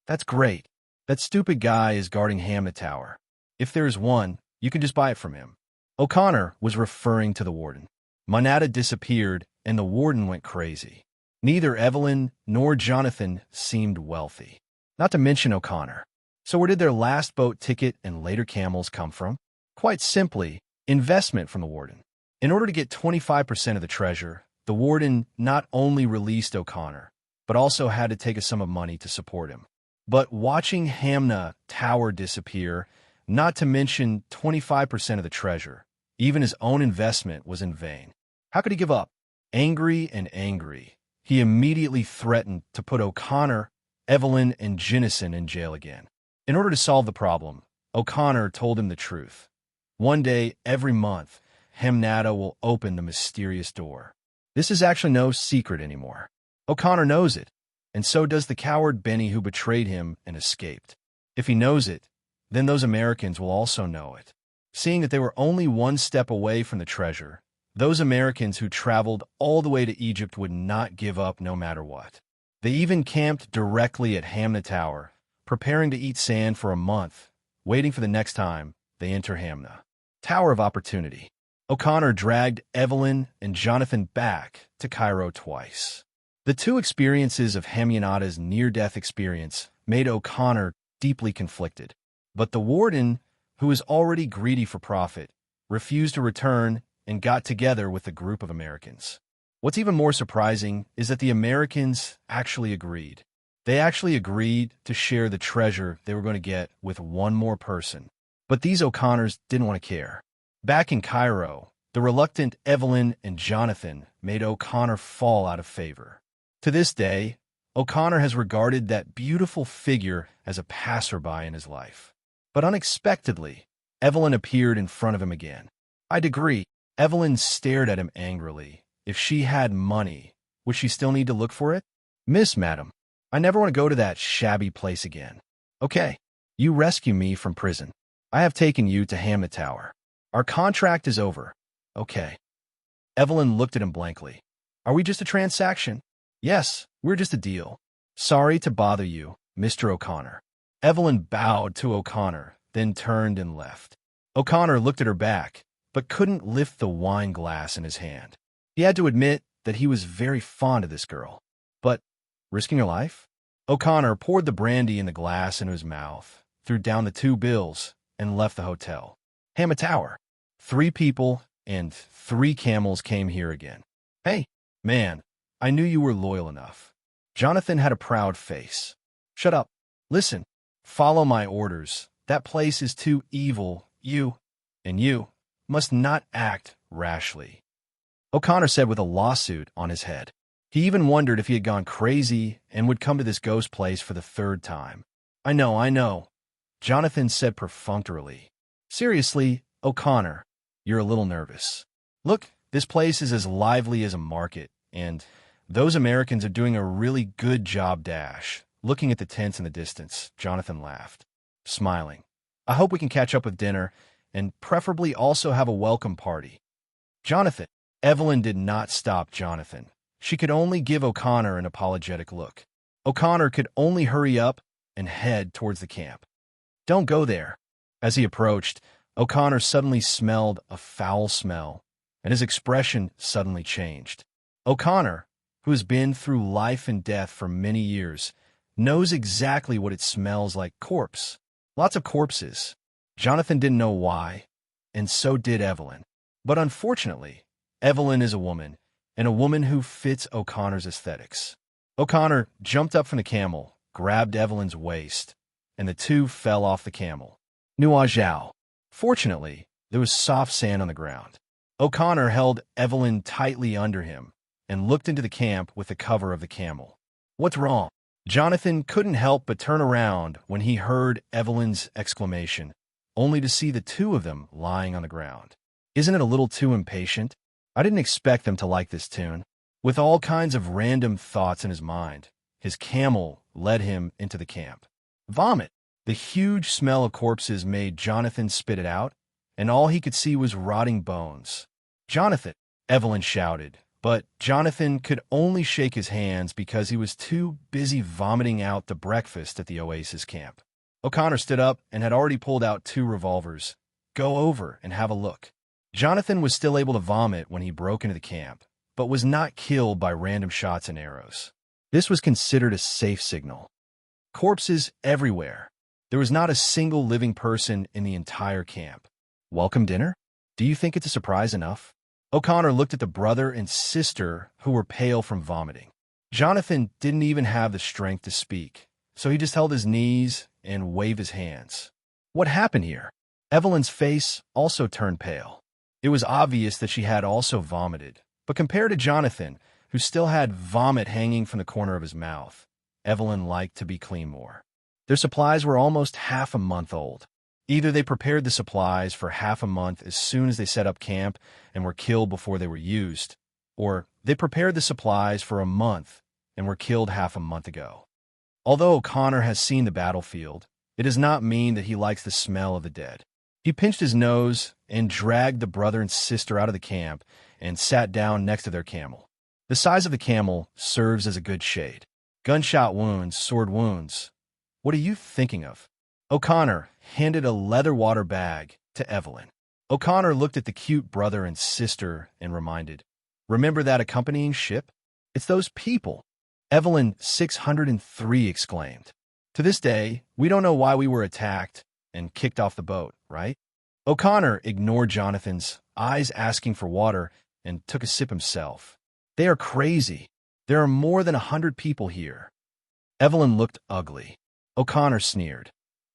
"That's great. That stupid guy is guarding Ham the Tower. If there's one, you can just buy it from him." O'Connor was referring to the warden. Monada disappeared, and the warden went crazy. Neither Evelyn nor Jonathan seemed wealthy, not to mention O'Connor. So where did their last boat ticket and later camels come from? Quite simply, investment from the warden. In order to get 25% of the treasure, the warden not only released O'Connor, but also had to take a sum of money to support him. But watching Hamna Tower disappear, not to mention 25% of the treasure, even his own investment was in vain. How could he give up? Angry and angry, he immediately threatened to put O'Connor, Evelyn, and Jinnison in jail again. In order to solve the problem, O'Connor told him the truth. One day, every month, Hamnada will open the mysterious door. This is actually no secret anymore. O'Connor knows it, and so does the coward Benny who betrayed him and escaped. If he knows it, then those Americans will also know it. Seeing that they were only one step away from the treasure, those Americans who traveled all the way to Egypt would not give up no matter what. They even camped directly at Hamna Tower, preparing to eat sand for a month, waiting for the next time they enter Hamna. Tower of Opportunity. O'Connor dragged Evelyn and Jonathan back to Cairo twice. The two experiences of Hamnada's near-death experience made O'Connor deeply conflicted. But the warden, who was already greedy for profit, refused to return and got together with a group of Americans. What's even more surprising is that the Americans actually agreed. They actually agreed to share the treasure they were going to get with one more person. But these O'Connors didn't want to care. Back in Cairo, the reluctant Evelyn and Jonathan made O'Connor fall out of favor. To this day, O'Connor has regarded that beautiful figure as a passerby in his life. But unexpectedly, Evelyn appeared in front of him again. "I'd agree." Evelyn stared at him angrily. If she had money, would she still need to look for it? "Miss, madam, I never want to go to that shabby place again." "Okay, you rescue me from prison. I have taken you to Hamlet Tower. Our contract is over." "Okay." Evelyn looked at him blankly. "Are we just a transaction?" "Yes, we're just a deal." "Sorry to bother you, Mr. O'Connor." Evelyn bowed to O'Connor, then turned and left. O'Connor looked at her back, but couldn't lift the wine glass in his hand. He had to admit that he was very fond of this girl. But risking her life? O'Connor poured the brandy in the glass into his mouth, threw down the 2 bills, and left the hotel. Hamlet Tower. 3 people and 3 camels came here again. "Hey, man, I knew you were loyal enough." Jonathan had a proud face. "Shut up. Listen, follow my orders. That place is too evil. You must not act rashly," O'Connor said with a lawsuit on his head. He even wondered if he had gone crazy and would come to this ghost place for the 3rd time. I know, Jonathan said perfunctorily. "Seriously, O'Connor, you're a little nervous. Look, this place is as lively as a market, and those Americans are doing a really good job." Looking at the tents in the distance, Jonathan laughed, smiling. "I hope we can catch up with dinner, and preferably also have a welcome party." "Jonathan." Evelyn did not stop Jonathan. She could only give O'Connor an apologetic look. O'Connor could only hurry up and head towards the camp. "Don't go there." As he approached, O'Connor suddenly smelled a foul smell, and his expression suddenly changed. O'Connor, who has been through life and death for many years, knows exactly what it smells like. Corpse. Lots of corpses. Jonathan didn't know why, and so did Evelyn. But unfortunately, Evelyn is a woman, and a woman who fits O'Connor's aesthetics. O'Connor jumped up from the camel, grabbed Evelyn's waist, and the 2 fell off the camel. No-Majs. Fortunately, there was soft sand on the ground. O'Connor held Evelyn tightly under him and looked into the camp with the cover of the camel. "What's wrong?" Jonathan couldn't help but turn around when he heard Evelyn's exclamation, only to see the 2 of them lying on the ground. Isn't it a little too impatient? I didn't expect them to like this tune. With all kinds of random thoughts in his mind, his camel led him into the camp. Vomit. The huge smell of corpses made Jonathan spit it out, and all he could see was rotting bones. "Jonathan!" Evelyn shouted, but Jonathan could only shake his hands because he was too busy vomiting out the breakfast at the Oasis camp. O'Connor stood up and had already pulled out 2 revolvers. "Go over and have a look." Jonathan was still able to vomit when he broke into the camp, but was not killed by random shots and arrows. This was considered a safe signal. Corpses everywhere. There was not a single living person in the entire camp. Welcome dinner? Do you think it's a surprise enough? O'Connor looked at the brother and sister who were pale from vomiting. Jonathan didn't even have the strength to speak, so he just held his knees and waved his hands. What happened here? Evelyn's face also turned pale. It was obvious that she had also vomited, but compared to Jonathan, who still had vomit hanging from the corner of his mouth, Evelyn liked to be clean more. Their supplies were almost half a month old. Either they prepared the supplies for half a month as soon as they set up camp and were killed before they were used, or they prepared the supplies for a month and were killed half a month ago. Although O'Connor has seen the battlefield, it does not mean that he likes the smell of the dead. He pinched his nose and dragged the brother and sister out of the camp and sat down next to their camel. The size of the camel serves as a good shade. Gunshot wounds, sword wounds. What are you thinking of? O'Connor handed a leather water bag to Evelyn. O'Connor looked at the cute brother and sister and reminded, "Remember that accompanying ship? It's those people." Evelyn 603 exclaimed. "To this day, we don't know why we were attacked and kicked off the boat, right?" O'Connor ignored Jonathan's eyes asking for water and took a sip himself. "They are crazy. There are more than 100 people here." Evelyn looked ugly. O'Connor sneered.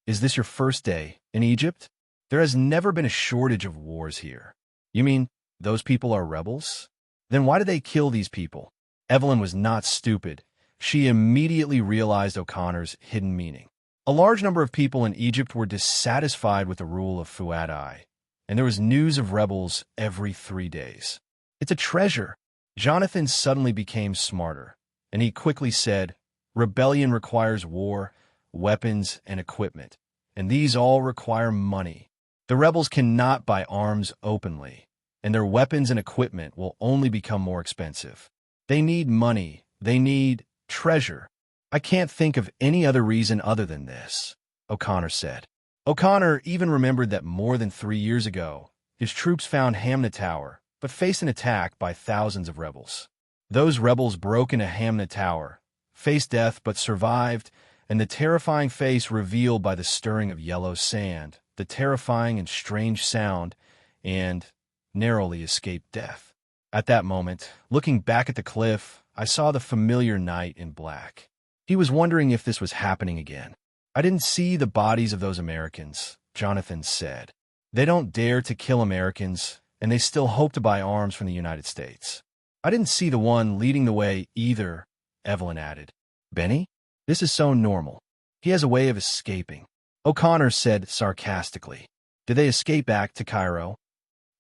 "Is this your first day in Egypt? There has never been a shortage of wars here." "You mean those people are rebels? Then why did they kill these people?" Evelyn was not stupid. She immediately realized O'Connor's hidden meaning. A large number of people in Egypt were dissatisfied with the rule of Fuad, and there was news of rebels every 3 days. It's a treasure. Jonathan suddenly became smarter, and he quickly said, rebellion requires war, weapons, and equipment, and these all require money. The rebels cannot buy arms openly, and their weapons and equipment will only become more expensive. They need money. They need treasure. I can't think of any other reason other than this, O'Connor said. O'Connor even remembered that more than 3 years ago, his troops found Hamna Tower, but faced an attack by thousands of rebels. Those rebels broke into Hamna Tower, faced death but survived, and the terrifying face revealed by the stirring of yellow sand, the terrifying and strange sound, and narrowly escaped death. At that moment, looking back at the cliff, I saw the familiar knight in black. He was wondering if this was happening again. I didn't see the bodies of those Americans, Jonathan said. They don't dare to kill Americans, and they still hope to buy arms from the United States. I didn't see the one leading the way either, Evelyn added. Benny? This is so normal. He has a way of escaping. O'Connor said sarcastically. Did they escape back to Cairo?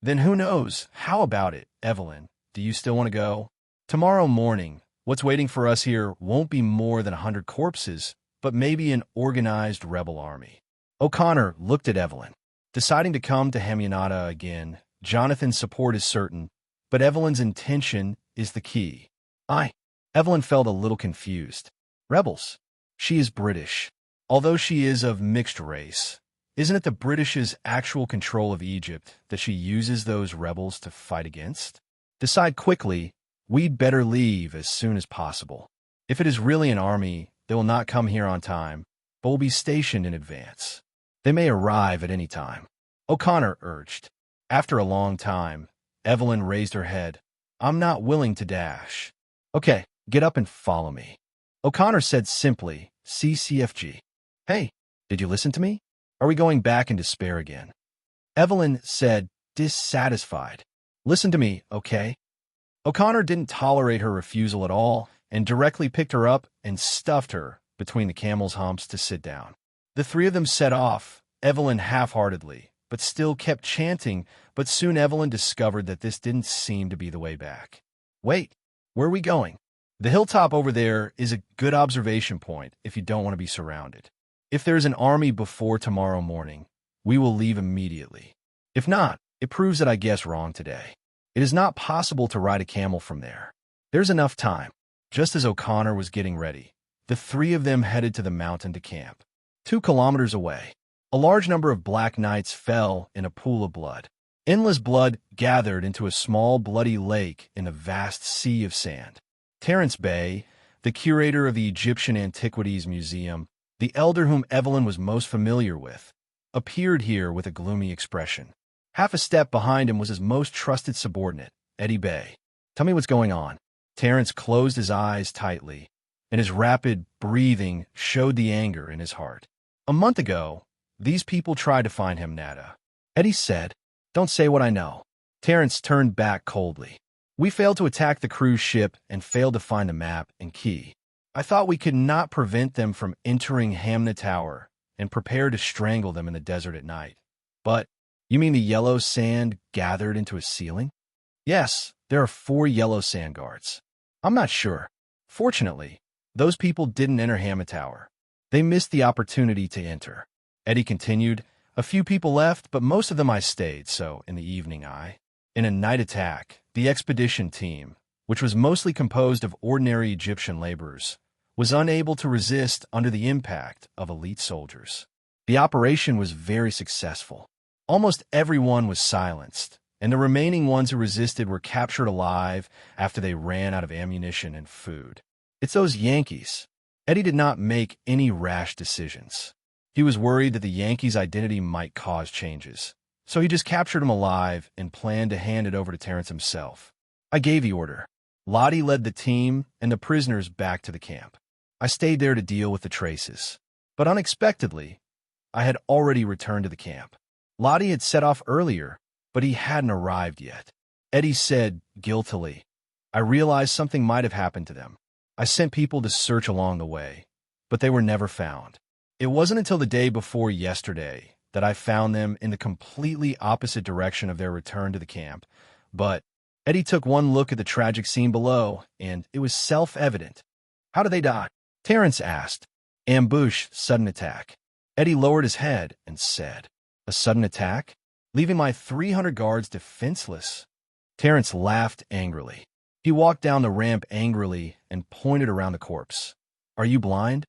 Then who knows? How about it, Evelyn? Do you still want to go? Tomorrow morning, what's waiting for us here won't be more than 100 corpses, but maybe an organized rebel army. O'Connor looked at Evelyn. Deciding to come to Hamyonata again, Jonathan's support is certain, but Evelyn's intention is the key. Evelyn felt a little confused. Rebels. She is British. Although she is of mixed race, isn't it the British's actual control of Egypt that she uses those rebels to fight against? Decide quickly. We'd better leave as soon as possible. If it is really an army, they will not come here on time, but will be stationed in advance. They may arrive at any time, O'Connor urged. After a long time, Evelyn raised her head. I'm not willing to dash. Okay, get up and follow me. O'Connor said simply, CCFG. Hey, did you listen to me? Are we going back in despair again? Evelyn said, dissatisfied. Listen to me, okay? O'Connor didn't tolerate her refusal at all and directly picked her up and stuffed her between the camel's humps to sit down. The three of them set off, Evelyn half-heartedly, but still kept chanting, but soon Evelyn discovered that this didn't seem to be the way back. Wait, where are we going? The hilltop over there is a good observation point if you don't want to be surrounded. If there's an army before tomorrow morning, we will leave immediately. If not, it proves that I guessed wrong today. It is not possible to ride a camel from there. There's enough time. Just as O'Connor was getting ready, the three of them headed to the mountain to camp. 2 kilometers away, a large number of black knights fell in a pool of blood. Endless blood gathered into a small bloody lake in a vast sea of sand. Terence Bey, the curator of the Egyptian Antiquities Museum, the elder whom Evelyn was most familiar with, appeared here with a gloomy expression. Half a step behind him was his most trusted subordinate, Eddie Bey. Tell me what's going on. Terence closed his eyes tightly, and his rapid breathing showed the anger in his heart. A month ago, these people tried to find Hamnata. Eddie said, Don't say what I know. Terence turned back coldly. We failed to attack the cruise ship and failed to find the map and key. I thought we could not prevent them from entering Hamna Tower and prepare to strangle them in the desert at night. But, you mean the yellow sand gathered into a ceiling? Yes, there are 4 yellow sand guards. I'm not sure. Fortunately, those people didn't enter Hamna Tower. They missed the opportunity to enter. Eddie continued, A few people left, but most of them I stayed, so in the evening in a night attack, the expedition team, which was mostly composed of ordinary Egyptian laborers, was unable to resist under the impact of elite soldiers. The operation was very successful. Almost everyone was silenced, and the remaining ones who resisted were captured alive after they ran out of ammunition and food. It's those Yankees. Eddie did not make any rash decisions. He was worried that the Yankees' identity might cause changes, so he just captured them alive and planned to hand it over to Terence himself. I gave the order. Lottie led the team and the prisoners back to the camp. I stayed there to deal with the traces. But unexpectedly, I had already returned to the camp. Lottie had set off earlier, but he hadn't arrived yet. Eddie said guiltily, I realized something might have happened to them. I sent people to search along the way, but they were never found. It wasn't until the day before yesterday that I found them in the completely opposite direction of their return to the camp. But Eddie took one look at the tragic scene below, and it was self-evident. How did they die? Terrence asked. Ambush, sudden attack. Eddie lowered his head and said, a sudden attack? Leaving my 300 guards defenseless? Terrence laughed angrily. He walked down the ramp angrily and pointed around the corpse. Are you blind?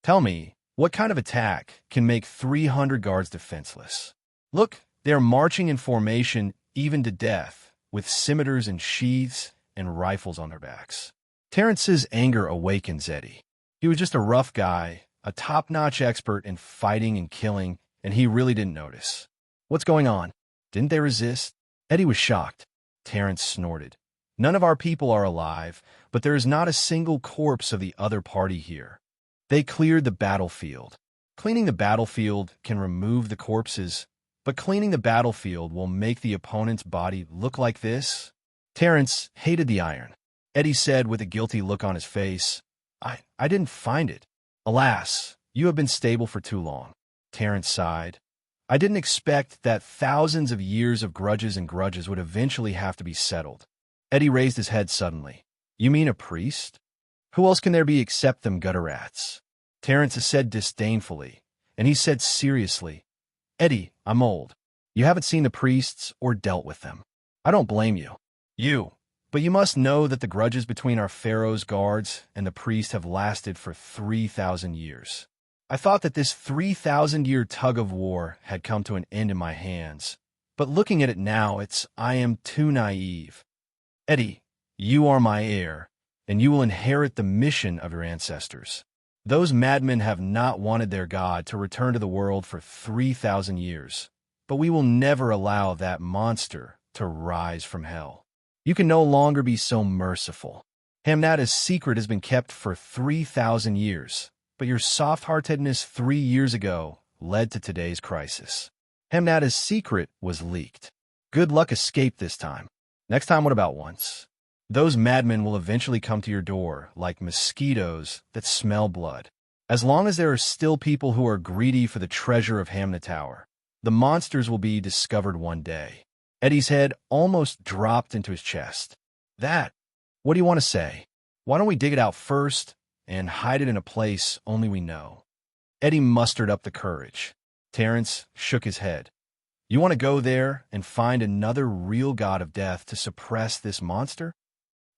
Tell me, what kind of attack can make 300 guards defenseless? Look, they're marching in formation even to death, with scimitars and sheaths and rifles on their backs. Terrence's anger awakens Eddie. He was just a rough guy, a top-notch expert in fighting and killing, and he really didn't notice. What's going on? Didn't they resist? Eddie was shocked. Terrence snorted. None of our people are alive, but there is not a single corpse of the other party here. They cleared the battlefield. Cleaning the battlefield can remove the corpses, but cleaning the battlefield will make the opponent's body look like this? Terrence hated the iron. Eddie said with a guilty look on his face, I didn't find it. Alas, you have been stable for too long. Terrence sighed. I didn't expect that thousands of years of grudges and grudges would eventually have to be settled. Eddie raised his head suddenly. You mean a priest? Who else can there be except them gutter rats? Terrence said disdainfully, and he said seriously, Eddie, I'm old. You haven't seen the priests or dealt with them. I don't blame you. But you must know that the grudges between our pharaoh's guards and the priest have lasted for 3,000 years. I thought that this 3,000-year tug-of-war had come to an end in my hands, but looking at it now, I am too naive. Eddie, you are my heir, and you will inherit the mission of your ancestors. Those madmen have not wanted their god to return to the world for 3,000 years, but we will never allow that monster to rise from hell. You can no longer be so merciful. Hamnada's secret has been kept for 3,000 years, but your soft-heartedness 3 years ago led to today's crisis. Hamnada's secret was leaked. Good luck escape this time. Next time, what about once? Those madmen will eventually come to your door like mosquitoes that smell blood. As long as there are still people who are greedy for the treasure of Hamna Tower, the monsters will be discovered one day. Eddie's head almost dropped into his chest. What do you want to say? Why don't we dig it out first and hide it in a place only we know? Eddie mustered up the courage. Terrence shook his head. You want to go there and find another real god of death to suppress this monster?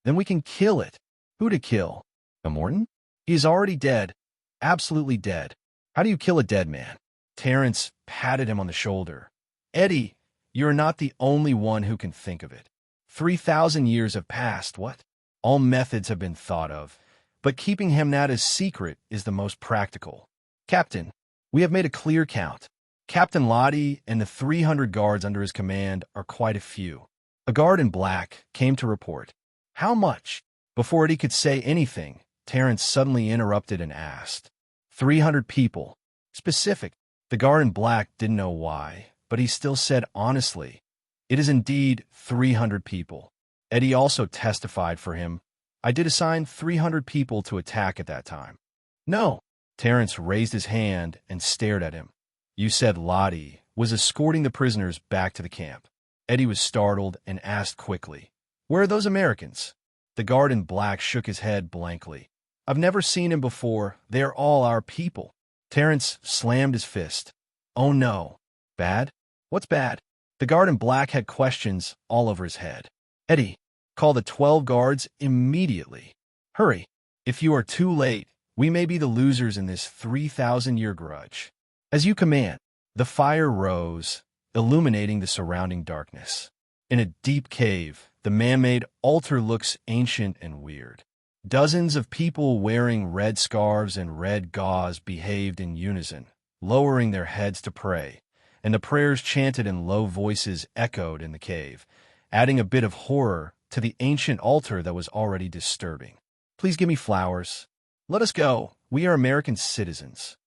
Then we can kill it. Who to kill? Morton? He's already dead. Absolutely dead. How do you kill a dead man? Terrence patted him on the shoulder. Eddie, you're not the only one who can think of it. 3,000 years have passed, what? All methods have been thought of, but keeping Hamnada's secret is the most practical. Captain, we have made a clear count. Captain Lottie and the 300 guards under his command are quite a few. A guard in black came to report. How much? Before Eddie could say anything, Terrence suddenly interrupted and asked. 300 people. Specific. The guard in black didn't know why, but he still said honestly, it is indeed 300 people. Eddie also testified for him. I did assign 300 people to attack at that time. No. Terrence raised his hand and stared at him. You said Lottie was escorting the prisoners back to the camp. Eddie was startled and asked quickly, where are those Americans? The guard in black shook his head blankly. I've never seen him before. They are all our people. Terrence slammed his fist. Oh no. Bad? What's bad? The guard in black had questions all over his head. Eddie, call the 12 guards immediately. Hurry. If you are too late, we may be the losers in this 3,000-year grudge. As you command, the fire rose, illuminating the surrounding darkness. In a deep cave, the man-made altar looks ancient and weird. Dozens of people wearing red scarves and red gauze behaved in unison, lowering their heads to pray, and the prayers chanted in low voices echoed in the cave, adding a bit of horror to the ancient altar that was already disturbing. Please give me flowers. Let us go. We are American citizens.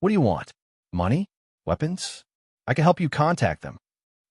What do you want? Money? Weapons? I can help you contact them.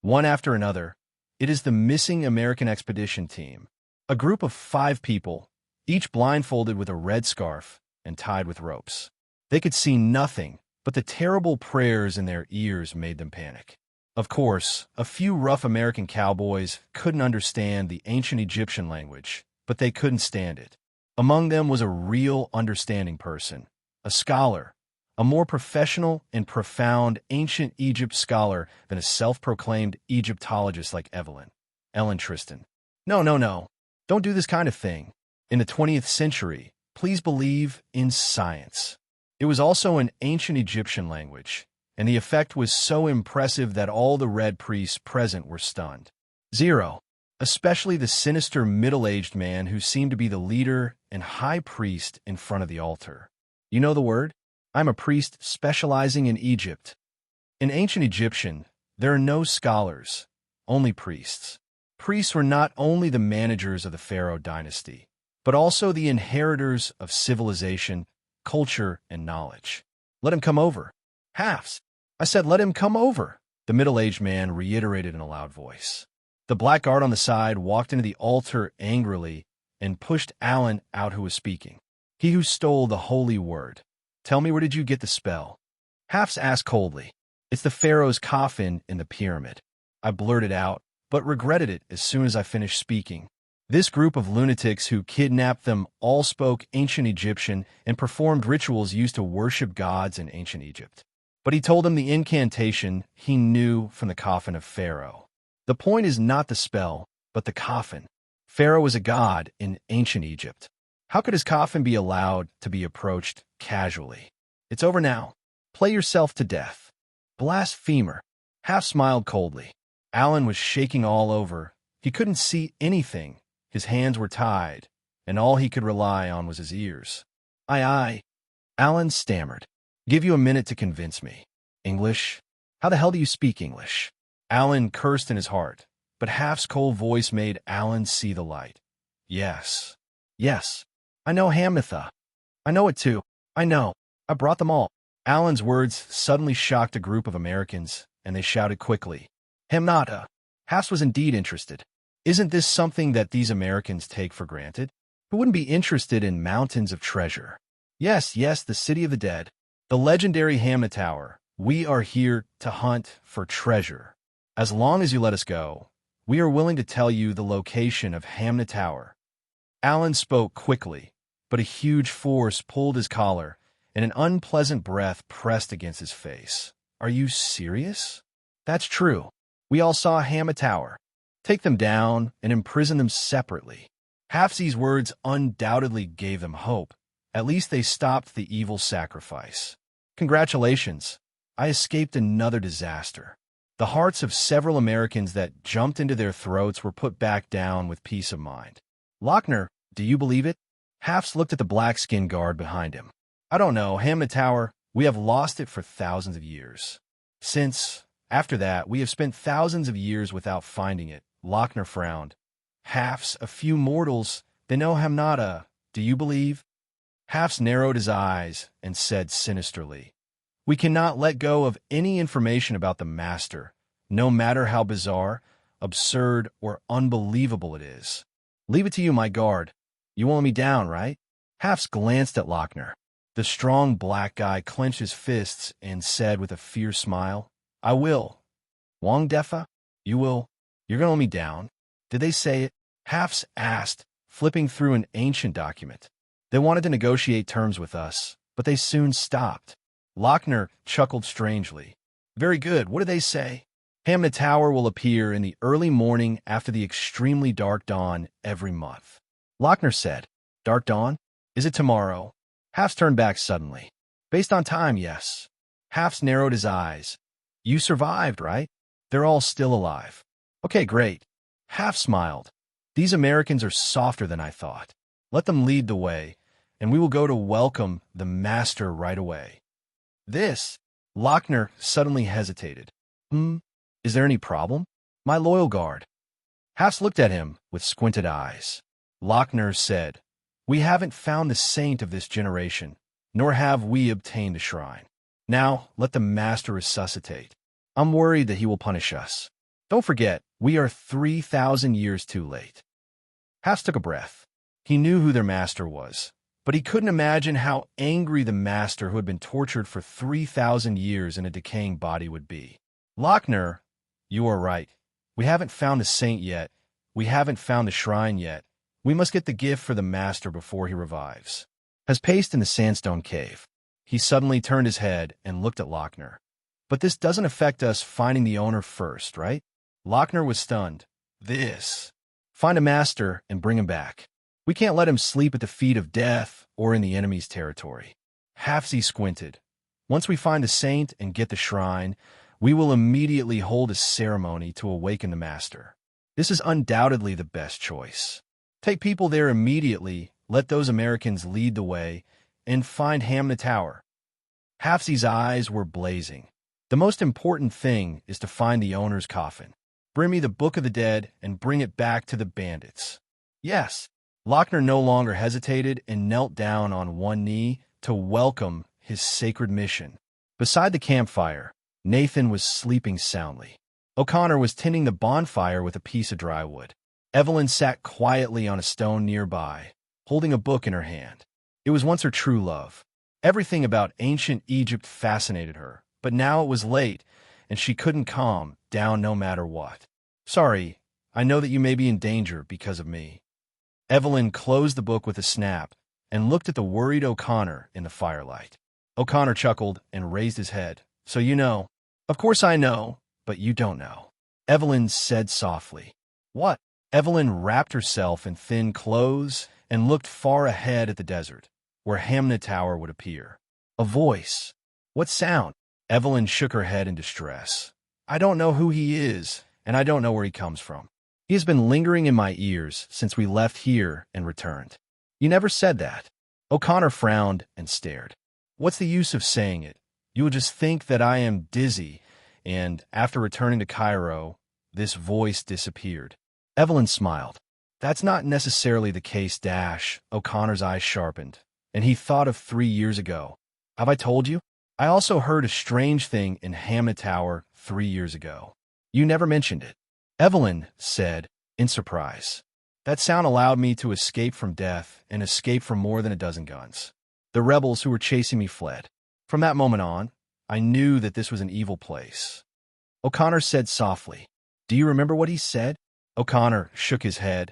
One after another, it is the missing American expedition team, a group of 5 people, each blindfolded with a red scarf and tied with ropes. They could see nothing but the terrible prayers in their ears made them panic. Of course, a few rough American cowboys couldn't understand the ancient Egyptian language, but they couldn't stand it. Among them was a real understanding person, a scholar, a more professional and profound ancient Egypt scholar than a self-proclaimed Egyptologist like Ellen Tristan. No, no, no. Don't do this kind of thing. In the 20th century, please believe in science. It was also an ancient Egyptian language, and the effect was so impressive that all the red priests present were stunned. 0. Especially the sinister middle-aged man who seemed to be the leader and high priest in front of the altar. You know the word? I'm a priest specializing in Egypt. In ancient Egyptian, there are no scholars, only priests. Priests were not only the managers of the pharaoh dynasty, but also the inheritors of civilization, culture, and knowledge. Let him come over. Halves. I said, let him come over, the middle-aged man reiterated in a loud voice. The black guard on the side walked into the altar angrily and pushed Alan out who was speaking. He who stole the holy word. Tell me, where did you get the spell? Halves asked coldly. It's the pharaoh's coffin in the pyramid. I blurted out, but regretted it as soon as I finished speaking. This group of lunatics who kidnapped them all spoke ancient Egyptian and performed rituals used to worship gods in ancient Egypt. But he told them the incantation he knew from the coffin of Pharaoh. The point is not the spell, but the coffin. Pharaoh was a god in ancient Egypt. How could his coffin be allowed to be approached casually? It's over now. Play yourself to death. Blasphemer. Half smiled coldly. Alan was shaking all over. He couldn't see anything. His hands were tied, and all he could rely on was his ears. Aye. Alan stammered. Give you a minute to convince me. English? How the hell do you speak English? Alan cursed in his heart, but Half's cold voice made Alan see the light. Yes. I know Hamnatha. I know it too. I know. I brought them all. Alan's words suddenly shocked a group of Americans, and they shouted quickly. Hamnatha. Half was indeed interested. Isn't this something that these Americans take for granted? Who wouldn't be interested in mountains of treasure? Yes, the city of the dead. The legendary Hamna Tower. We are here to hunt for treasure. As long as you let us go, we are willing to tell you the location of Hamna Tower. Alan spoke quickly, but a huge force pulled his collar, and an unpleasant breath pressed against his face. Are you serious? That's true. We all saw Hamna Tower. Take them down and imprison them separately. Halfsy's words undoubtedly gave them hope. At least they stopped the evil sacrifice. Congratulations. I escaped another disaster. The hearts of several Americans that jumped into their throats were put back down with peace of mind. Lochner, do you believe it? Halfs looked at the black-skinned guard behind him. I don't know, Hamna Tower, we have lost it for thousands of years. After that, we have spent thousands of years without finding it. Lochner frowned. Halfs, a few mortals, they know Hamnatha. Do you believe? Halfs narrowed his eyes and said sinisterly, we cannot let go of any information about the Master, no matter how bizarre, absurd, or unbelievable it is. Leave it to you, my guard. You won't let me down, right? Halfs glanced at Lochner. The strong black guy clenched his fists and said with a fierce smile, I will. Wong Defa, you will. You're going to let me down. Did they say it? Halfs asked, flipping through an ancient document. They wanted to negotiate terms with us, but they soon stopped. Lochner chuckled strangely. Very good. What do they say? Hamna Tower will appear in the early morning after the extremely dark dawn every month. Lochner said, Dark dawn? Is it tomorrow? Halfs turned back suddenly. Based on time, yes. Halfs narrowed his eyes. You survived, right? They're all still alive. Okay, great. Half smiled. These Americans are softer than I thought. Let them lead the way, and we will go to welcome the Master right away. Lochner suddenly hesitated. Is there any problem? My loyal guard. Halfs looked at him with squinted eyes. Lochner said, We haven't found the saint of this generation, nor have we obtained the shrine. Now let the Master resuscitate. I'm worried that he will punish us. Don't forget, we are 3,000 years too late. Halfs took a breath. He knew who their master was, But he couldn't imagine how angry the master who had been tortured for 3,000 years in a decaying body would be. Lochner, you are right. We haven't found the saint yet. We haven't found the shrine yet. We must get the gift for the master before he revives. As paced in the sandstone cave, he suddenly turned his head and looked at Lochner. But this doesn't affect us finding the owner first, right? Lochner was stunned. This. Find a master and bring him back. We can't let him sleep at the feet of death or in the enemy's territory. Halfsey squinted. Once we find the saint and get the shrine, we will immediately hold a ceremony to awaken the master. This is undoubtedly the best choice. Take people there immediately, let those Americans lead the way, and find Hamna Tower. Halfsey's eyes were blazing. The most important thing is to find the owner's coffin. Bring me the Book of the Dead and bring it back to the bandits. Yes. Lochner no longer hesitated and knelt down on one knee to welcome his sacred mission. Beside the campfire, Nathan was sleeping soundly. O'Connor was tending the bonfire with a piece of dry wood. Evelyn sat quietly on a stone nearby, holding a book in her hand. It was once her true love. Everything about ancient Egypt fascinated her, but now it was late, and she couldn't calm down no matter what. Sorry, I know that you may be in danger because of me. Evelyn closed the book with a snap and looked at the worried O'Connor in the firelight. O'Connor chuckled and raised his head. So you know. Of course I know, but you don't know. Evelyn said softly. What? Evelyn wrapped herself in thin clothes and looked far ahead at the desert, where Hamna Tower would appear. A voice. What sound? Evelyn shook her head in distress. I don't know who he is, and I don't know where he comes from. He has been lingering in my ears since we left here and returned. You never said that. O'Connor frowned and stared. What's the use of saying it? You will just think that I am dizzy, and after returning to Cairo, this voice disappeared. Evelyn smiled. That's not necessarily the case, O'Connor's eyes sharpened, and he thought of 3 years ago. Have I told you? I also heard a strange thing in Hamna Tower 3 years ago. You never mentioned it. Evelyn said, in surprise. That sound allowed me to escape from death and escape from more than a dozen guns. The rebels who were chasing me fled. From that moment on, I knew that this was an evil place. O'Connor said softly, Do you remember what he said? O'Connor shook his head.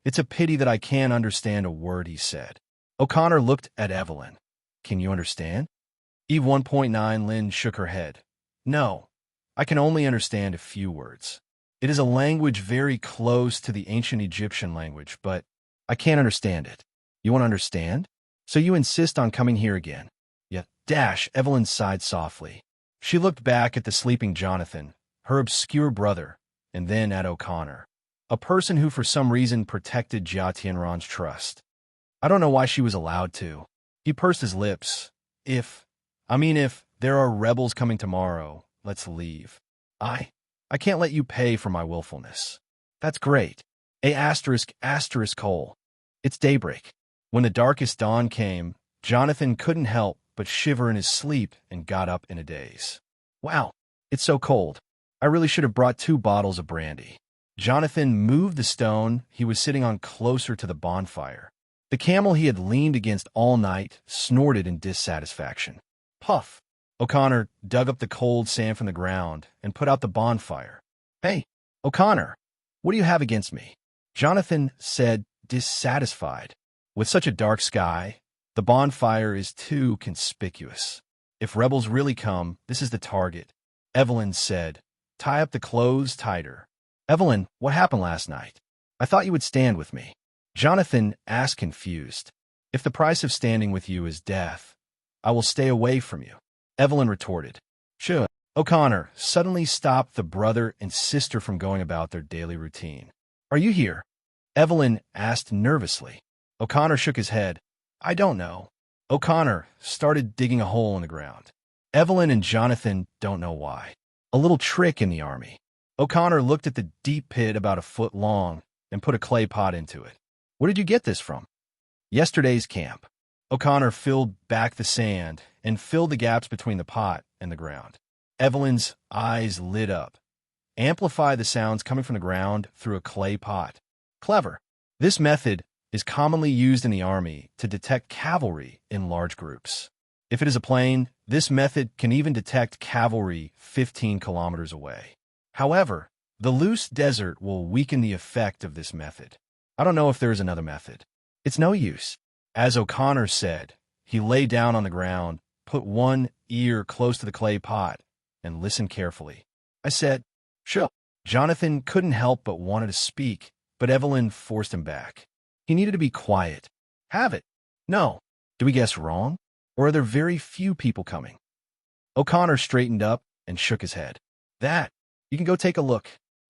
It's a pity that I can't understand a word he said. O'Connor looked at Evelyn. Can you understand? Eve 1.9 Lynn shook her head. No, I can only understand a few words. It is a language very close to the ancient Egyptian language, but I can't understand it. You want to understand? So you insist on coming here again? Yeah. Evelyn sighed softly. She looked back at the sleeping Jonathan, her obscure brother, and then at O'Connor, a person who for some reason protected Jia Tianran's trust. I don't know why she was allowed to. He pursed his lips. If there are rebels coming tomorrow, let's leave. I can't let you pay for my willfulness. That's great. Cole. It's daybreak. When the darkest dawn came, Jonathan couldn't help but shiver in his sleep and got up in a daze. Wow, it's so cold. I really should have brought 2 bottles of brandy. Jonathan moved the stone he was sitting on closer to the bonfire. The camel he had leaned against all night snorted in dissatisfaction. Puff! O'Connor dug up the cold sand from the ground and put out the bonfire. Hey, O'Connor, what do you have against me? Jonathan said, dissatisfied. With such a dark sky, the bonfire is too conspicuous. If rebels really come, this is the target. Evelyn said, tie up the clothes tighter. Evelyn, what happened last night? I thought you would stand with me. Jonathan asked confused. If the price of standing with you is death, I will stay away from you. Evelyn retorted. Sure. O'Connor suddenly stopped the brother and sister from going about their daily routine. Are you here? Evelyn asked nervously. O'Connor shook his head. I don't know. O'Connor started digging a hole in the ground. Evelyn and Jonathan don't know why. A little trick in the army. O'Connor looked at the deep pit about a foot long and put a clay pot into it. Where did you get this from? Yesterday's camp. O'Connor filled back the sand and filled the gaps between the pot and the ground. Evelyn's eyes lit up. Amplify the sounds coming from the ground through a clay pot. Clever. This method is commonly used in the army to detect cavalry in large groups. If it is a plane, this method can even detect cavalry 15 kilometers away. However, the loose desert will weaken the effect of this method. I don't know if there is another method. It's no use. As O'Connor said, he lay down on the ground, put one ear close to the clay pot, and listened carefully. I said, "Sure." Jonathan couldn't help but wanted to speak, but Evelyn forced him back. He needed to be quiet. Have it. No. Do we guess wrong? Or are there very few people coming? O'Connor straightened up and shook his head. That. You can go take a look,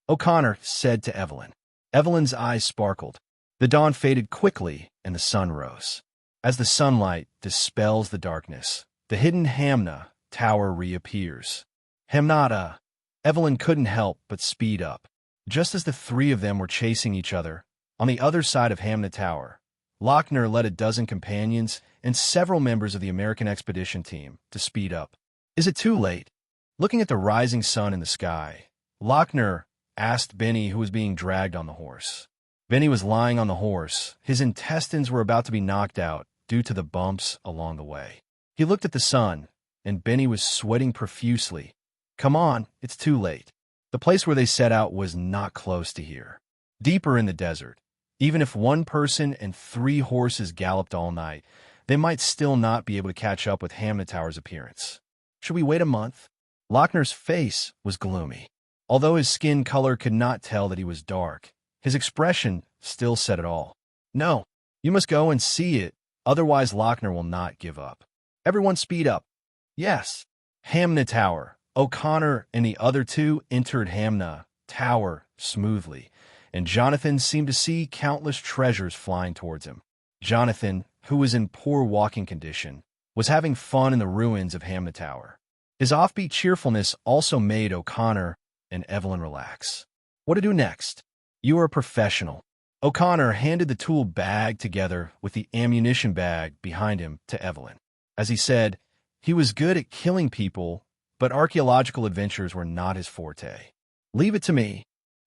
O'Connor said to Evelyn. Evelyn's eyes sparkled. The dawn faded quickly and the sun rose. As the sunlight dispels the darkness, the hidden Hamna tower reappears. Hamnata. Evelyn couldn't help but speed up. Just as the three of them were chasing each other, on the other side of Hamna Tower, Lochner led a dozen companions and several members of the American expedition team to speed up. Is it too late? Looking at the rising sun in the sky, Lochner asked Benny, who was being dragged on the horse. Benny was lying on the horse. His intestines were about to be knocked out due to the bumps along the way. He looked at the sun, and Benny was sweating profusely. Come on, it's too late. The place where they set out was not close to here. Deeper in the desert, even if one person and 3 horses galloped all night, they might still not be able to catch up with Hamna Tower's appearance. Should we wait a month? Lochner's face was gloomy. Although his skin color could not tell that he was dark, his expression still said it all. No, you must go and see it, otherwise Lochner will not give up. Everyone speed up. Yes. Hamna Tower. O'Connor and the other two entered Hamna Tower smoothly, and Jonathan seemed to see countless treasures flying towards him. Jonathan, who was in poor walking condition, was having fun in the ruins of Hamna Tower. His offbeat cheerfulness also made O'Connor and Evelyn relax. What to do next? You are a professional. O'Connor handed the tool bag together with the ammunition bag behind him to Evelyn. As he said, he was good at killing people, but archaeological adventures were not his forte. Leave it to me.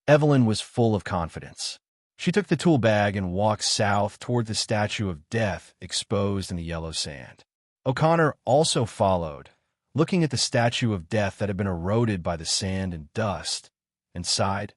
Evelyn was full of confidence. She took the tool bag and walked south toward the statue of Death exposed in the yellow sand. O'Connor also followed, looking at the statue of Death that had been eroded by the sand and dust, and sighed.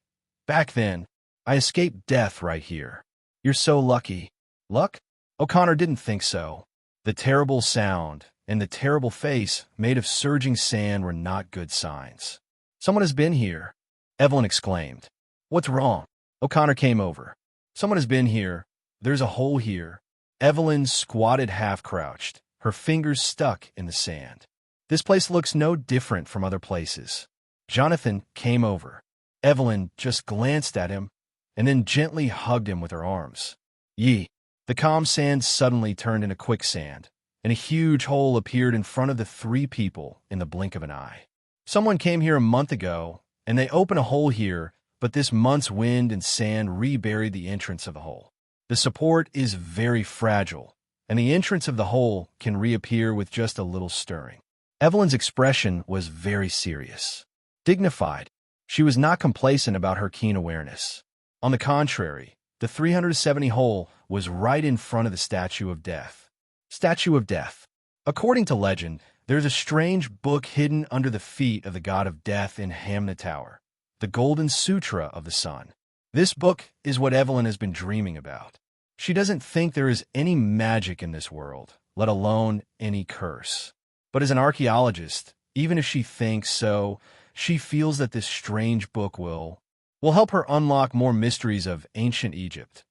Back then, I escaped death right here. You're so lucky. Luck? O'Connor didn't think so. The terrible sound and the terrible face made of surging sand were not good signs. Someone has been here, Evelyn exclaimed. What's wrong? O'Connor came over. Someone has been here. There's a hole here. Evelyn squatted half-crouched, her fingers stuck in the sand. This place looks no different from other places. Jonathan came over. Evelyn just glanced at him and then gently hugged him with her arms. Yee! The calm sand suddenly turned into quicksand, and a huge hole appeared in front of the 3 people in the blink of an eye. Someone came here a month ago, and they opened a hole here, but this month's wind and sand reburied the entrance of the hole. The support is very fragile, and the entrance of the hole can reappear with just a little stirring. Evelyn's expression was very serious. Dignified, she was not complacent about her keen awareness. On the contrary, the 370 hole was right in front of the statue of Death. Statue of Death. According to legend, there's a strange book hidden under the feet of the god of death in Hamna Tower, the Golden Sutra of the Sun. This book is what Evelyn has been dreaming about. She doesn't think there is any magic in this world, let alone any curse. But as an archaeologist, even if she thinks so, she feels that this strange book will help her unlock more mysteries of ancient Egypt.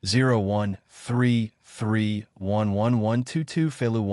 0133111122 Felu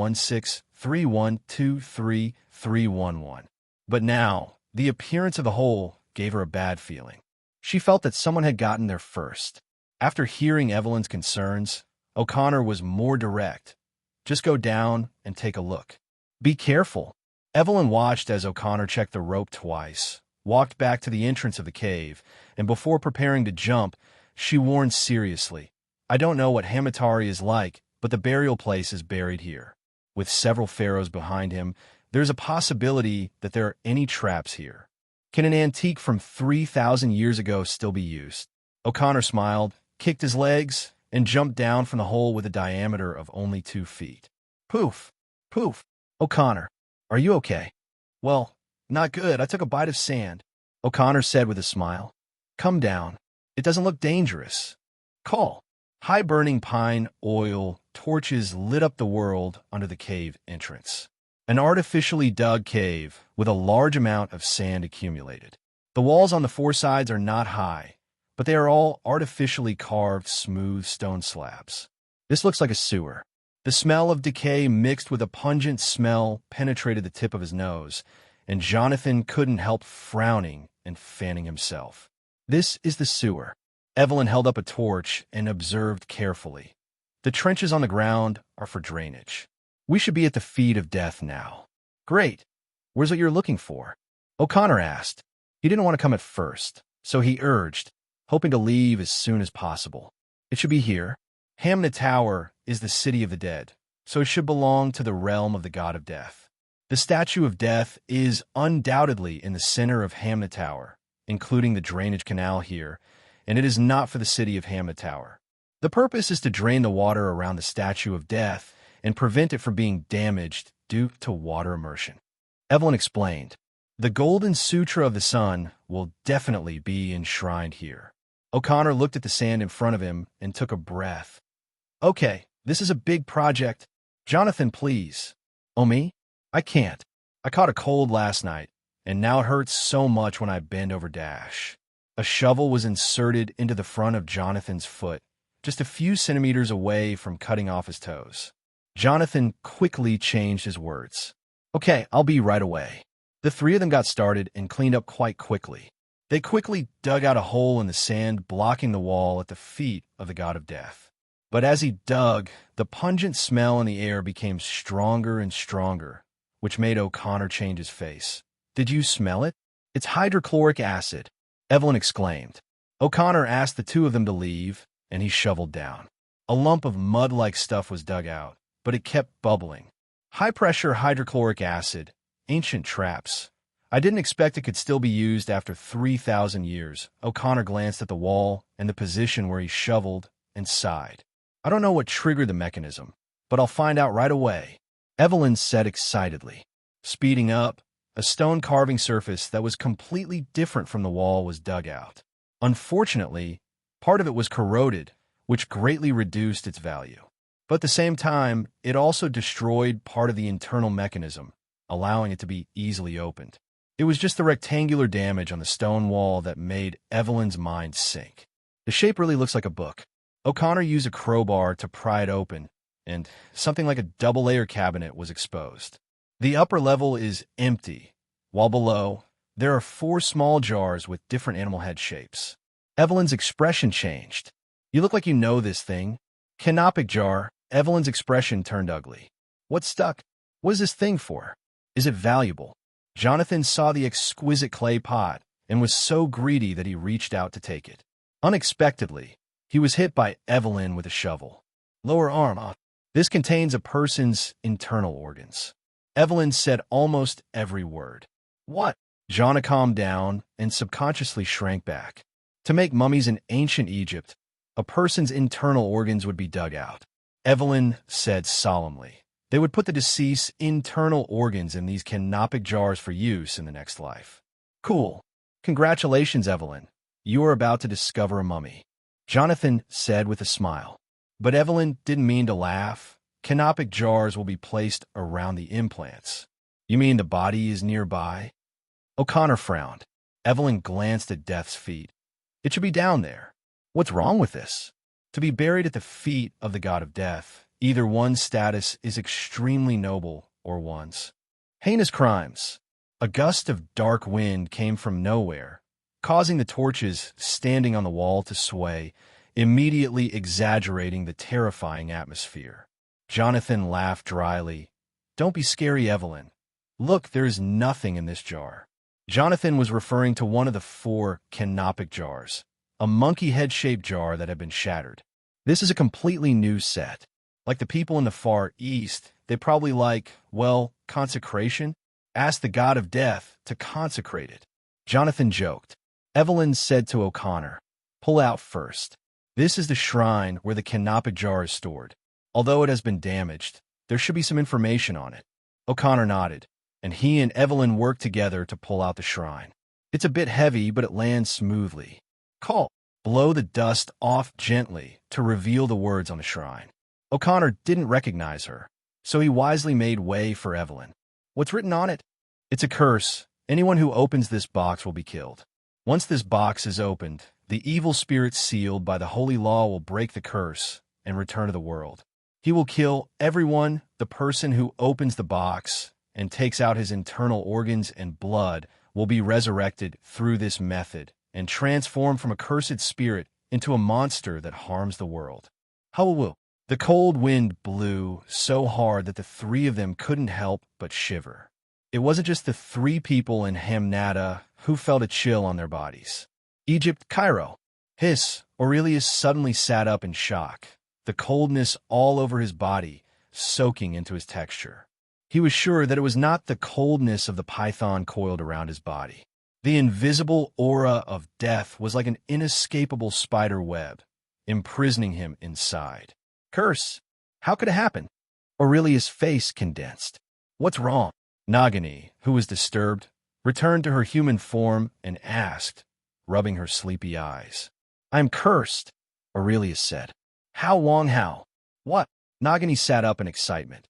163123311. But now, the appearance of the hole gave her a bad feeling. She felt that someone had gotten there first. After hearing Evelyn's concerns, O'Connor was more direct. Just go down and take a look. Be careful. Evelyn watched as O'Connor checked the rope twice, walked back to the entrance of the cave, and before preparing to jump, she warned seriously, I don't know what Hamatari is like, but the burial place is buried here. With several pharaohs behind him, there's a possibility that there are any traps here. Can an antique from 3,000 years ago still be used? O'Connor smiled, kicked his legs, and jumped down from the hole with a diameter of only 2 feet. Poof! Poof! O'Connor, are you okay? Well, not good. I took a bite of sand, O'Connor said with a smile. Come down. It doesn't look dangerous. Call. High-burning pine oil torches lit up the world under the cave entrance. An artificially dug cave with a large amount of sand accumulated. The walls on the 4 sides are not high, but they are all artificially carved smooth stone slabs. This looks like a sewer. The smell of decay mixed with a pungent smell penetrated the tip of his nose, and Jonathan couldn't help frowning and fanning himself. This is the sewer. Evelyn held up a torch and observed carefully. The trenches on the ground are for drainage. We should be at the feet of death now. Great. Where's what you're looking for? O'Connor asked. He didn't want to come at first, so he urged, hoping to leave as soon as possible. It should be here. Hamna Tower is the city of the dead, so it should belong to the realm of the god of death. The statue of death is undoubtedly in the center of Hamna Tower, including the drainage canal here, and it is not for the city of Hamna Tower. The purpose is to drain the water around the statue of death and prevent it from being damaged due to water immersion. Evelyn explained, the Golden Sutra of the Sun will definitely be enshrined here. O'Connor looked at the sand in front of him and took a breath. Okay, this is a big project. Jonathan, please. Oh, me? I can't. I caught a cold last night, and now it hurts so much when I bend over dash. A shovel was inserted into the front of Jonathan's foot, just a few centimeters away from cutting off his toes. Jonathan quickly changed his words. Okay, I'll be right away. The 3 of them got started and cleaned up quite quickly. They quickly dug out a hole in the sand, blocking the wall at the feet of the god of death. But as he dug, the pungent smell in the air became stronger and stronger, which made O'Connor change his face. Did you smell it? It's hydrochloric acid, Evelyn exclaimed. O'Connor asked the 2 of them to leave, and he shoveled down. A lump of mud-like stuff was dug out, but it kept bubbling. High-pressure hydrochloric acid, ancient traps. I didn't expect it could still be used after 3,000 years. O'Connor glanced at the wall and the position where he shoveled and sighed. I don't know what triggered the mechanism, but I'll find out right away, Evelyn said excitedly. Speeding up, a stone carving surface that was completely different from the wall was dug out. Unfortunately, part of it was corroded, which greatly reduced its value. But at the same time, it also destroyed part of the internal mechanism, allowing it to be easily opened. It was just the rectangular damage on the stone wall that made Evelyn's mind sink. The shape really looks like a book. O'Connor used a crowbar to pry it open, and something like a double-layer cabinet was exposed. The upper level is empty, while below, there are 4 small jars with different animal head shapes. Evelyn's expression changed. You look like you know this thing. Canopic jar. Evelyn's expression turned ugly. What's stuck? What is this thing for? Is it valuable? Jonathan saw the exquisite clay pot and was so greedy that he reached out to take it. Unexpectedly, he was hit by Evelyn with a shovel. Lower arm. This contains a person's internal organs. Evelyn said almost every word. What? Jonna calmed down and subconsciously shrank back. To make mummies in ancient Egypt, a person's internal organs would be dug out. Evelyn said solemnly. They would put the deceased's internal organs in these canopic jars for use in the next life. Cool. Congratulations, Evelyn. You are about to discover a mummy, Jonathan said with a smile. But Evelyn didn't mean to laugh. Canopic jars will be placed around the implants. You mean the body is nearby? O'Connor frowned. Evelyn glanced at Death's feet. It should be down there. What's wrong with this? To be buried at the feet of the god of death, either one's status is extremely noble or one's. Heinous crimes. A gust of dark wind came from nowhere, causing the torches standing on the wall to sway, immediately exaggerating the terrifying atmosphere. Jonathan laughed dryly. Don't be scary, Evelyn. Look, there is nothing in this jar. Jonathan was referring to one of the 4 canopic jars, a monkey head-shaped jar that had been shattered. This is a completely new set. Like the people in the Far East, they probably like, well, consecration? Ask the god of death to consecrate it. Jonathan joked. Evelyn said to O'Connor, pull out first. This is the shrine where the canopic jar is stored. Although it has been damaged, there should be some information on it. O'Connor nodded, and he and Evelyn worked together to pull out the shrine. It's a bit heavy, but it lands smoothly. Call. Blow the dust off gently to reveal the words on the shrine. O'Connor didn't recognize her, so he wisely made way for Evelyn. What's written on it? It's a curse. Anyone who opens this box will be killed. Once this box is opened, the evil spirit sealed by the holy law will break the curse and return to the world. He will kill everyone, the person who opens the box and takes out his internal organs and blood will be resurrected through this method and transformed from a cursed spirit into a monster that harms the world. Hallelujah. The cold wind blew so hard that the three of them couldn't help but shiver. It wasn't just the three people in Hamnada who felt a chill on their bodies. Egypt, Cairo. Hiss. Aurelius suddenly sat up in shock, the coldness all over his body soaking into his texture. He was sure that it was not the coldness of the python coiled around his body. The invisible aura of death was like an inescapable spider web, imprisoning him inside. Curse! How could it happen? Aurelius' face condensed. What's wrong? Nagini, who was disturbed, returned to her human form and asked, rubbing her sleepy eyes. I'm cursed, Aurelius said. How long, how? What? Nagini sat up in excitement.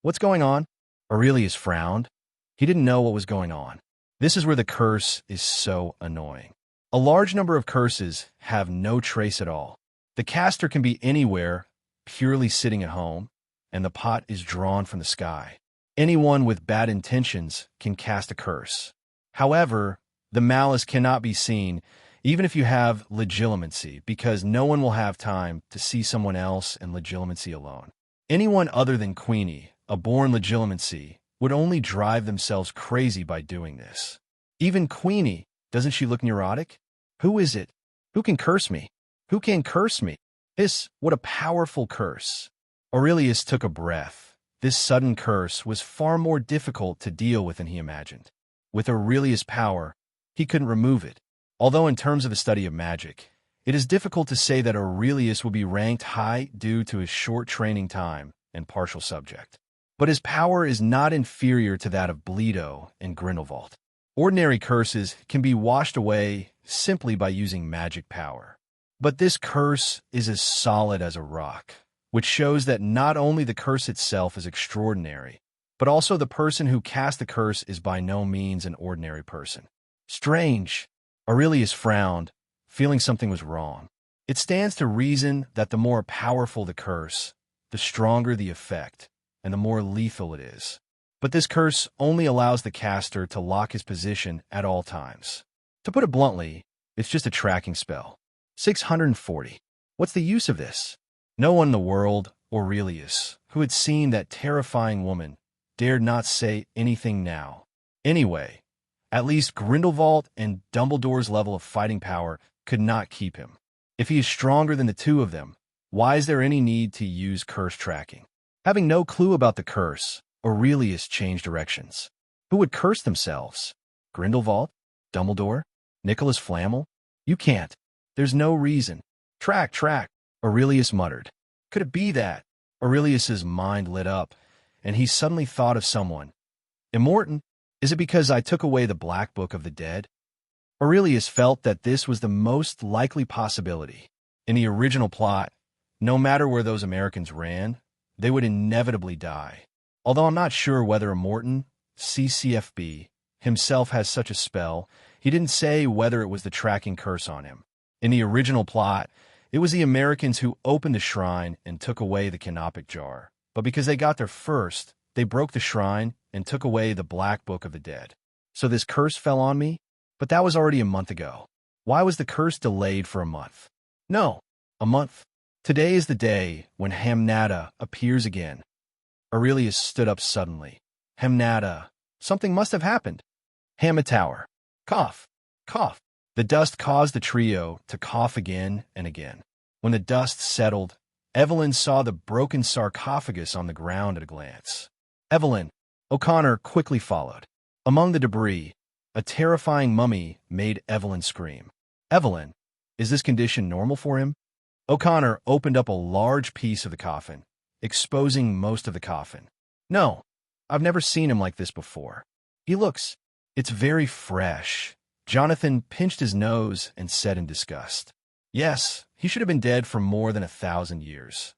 What's going on? Aurelius frowned. He didn't know what was going on. This is where the curse is so annoying. A large number of curses have no trace at all. The caster can be anywhere, purely sitting at home, and the pot is drawn from the sky. Anyone with bad intentions can cast a curse. However, the malice cannot be seen, even if you have legitimacy, because no one will have time to see someone else in legitimacy alone. Anyone other than Queenie, a born legitimacy, would only drive themselves crazy by doing this. Even Queenie, doesn't she look neurotic? Who is it? Who can curse me? Who can curse me? What a powerful curse. Aurelius took a breath. This sudden curse was far more difficult to deal with than he imagined. With Aurelius' power, he couldn't remove it. Although in terms of the study of magic, it is difficult to say that Aurelius would be ranked high due to his short training time and partial subject. But his power is not inferior to that of Bledo and Grindelwald. Ordinary curses can be washed away simply by using magic power. But this curse is as solid as a rock, which shows that not only the curse itself is extraordinary, but also the person who cast the curse is by no means an ordinary person. Strange. Aurelius frowned, feeling something was wrong. It stands to reason that the more powerful the curse, the stronger the effect, and the more lethal it is. But this curse only allows the caster to lock his position at all times. To put it bluntly, it's just a tracking spell. 640. What's the use of this? No one in the world, Aurelius, who had seen that terrifying woman, dared not say anything now. Anyway, at least Grindelwald and Dumbledore's level of fighting power could not keep him. If he is stronger than the two of them, why is there any need to use curse tracking? Having no clue about the curse, Aurelius changed directions. Who would curse themselves? Grindelwald? Dumbledore? Nicholas Flamel? You can't. There's no reason. Track, Aurelius muttered. Could it be that? Aurelius's mind lit up, and he suddenly thought of someone. Immortan? Is it because I took away the Black Book of the Dead? Aurelius felt that this was the most likely possibility. In the original plot, no matter where those Americans ran, they would inevitably die. Although I'm not sure whether Immortan, CCFB, himself has such a spell, he didn't say whether it was the tracking curse on him. In the original plot, it was the Americans who opened the shrine and took away the canopic jar. But because they got there first, they broke the shrine and took away the Black Book of the Dead. So this curse fell on me? But that was already a month ago. Why was the curse delayed for a month? No, a month. Today is the day when Hamnada appears again. Aurelius stood up suddenly. Hamnada. Something must have happened. Hamatower. Cough. Cough. The dust caused the trio to cough again and again. When the dust settled, Evelyn saw the broken sarcophagus on the ground at a glance. Evelyn. O'Connor quickly followed. Among the debris, a terrifying mummy made Evelyn scream. Evelyn, is this condition normal for him? O'Connor opened up a large piece of the coffin, exposing most of the coffin. No, I've never seen him like this before. It's very fresh. Jonathan pinched his nose and said in disgust. Yes, he should have been dead for more than 1,000 years.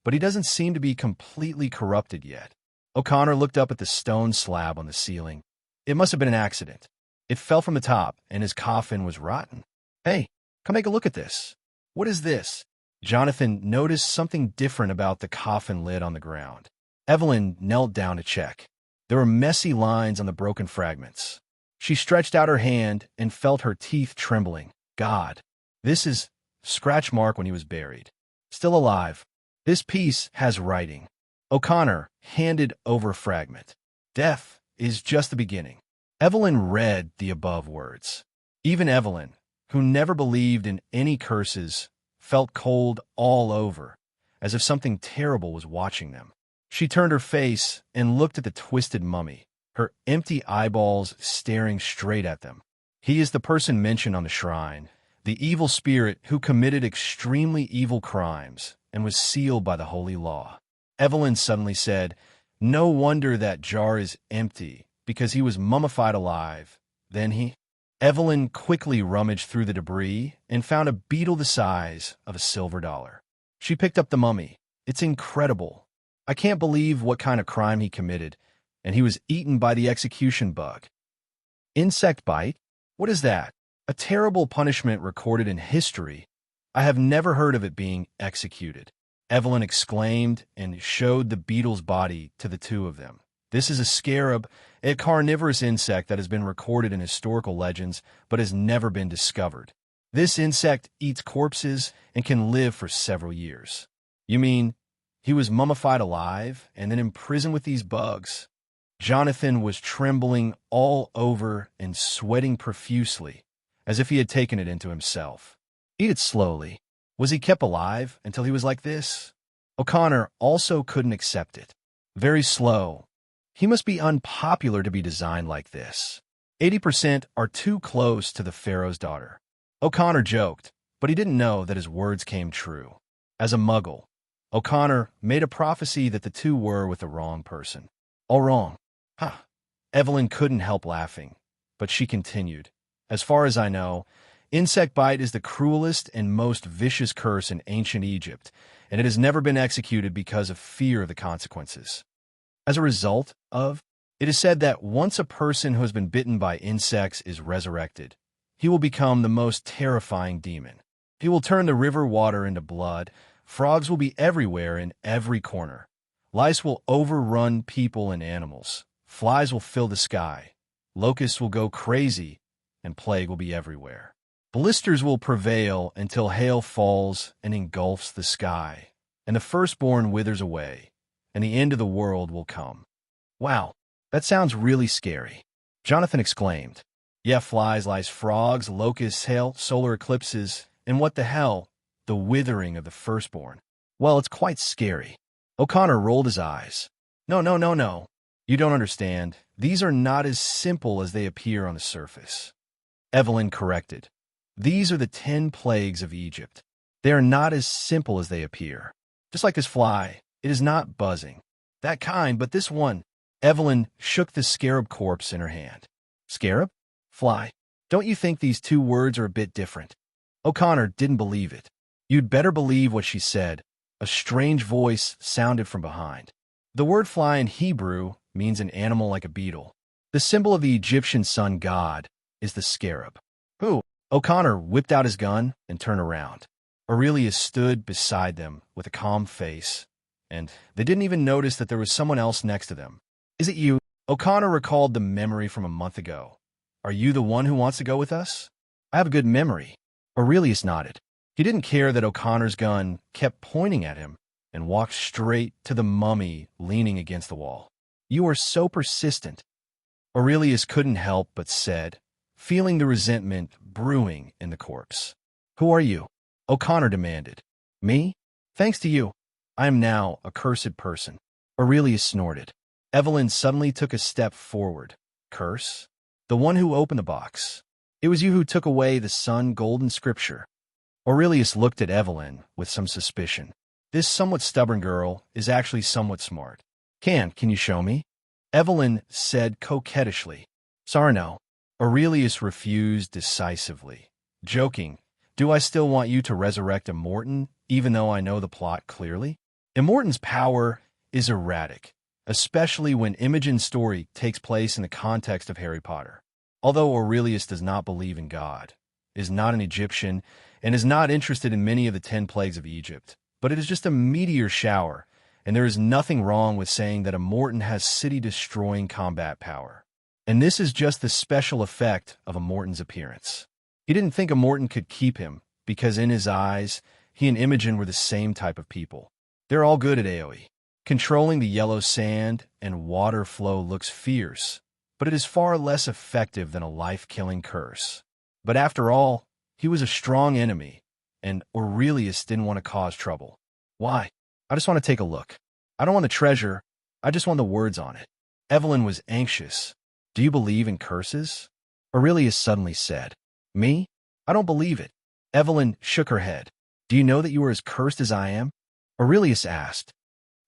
But he doesn't seem to be completely corrupted yet. O'Connor looked up at the stone slab on the ceiling. It must have been an accident. It fell from the top, and his coffin was rotten. Hey, come take a look at this. What is this? Jonathan noticed something different about the coffin lid on the ground. Evelyn knelt down to check. There were messy lines on the broken fragments. She stretched out her hand and felt her teeth trembling. God, this is scratch mark when he was buried. Still alive. This piece has writing. O'Connor handed over a fragment. Death is just the beginning. Evelyn read the above words. Even Evelyn, who never believed in any curses, felt cold all over, as if something terrible was watching them. She turned her face and looked at the twisted mummy, her empty eyeballs staring straight at them. He is the person mentioned on the shrine, the evil spirit who committed extremely evil crimes and was sealed by the holy law. Evelyn suddenly said, "No wonder that jar is empty, because he was mummified alive. Then Evelyn quickly rummaged through the debris and found a beetle the size of a silver dollar. She picked up the mummy. It's incredible. I can't believe what kind of crime he committed, and he was eaten by the execution bug. Insect bite? What is that? A terrible punishment recorded in history. I have never heard of it being executed." Evelyn exclaimed and showed the beetle's body to the two of them. This is a scarab, a carnivorous insect that has been recorded in historical legends but has never been discovered. This insect eats corpses and can live for several years. You mean he was mummified alive and then imprisoned with these bugs? Jonathan was trembling all over and sweating profusely, as if he had taken it into himself. Eat it slowly. Was he kept alive until he was like this? O'Connor also couldn't accept it. Very slow. He must be unpopular to be designed like this. 80% are too close to the Pharaoh's daughter. O'Connor joked, but he didn't know that his words came true. As a muggle, O'Connor made a prophecy that the two were with the wrong person. All wrong. Ha! Evelyn couldn't help laughing, but she continued. As far as I know, insect bite is the cruelest and most vicious curse in ancient Egypt, and it has never been executed because of fear of the consequences. As a result of, it is said that once a person who has been bitten by insects is resurrected, he will become the most terrifying demon. He will turn the river water into blood, frogs will be everywhere in every corner, lice will overrun people and animals, flies will fill the sky, locusts will go crazy, and plague will be everywhere. Blisters will prevail until hail falls and engulfs the sky, and the firstborn withers away, and the end of the world will come. Wow, that sounds really scary. Jonathan exclaimed. Yeah, flies, lice, frogs, locusts, hail, solar eclipses, and what the hell? The withering of the firstborn. Well, it's quite scary. O'Connor rolled his eyes. No. You don't understand. These are not as simple as they appear on the surface. Evelyn corrected. These are the 10 plagues of Egypt. They are not as simple as they appear. Just like this fly, it is not buzzing. That kind, but this one. Evelyn shook the scarab corpse in her hand. Scarab? Fly. Don't you think these two words are a bit different? O'Connor didn't believe it. You'd better believe what she said. A strange voice sounded from behind. The word fly in Hebrew means an animal like a beetle. The symbol of the Egyptian sun god is the scarab. Who? O'Connor whipped out his gun and turned around. Aurelius stood beside them with a calm face, and they didn't even notice that there was someone else next to them. Is it you? O'Connor recalled the memory from a month ago. Are you the one who wants to go with us? I have a good memory. Aurelius nodded. He didn't care that O'Connor's gun kept pointing at him and walked straight to the mummy leaning against the wall. You are so persistent. Aurelius couldn't help but said, feeling the resentment brewing in the corpse. Who are you? O'Connor demanded. Me? Thanks to you, I am now a cursed person. Aurelius snorted. Evelyn suddenly took a step forward. Curse? The one who opened the box. It was you who took away the sun golden scripture. Aurelius looked at Evelyn with some suspicion. This somewhat stubborn girl is actually somewhat smart. Can you show me? Evelyn said coquettishly. Sorry, no. Aurelius refused decisively. Joking, do I still want you to resurrect Immortan, even though I know the plot clearly? Immortan's power is erratic, especially when Imogen's story takes place in the context of Harry Potter. Although Aurelius does not believe in God, is not an Egyptian, and is not interested in many of the 10 plagues of Egypt, but it is just a meteor shower, and there is nothing wrong with saying that Immortan has city-destroying combat power. And this is just the special effect of Immortan's appearance. He didn't think Immortan could keep him, because in his eyes, he and Imogen were the same type of people. They're all good at AoE. Controlling the yellow sand and water flow looks fierce, but it is far less effective than a life-killing curse. But after all, he was a strong enemy, and Aurelius didn't want to cause trouble. Why? I just want to take a look. I don't want the treasure, I just want the words on it. Evelyn was anxious. Do you believe in curses? Aurelius suddenly said. Me? I don't believe it. Evelyn shook her head. Do you know that you are as cursed as I am? Aurelius asked.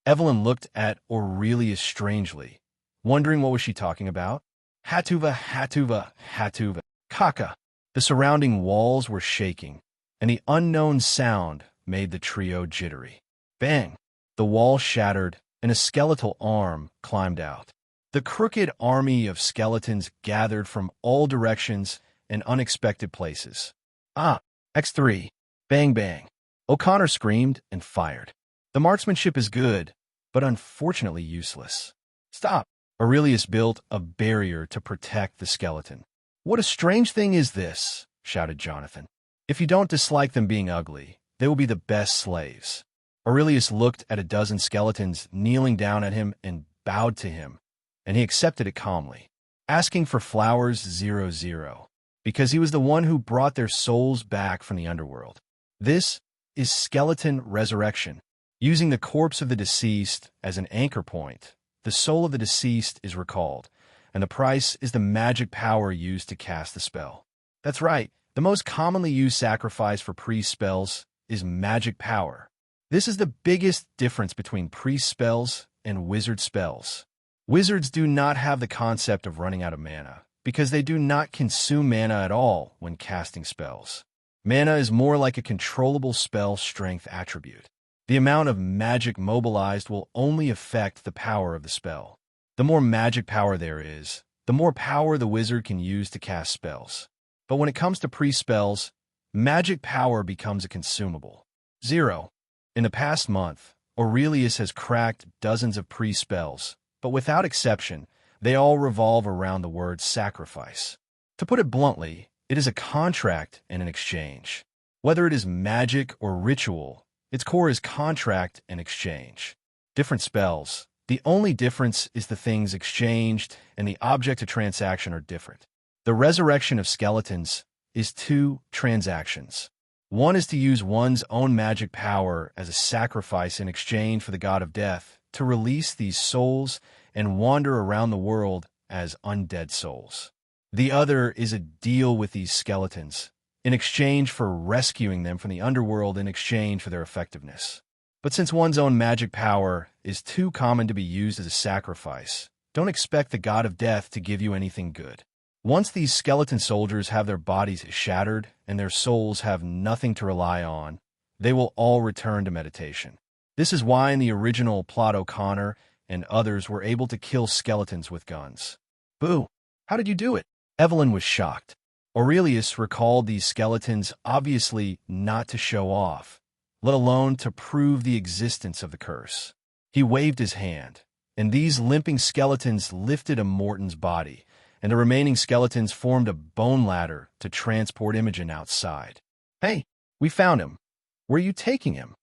Evelyn looked at Aurelius strangely, wondering what was she talking about. Hatuva, Hatuva, Hatuva, Kaka. The surrounding walls were shaking, and the unknown sound made the trio jittery. Bang! The wall shattered, and a skeletal arm climbed out. The crooked army of skeletons gathered from all directions and unexpected places. Ah! X3! Bang bang! O'Connor screamed and fired. The marksmanship is good, but unfortunately useless. Stop! Aurelius built a barrier to protect the skeleton. What a strange thing is this, shouted Jonathan. If you don't dislike them being ugly, they will be the best slaves. Aurelius looked at a dozen skeletons kneeling down at him and bowed to him, and he accepted it calmly, asking for flowers 00, because he was the one who brought their souls back from the underworld. This is skeleton resurrection. Using the corpse of the deceased as an anchor point, the soul of the deceased is recalled, and the price is the magic power used to cast the spell. That's right, the most commonly used sacrifice for priest spells is magic power. This is the biggest difference between priest spells and wizard spells. Wizards do not have the concept of running out of mana, because they do not consume mana at all when casting spells. Mana is more like a controllable spell strength attribute. The amount of magic mobilized will only affect the power of the spell. The more magic power there is, the more power the wizard can use to cast spells. But when it comes to priest spells, magic power becomes a consumable. 0. In the past month, Aurelius has cracked dozens of priest spells, but without exception, they all revolve around the word sacrifice. To put it bluntly, it is a contract and an exchange. Whether it is magic or ritual, its core is contract and exchange. Different spells. The only difference is the things exchanged and the object of transaction are different. The resurrection of skeletons is 2 transactions. One is to use one's own magic power as a sacrifice in exchange for the god of death to release these souls and wander around the world as undead souls. The other is a deal with these skeletons in exchange for rescuing them from the underworld in exchange for their effectiveness. But since one's own magic power is too common to be used as a sacrifice, don't expect the god of death to give you anything good. Once these skeleton soldiers have their bodies shattered and their souls have nothing to rely on, they will all return to meditation. This is why in the original plot O'Connor and others were able to kill skeletons with guns. Boo! How did you do it? Evelyn was shocked. Aurelius recalled these skeletons obviously not to show off, let alone to prove the existence of the curse. He waved his hand, and these limping skeletons lifted Immortan's body, and the remaining skeletons formed a bone ladder to transport Imogen outside. Hey, we found him. Where are you taking him?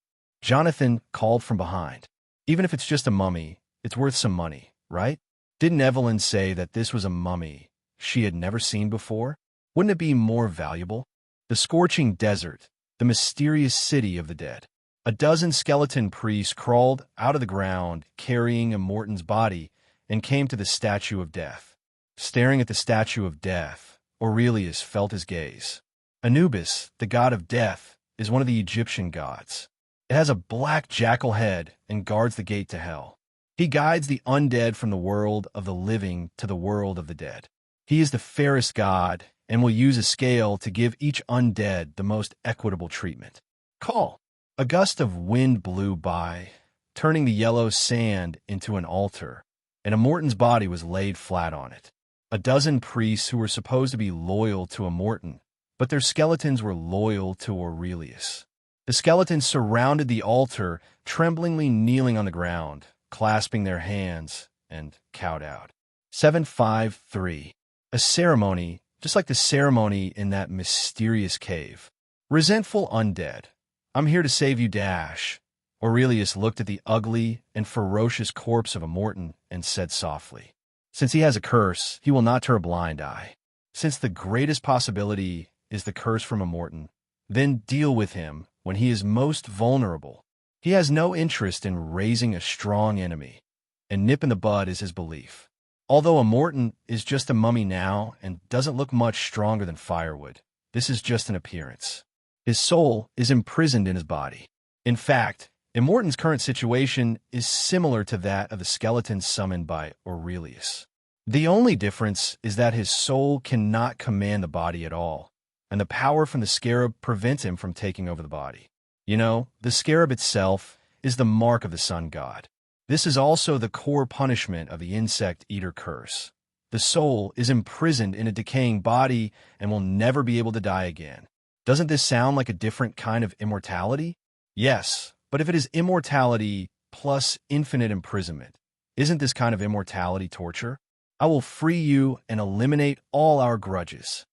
Jonathan called from behind. Even if it's just a mummy, it's worth some money, right? Didn't Evelyn say that this was a mummy she had never seen before? Wouldn't it be more valuable? The scorching desert, the mysterious city of the dead. A dozen skeleton priests crawled out of the ground carrying Immortan's body and came to the statue of death. Staring at the statue of death, Aurelius felt his gaze. Anubis, the god of death, is one of the Egyptian gods. It has a black jackal head and guards the gate to hell. He guides the undead from the world of the living to the world of the dead. He is the fairest god and will use a scale to give each undead the most equitable treatment. Call. A gust of wind blew by, turning the yellow sand into an altar, and Immortan's body was laid flat on it. A dozen priests who were supposed to be loyal to Immortan, but their skeletons were loyal to Aurelius. The skeletons surrounded the altar, tremblingly kneeling on the ground, clasping their hands, and cowed out. 753. A ceremony, just like the ceremony in that mysterious cave. Resentful undead. I'm here to save you, Dash. Aurelius looked at the ugly and ferocious corpse of Immortan and said softly, since he has a curse, he will not turn a blind eye. Since the greatest possibility is the curse from Immortan, then deal with him when he is most vulnerable. He has no interest in raising a strong enemy, and nip in the bud is his belief. Although Immortan is just a mummy now and doesn't look much stronger than firewood, this is just an appearance. His soul is imprisoned in his body. In fact, Immortan's current situation is similar to that of the skeleton summoned by Aurelius. The only difference is that his soul cannot command the body at all, and the power from the scarab prevents him from taking over the body. You know, the scarab itself is the mark of the sun god. This is also the core punishment of the insect eater curse. The soul is imprisoned in a decaying body and will never be able to die again. Doesn't this sound like a different kind of immortality? Yes, but if it is immortality plus infinite imprisonment, isn't this kind of immortality torture? I will free you and eliminate all our grudges.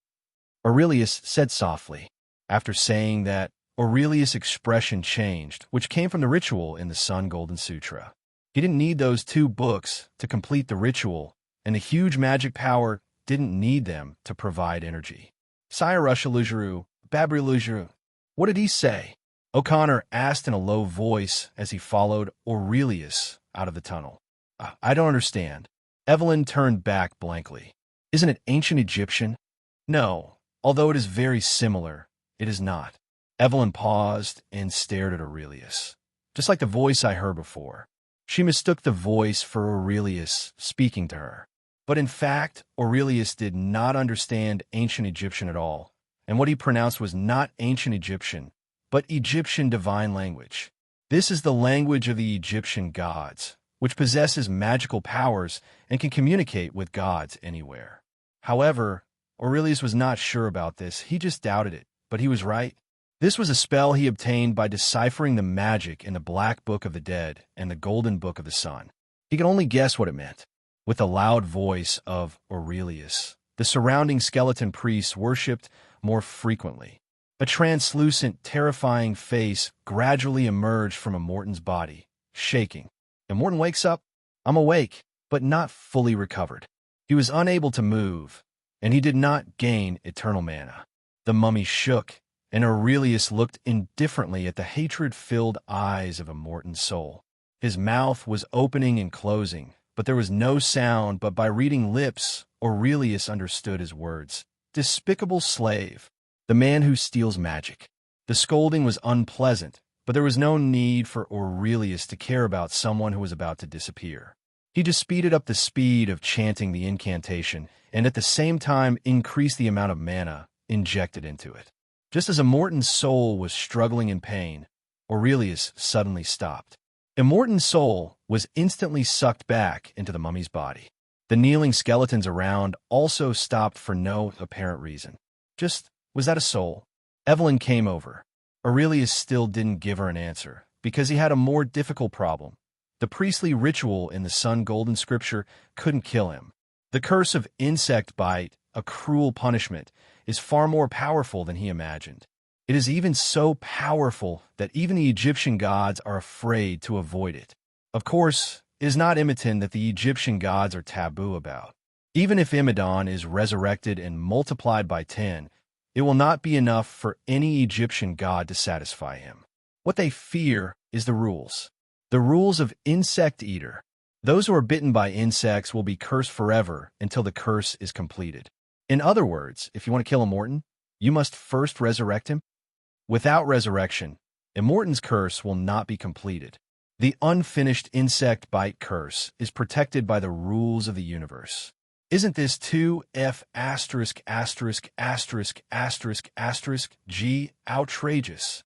Aurelius said softly. After saying that, Aurelius' expression changed, which came from the ritual in the Sun Golden Sutra. He didn't need those 2 books to complete the ritual, and the huge magic power didn't need them to provide energy. Sayarushalujuru, Babriluju. What did he say? O'Connor asked in a low voice as he followed Aurelius out of the tunnel. I don't understand. Evelyn turned back blankly. Isn't it ancient Egyptian? No, although it is very similar, it is not. Evelyn paused and stared at Aurelius, just like the voice I heard before. She mistook the voice for Aurelius speaking to her. But in fact, Aurelius did not understand ancient Egyptian at all, and what he pronounced was not ancient Egyptian, but Egyptian divine language. This is the language of the Egyptian gods, which possesses magical powers and can communicate with gods anywhere. However, Aurelius was not sure about this. He just doubted it, but he was right. This was a spell he obtained by deciphering the magic in the Black Book of the Dead and the Golden Book of the Sun. He could only guess what it meant. With the loud voice of Aurelius, the surrounding skeleton priests worshipped more frequently. A translucent, terrifying face gradually emerged from Immortan's body, shaking. Immortan wakes up. I'm awake, but not fully recovered. He was unable to move, and he did not gain eternal mana. The mummy shook, and Aurelius looked indifferently at the hatred-filled eyes of Immortan's soul. His mouth was opening and closing, but there was no sound. But by reading lips, Aurelius understood his words. Despicable slave, the man who steals magic. The scolding was unpleasant, but there was no need for Aurelius to care about someone who was about to disappear. He just speeded up the speed of chanting the incantation, and at the same time increased the amount of mana injected into it. Just as Immortan's soul was struggling in pain, Aurelius suddenly stopped. Immortan's soul was instantly sucked back into the mummy's body. The kneeling skeletons around also stopped for no apparent reason. Just, was that a soul? Evelyn came over. Aurelius still didn't give her an answer, because he had a more difficult problem. The priestly ritual in the Sun Golden Scripture couldn't kill him. The curse of insect bite, a cruel punishment, is far more powerful than he imagined. It is even so powerful that even the Egyptian gods are afraid to avoid it. Of course, it is not Imitan that the Egyptian gods are taboo about. Even if Imidon is resurrected and multiplied by 10, it will not be enough for any Egyptian god to satisfy him. What they fear is the rules. The rules of insect eater. Those who are bitten by insects will be cursed forever until the curse is completed. In other words, if you want to kill Immortan, you must first resurrect him. Without resurrection, Immortan's curse will not be completed. The unfinished insect bite curse is protected by the rules of the universe. Isn't this 2F asterisk asterisk asterisk asterisk asterisk G outrageous?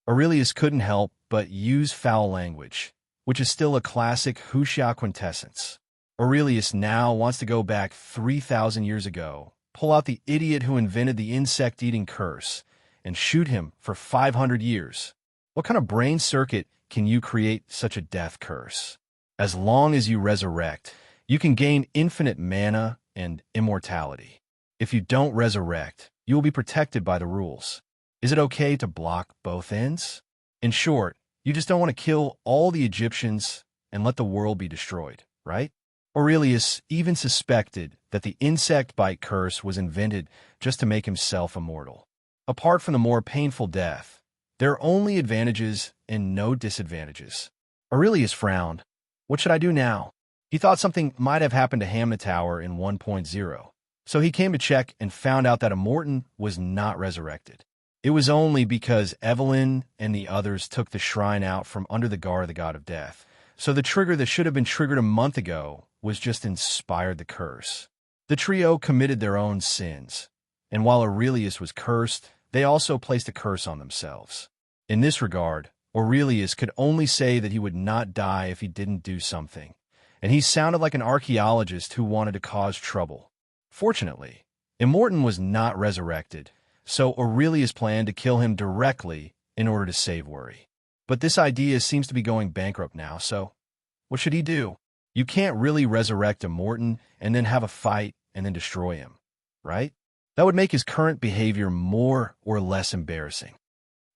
Aurelius couldn't help but use foul language, which is still a classic Huxia quintessence. Aurelius now wants to go back 3,000 years ago, pull out the idiot who invented the insect-eating curse, and shoot him for 500 years. What kind of brain circuit can you create such a death curse? As long as you resurrect, you can gain infinite mana and immortality. If you don't resurrect, you will be protected by the rules. Is it okay to block both ends? In short, you just don't want to kill all the Egyptians and let the world be destroyed, right? Aurelius even suspected that the insect bite curse was invented just to make himself immortal. Apart from the more painful death, there are only advantages and no disadvantages. Aurelius frowned. What should I do now? He thought something might have happened to Hamna Tower in 1.0, so he came to check and found out that Immortan was not resurrected. It was only because Evelyn and the others took the shrine out from under the guard of the god of death, so the trigger that should have been triggered a month ago was just inspired the curse. The trio committed their own sins, and while Aurelius was cursed, they also placed a curse on themselves. In this regard, Aurelius could only say that he would not die if he didn't do something, and he sounded like an archaeologist who wanted to cause trouble. Fortunately, Immortan was not resurrected, so Aurelius planned to kill him directly in order to save worry. But this idea seems to be going bankrupt now, so what should he do? You can't really resurrect Immortan and then have a fight and then destroy him, right? That would make his current behavior more or less embarrassing.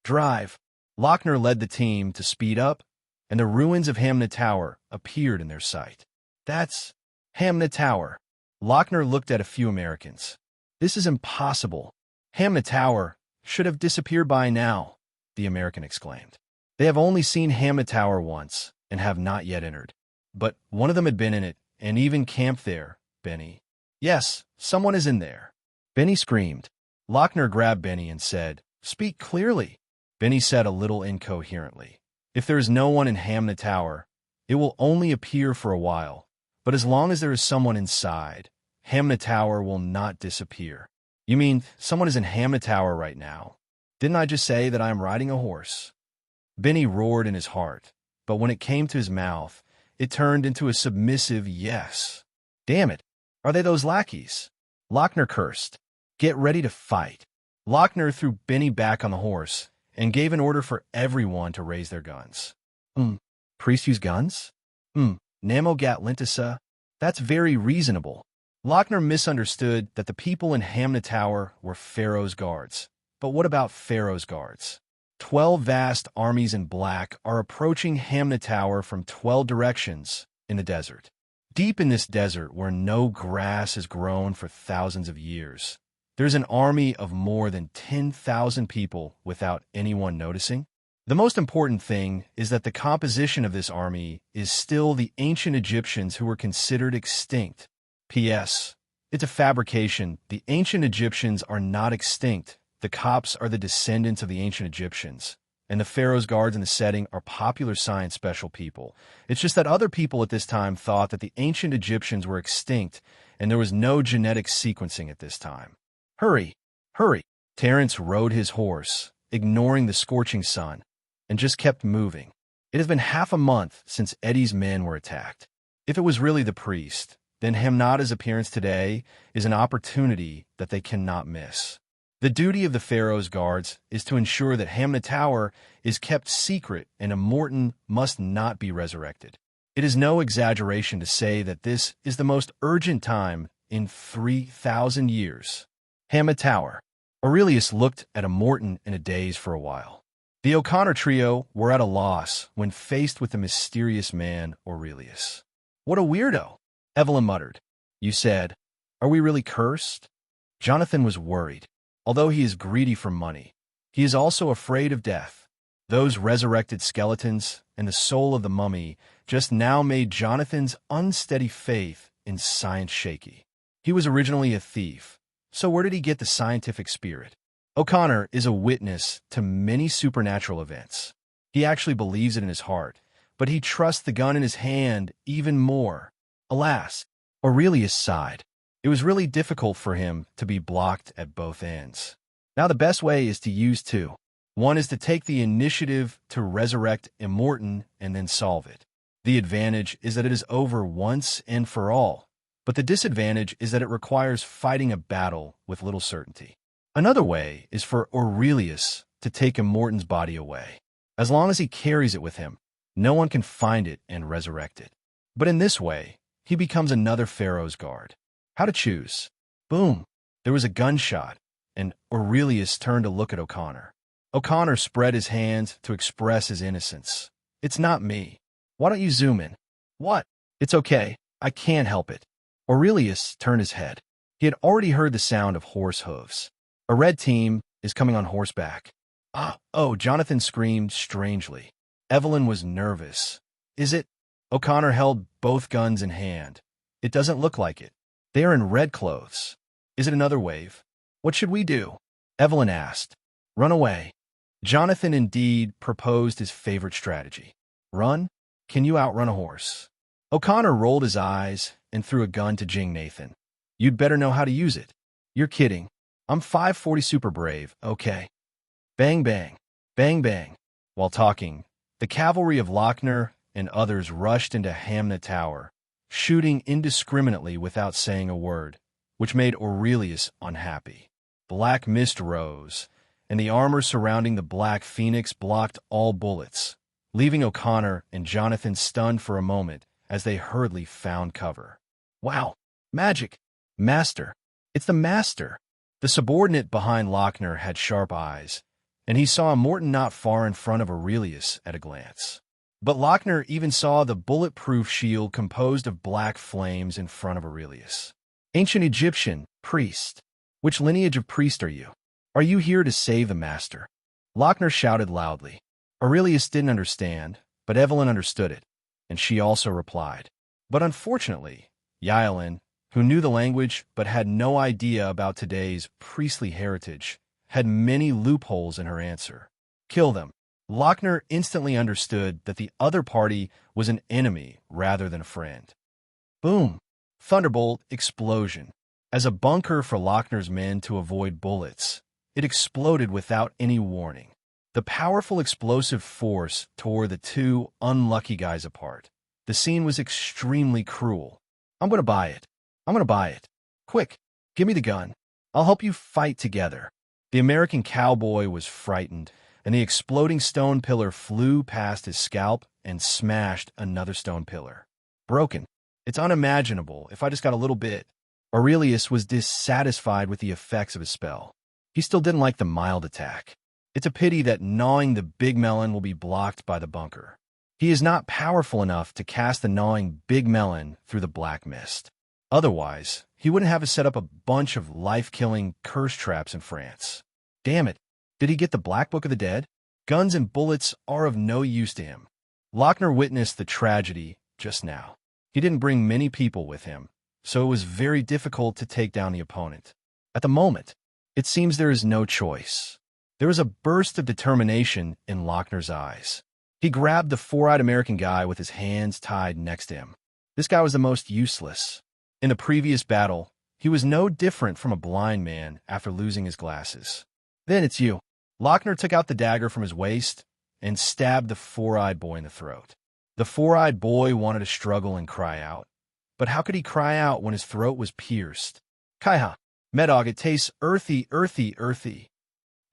Drive. Lochner led the team to speed up, and the ruins of Hamna Tower appeared in their sight. That's Hamna Tower. Lochner looked at a few Americans. This is impossible. Hamna Tower should have disappeared by now, the American exclaimed. They have only seen Hamna Tower once and have not yet entered. But one of them had been in it and even camped there, Benny. Yes, someone is in there. Benny screamed. Lochner grabbed Benny and said, "Speak clearly." Benny said a little incoherently. If there is no one in Hamna Tower, it will only appear for a while. But as long as there is someone inside, Hamna Tower will not disappear. You mean someone is in Hamna Tower right now? Didn't I just say that I am riding a horse? Benny roared in his heart, but when it came to his mouth, it turned into a submissive yes. Damn it, are they those lackeys? Lochner cursed. Get ready to fight. Lochner threw Benny back on the horse and gave an order for everyone to raise their guns. Priests use guns? Namo Gatlintisa? That's very reasonable. Lochner misunderstood that the people in Hamna Tower were Pharaoh's guards. But what about Pharaoh's guards? 12 vast armies in black are approaching Hamna Tower from 12 directions in the desert. Deep in this desert where no grass has grown for thousands of years, there's an army of more than 10,000 people without anyone noticing. The most important thing is that the composition of this army is still the ancient Egyptians who were considered extinct. P.S. It's a fabrication. The ancient Egyptians are not extinct. The Copts are the descendants of the ancient Egyptians, and the Pharaoh's guards in the setting are popular science special people. It's just that other people at this time thought that the ancient Egyptians were extinct, and there was no genetic sequencing at this time. Hurry, hurry. Terence rode his horse, ignoring the scorching sun, and just kept moving. It has been half a month since Eddie's men were attacked. If it was really the priest, then Hamnada's appearance today is an opportunity that they cannot miss. The duty of the Pharaoh's guards is to ensure that Hamna Tower is kept secret and Immortan must not be resurrected. It is no exaggeration to say that this is the most urgent time in 3,000 years. Hamna Tower. Aurelius looked at Immortan in a daze for a while. The O'Connor trio were at a loss when faced with the mysterious man Aurelius. What a weirdo, Evelyn muttered. You said, are we really cursed? Jonathan was worried. Although he is greedy for money, he is also afraid of death. Those resurrected skeletons and the soul of the mummy just now made Jonathan's unsteady faith in science shaky. He was originally a thief, so where did he get the scientific spirit? O'Connor is a witness to many supernatural events. He actually believes it in his heart, but he trusts the gun in his hand even more. Alas, Aurelius sighed. It was really difficult for him to be blocked at both ends. Now the best way is to use two. One is to take the initiative to resurrect Immortan and then solve it. The advantage is that it is over once and for all, but the disadvantage is that it requires fighting a battle with little certainty. Another way is for Aurelius to take Immortan's body away. As long as he carries it with him, no one can find it and resurrect it. But in this way, he becomes another Pharaoh's guard. How to choose? Boom! There was a gunshot, and Aurelius turned to look at O'Connor. O'Connor spread his hands to express his innocence. It's not me. Why don't you zoom in? What? It's okay. I can't help it. Aurelius turned his head. He had already heard the sound of horse hooves. A red team is coming on horseback. Oh, Jonathan screamed strangely. Evelyn was nervous. Is it? O'Connor held both guns in hand. It doesn't look like it. They are in red clothes. Is it another wave? What should we do? Evelyn asked. Run away. Jonathan indeed proposed his favorite strategy. Run? Can you outrun a horse? O'Connor rolled his eyes and threw a gun to Jing Nathan. You'd better know how to use it. You're kidding. I'm 540 super brave, okay? Bang, bang, bang, bang. While talking, the cavalry of Lochner and others rushed into Hamnet Tower, shooting indiscriminately without saying a word, which made Aurelius unhappy. Black mist rose, and the armor surrounding the Black Phoenix blocked all bullets, leaving O'Connor and Jonathan stunned for a moment as they hurriedly found cover. Wow! Magic! Master! It's the Master! The subordinate behind Lochner had sharp eyes, and he saw Immortan not far in front of Aurelius at a glance. But Lochner even saw the bulletproof shield composed of black flames in front of Aurelius. Ancient Egyptian, priest. Which lineage of priest are you? Are you here to save the Master? Lochner shouted loudly. Aurelius didn't understand, but Evelyn understood it, and she also replied. But unfortunately, Yaelin, who knew the language but had no idea about today's priestly heritage, had many loopholes in her answer. Kill them. Lochner instantly understood that the other party was an enemy rather than a friend. Boom! Thunderbolt explosion. As a bunker for Lochner's men to avoid bullets, it exploded without any warning. The powerful explosive force tore the two unlucky guys apart. The scene was extremely cruel. I'm going to buy it. I'm going to buy it. Quick, give me the gun. I'll help you fight together. The American cowboy was frightened, and the exploding stone pillar flew past his scalp and smashed another stone pillar. Broken. It's unimaginable if I just got a little bit. Aurelius was dissatisfied with the effects of his spell. He still didn't like the mild attack. It's a pity that gnawing the big melon will be blocked by the bunker. He is not powerful enough to cast the gnawing big melon through the black mist. Otherwise, he wouldn't have to set up a bunch of life-killing curse traps in France. Damn it, did he get the Black Book of the Dead? Guns and bullets are of no use to him. Lochner witnessed the tragedy just now. He didn't bring many people with him, so it was very difficult to take down the opponent. At the moment, it seems there is no choice. There was a burst of determination in Lochner's eyes. He grabbed the four-eyed American guy with his hands tied next to him. This guy was the most useless. In the previous battle, he was no different from a blind man after losing his glasses. Then it's you. Lochner took out the dagger from his waist and stabbed the four-eyed boy in the throat. The four-eyed boy wanted to struggle and cry out. But how could he cry out when his throat was pierced? Kaiha, Medog, it tastes earthy, earthy, earthy.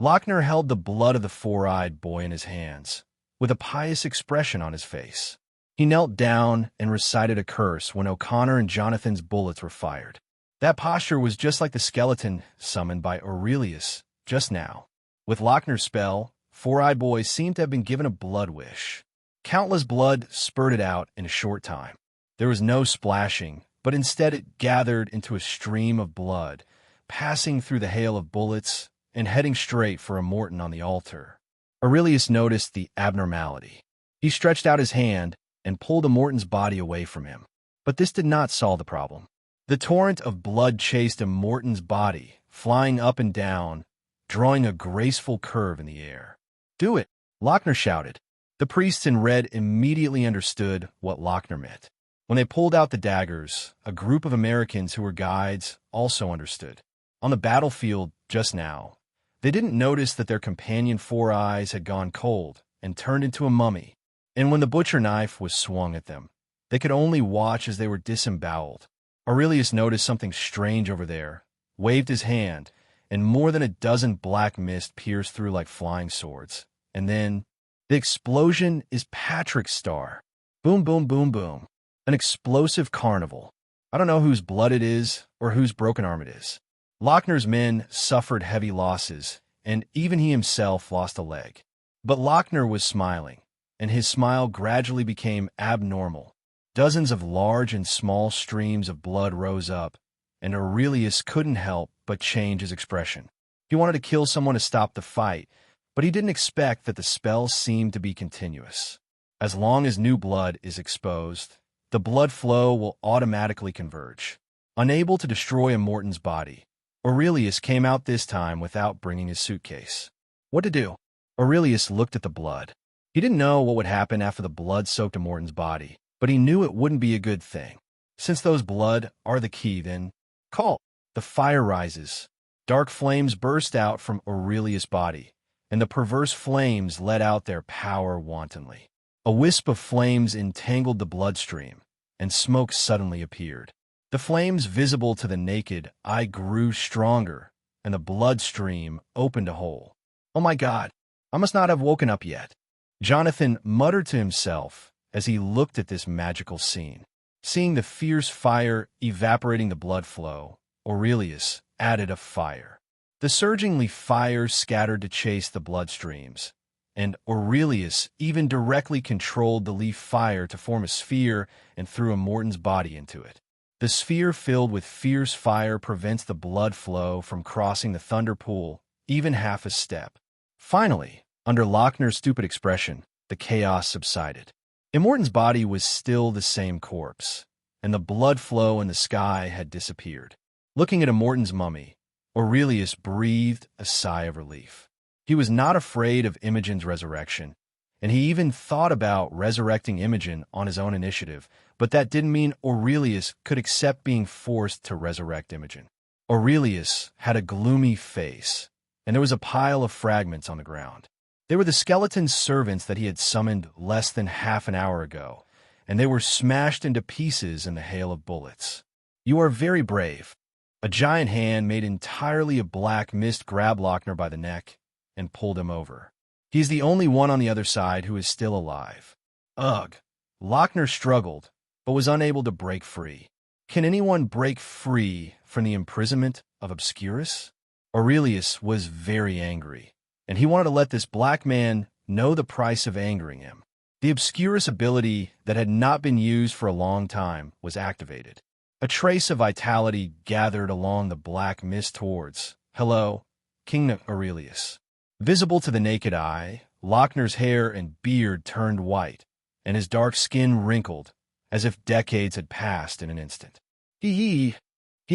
Lochner held the blood of the four-eyed boy in his hands, with a pious expression on his face. He knelt down and recited a curse when O'Connor and Jonathan's bullets were fired. That posture was just like the skeleton summoned by Aurelius just now. With Lochner's spell, four-eyed boy seemed to have been given a blood wish. Countless blood spurted out in a short time. There was no splashing, but instead it gathered into a stream of blood, passing through the hail of bullets and heading straight for Immortan on the altar. Aurelius noticed the abnormality. He stretched out his hand and pulled Immortan's body away from him. But this did not solve the problem. The torrent of blood chased Immortan's body, flying up and down, drawing a graceful curve in the air. "Do it!" Lochner shouted. The priests in red immediately understood what Lochner meant. When they pulled out the daggers, a group of Americans who were guides also understood. On the battlefield just now, they didn't notice that their companion Four Eyes had gone cold and turned into a mummy, and when the butcher knife was swung at them, they could only watch as they were disemboweled. Aurelius noticed something strange over there, waved his hand, and more than a dozen black mist pierced through like flying swords. And then, the explosion is Patrick's star. Boom, boom, boom, boom. An explosive carnival. I don't know whose blood it is or whose broken arm it is. Lochner's men suffered heavy losses, and even he himself lost a leg. But Lochner was smiling, and his smile gradually became abnormal. Dozens of large and small streams of blood rose up, and Aurelius couldn't help but change his expression. He wanted to kill someone to stop the fight, but he didn't expect that the spell seemed to be continuous. As long as new blood is exposed, the blood flow will automatically converge. Unable to destroy Immortan's body, Aurelius came out this time without bringing his suitcase. What to do? Aurelius looked at the blood. He didn't know what would happen after the blood soaked Immortan's body, but he knew it wouldn't be a good thing. Since those blood are the key, then call. The fire rises. Dark flames burst out from Aurelius' body, and the perverse flames let out their power wantonly. A wisp of flames entangled the bloodstream, and smoke suddenly appeared. The flames visible to the naked eye grew stronger, and the bloodstream opened a hole. "Oh my God, I must not have woken up yet," Jonathan muttered to himself as he looked at this magical scene. Seeing the fierce fire evaporating the blood flow, Aurelius added a fire. The surgingly fire scattered to chase the bloodstreams, and Aurelius even directly controlled the leaf fire to form a sphere and threw Immortan's body into it. The sphere filled with fierce fire prevents the blood flow from crossing the thunder pool even half a step. Finally, under Lochner's stupid expression, the chaos subsided. Immortan's body was still the same corpse, and the blood flow in the sky had disappeared. Looking at Immortan's mummy, Aurelius breathed a sigh of relief. He was not afraid of Imogen's resurrection, and he even thought about resurrecting Imogen on his own initiative, but that didn't mean Aurelius could accept being forced to resurrect Imogen. Aurelius had a gloomy face, and there was a pile of fragments on the ground. They were the skeleton servants that he had summoned less than half an hour ago, and they were smashed into pieces in the hail of bullets. "You are very brave." A giant hand made entirely of black mist grabbed Lochner by the neck and pulled him over. He's the only one on the other side who is still alive. Ugh. Lochner struggled, but was unable to break free. Can anyone break free from the imprisonment of Obscurus? Aurelius was very angry, and he wanted to let this black man know the price of angering him. The Obscurus ability that had not been used for a long time was activated. A trace of vitality gathered along the black mist towards, "Hello, King Aurelius." Visible to the naked eye, Lochner's hair and beard turned white, and his dark skin wrinkled, as if decades had passed in an instant. He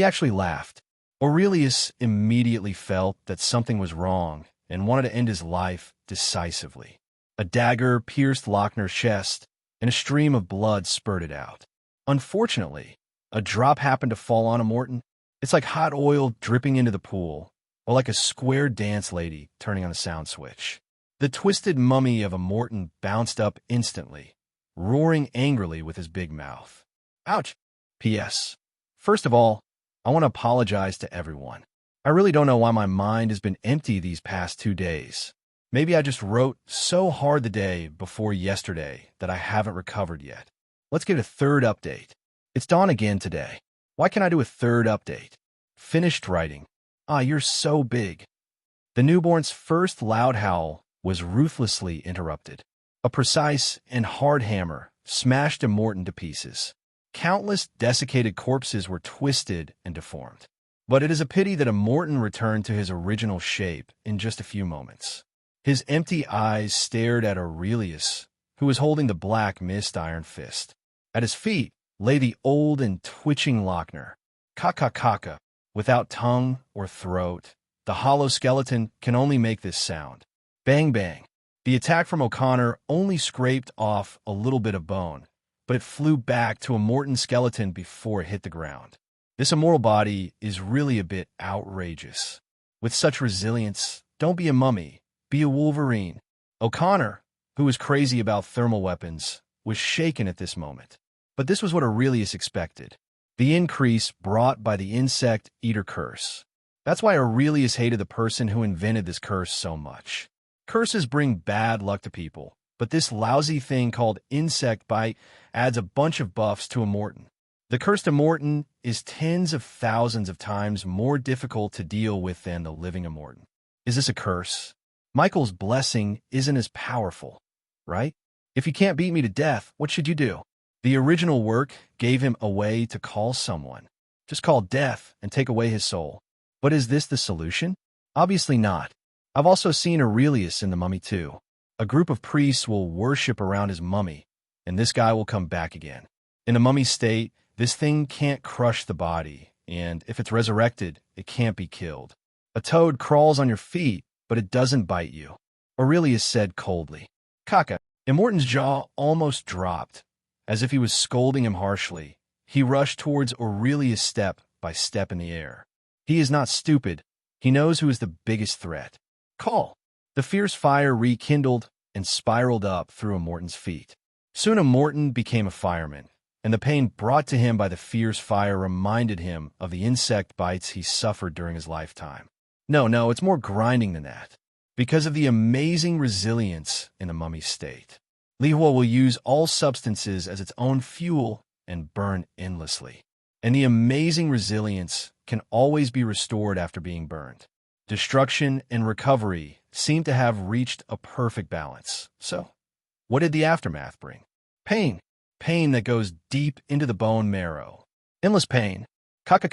actually laughed. Aurelius immediately felt that something was wrong and wanted to end his life decisively. A dagger pierced Lochner's chest, and a stream of blood spurted out. Unfortunately, a drop happened to fall on Immortan. It's like hot oil dripping into the pool, or like a square dance lady turning on a sound switch. The twisted mummy of Immortan bounced up instantly, roaring angrily with his big mouth. Ouch! P.S. First of all, I want to apologize to everyone. I really don't know why my mind has been empty these past 2 days. Maybe I just wrote so hard the day before yesterday that I haven't recovered yet. Let's get a third update. It's dawn again today. Why can't I do a third update? Finished writing. Ah, you're so big. The newborn's first loud howl was ruthlessly interrupted. A precise and hard hammer smashed Immortan to pieces. Countless desiccated corpses were twisted and deformed. But it is a pity that Immortan returned to his original shape in just a few moments. His empty eyes stared at Aurelius, who was holding the black mist iron fist. At his feet lay the old and twitching Lochner, Kaka, without tongue or throat, The hollow skeleton can only make this sound. Bang bang. The attack from O'Connor only scraped off a little bit of bone, but it flew back to Immortan's skeleton before it hit the ground. This immortal body is really a bit outrageous. With such resilience, don't be a mummy, be a Wolverine. O'Connor, who was crazy about thermal weapons, was shaken at this moment. But this was what Aurelius expected. The increase brought by the insect eater curse. That's why Aurelius hated the person who invented this curse so much. Curses bring bad luck to people, but this lousy thing called insect bite adds a bunch of buffs to Immortan. The cursed Immortan is tens of thousands of times more difficult to deal with than the living Immortan. Is this a curse? Michael's blessing isn't as powerful, right? If you can't beat me to death, what should you do? The original work gave him a way to call someone. Just call death and take away his soul. But is this the solution? Obviously not. I've also seen Aurelius in The Mummy too. A group of priests will worship around his mummy, and this guy will come back again. In a mummy state, this thing can't crush the body, and if it's resurrected, it can't be killed. A toad crawls on your feet, but it doesn't bite you. Aurelius said coldly. Caca. Immortan's jaw almost dropped. As if he was scolding him harshly, he rushed towards Aurelius step by step in the air. He is not stupid. He knows who is the biggest threat. Call. The fierce fire rekindled and spiraled up through Immortan's feet. Soon Immortan became a fireman, and the pain brought to him by the fierce fire reminded him of the insect bites he suffered during his lifetime. No, it's more grinding than that. Because of the amazing resilience in the mummy state, Lihua will use all substances as its own fuel and burn endlessly. And the amazing resilience can always be restored after being burned. Destruction and recovery seem to have reached a perfect balance. So, what did the aftermath bring? Pain. Pain that goes deep into the bone marrow. Endless pain. Kaka.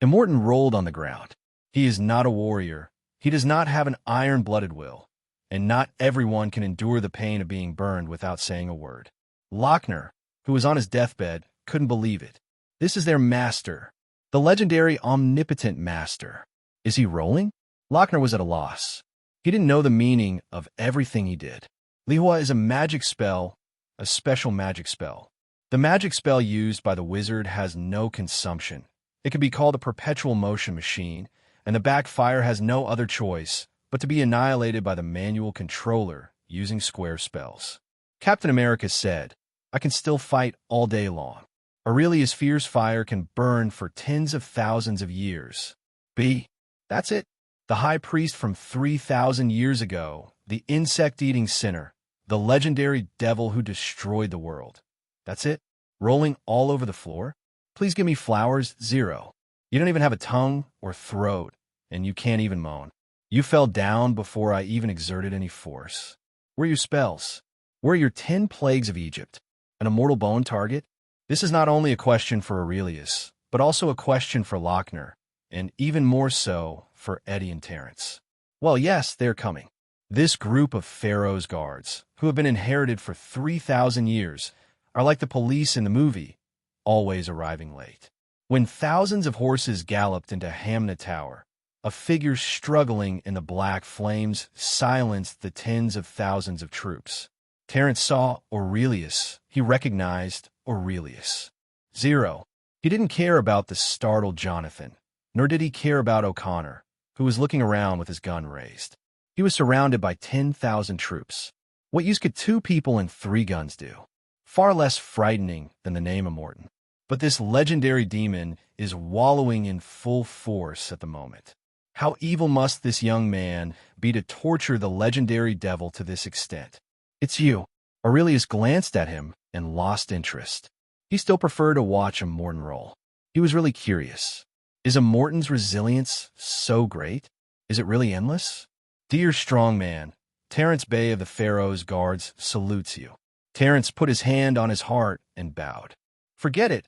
Immortan rolled on the ground. He is not a warrior. He does not have an iron-blooded will. And not everyone can endure the pain of being burned without saying a word. Lochner, who was on his deathbed, couldn't believe it. This is their master, the legendary omnipotent master. Is he rolling? Lochner was at a loss. He didn't know the meaning of everything he did. Lihua is a magic spell, a special magic spell. The magic spell used by the wizard has no consumption. It can be called a perpetual motion machine, and the backfire has no other choice but to be annihilated by the manual controller using square spells. Captain America said, I can still fight all day long. Aurelius' fierce fire can burn for tens of thousands of years. B. That's it. The high priest from 3,000 years ago, the insect-eating sinner, the legendary devil who destroyed the world. That's it? Rolling all over the floor? Please give me flowers, 0. You don't even have a tongue or throat, and you can't even moan. You fell down before I even exerted any force. Where are your spells? Where are your 10 plagues of Egypt? An immortal bone target? This is not only a question for Aurelius, but also a question for Lochner, and even more so for Eddie and Terence. Well, yes, they're coming. This group of Pharaoh's guards, who have been inherited for 3,000 years, are like the police in the movie, always arriving late. When thousands of horses galloped into Hamna Tower, a figure struggling in the black flames silenced the tens of thousands of troops. Terence saw Aurelius. He recognized Aurelius. 0. He didn't care about the startled Jonathan, nor did he care about O'Connor, who was looking around with his gun raised. He was surrounded by 10,000 troops. What use could 2 people and 3 guns do? Far less frightening than the name Immortan. But this legendary demon is wallowing in full force at the moment. How evil must this young man be to torture the legendary devil to this extent? It's you. Aurelius glanced at him and lost interest. He still preferred to watch Immortan roll. He was really curious. Is Immortan's resilience so great? Is it really endless? Dear strong man, Terence Bey of the Pharaoh's guards salutes you. Terence put his hand on his heart and bowed. Forget it.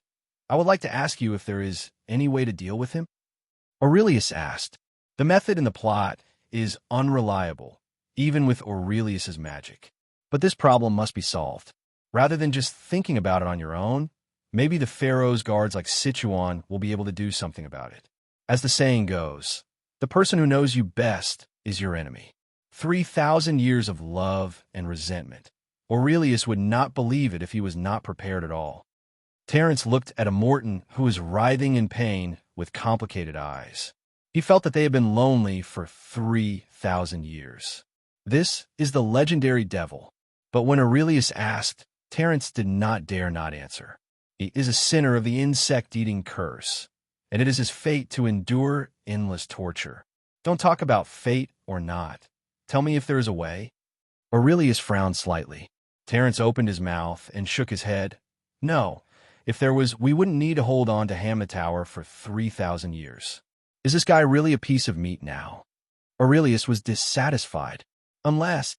I would like to ask you if there is any way to deal with him. Aurelius asked. The method and the plot is unreliable, even with Aurelius's magic. But this problem must be solved. Rather than just thinking about it on your own, maybe the Pharaoh's guards like Sichuan will be able to do something about it. As the saying goes, the The person who knows you best is your enemy. 3,000 years of love and resentment. Aurelius would not believe it if he was not prepared at all. Terence looked at Immortan, who was writhing in pain with complicated eyes. He felt that they had been lonely for 3,000 years. This is the legendary devil. But when Aurelius asked, Terence did not dare not answer. He is a sinner of the insect-eating curse, and it is his fate to endure endless torture. Don't talk about fate or not. Tell me if there is a way. Aurelius frowned slightly. Terence opened his mouth and shook his head. No, if there was, we wouldn't need to hold on to Hamlet Tower for 3,000 years. Is this guy really a piece of meat now? Aurelius was dissatisfied. Unless.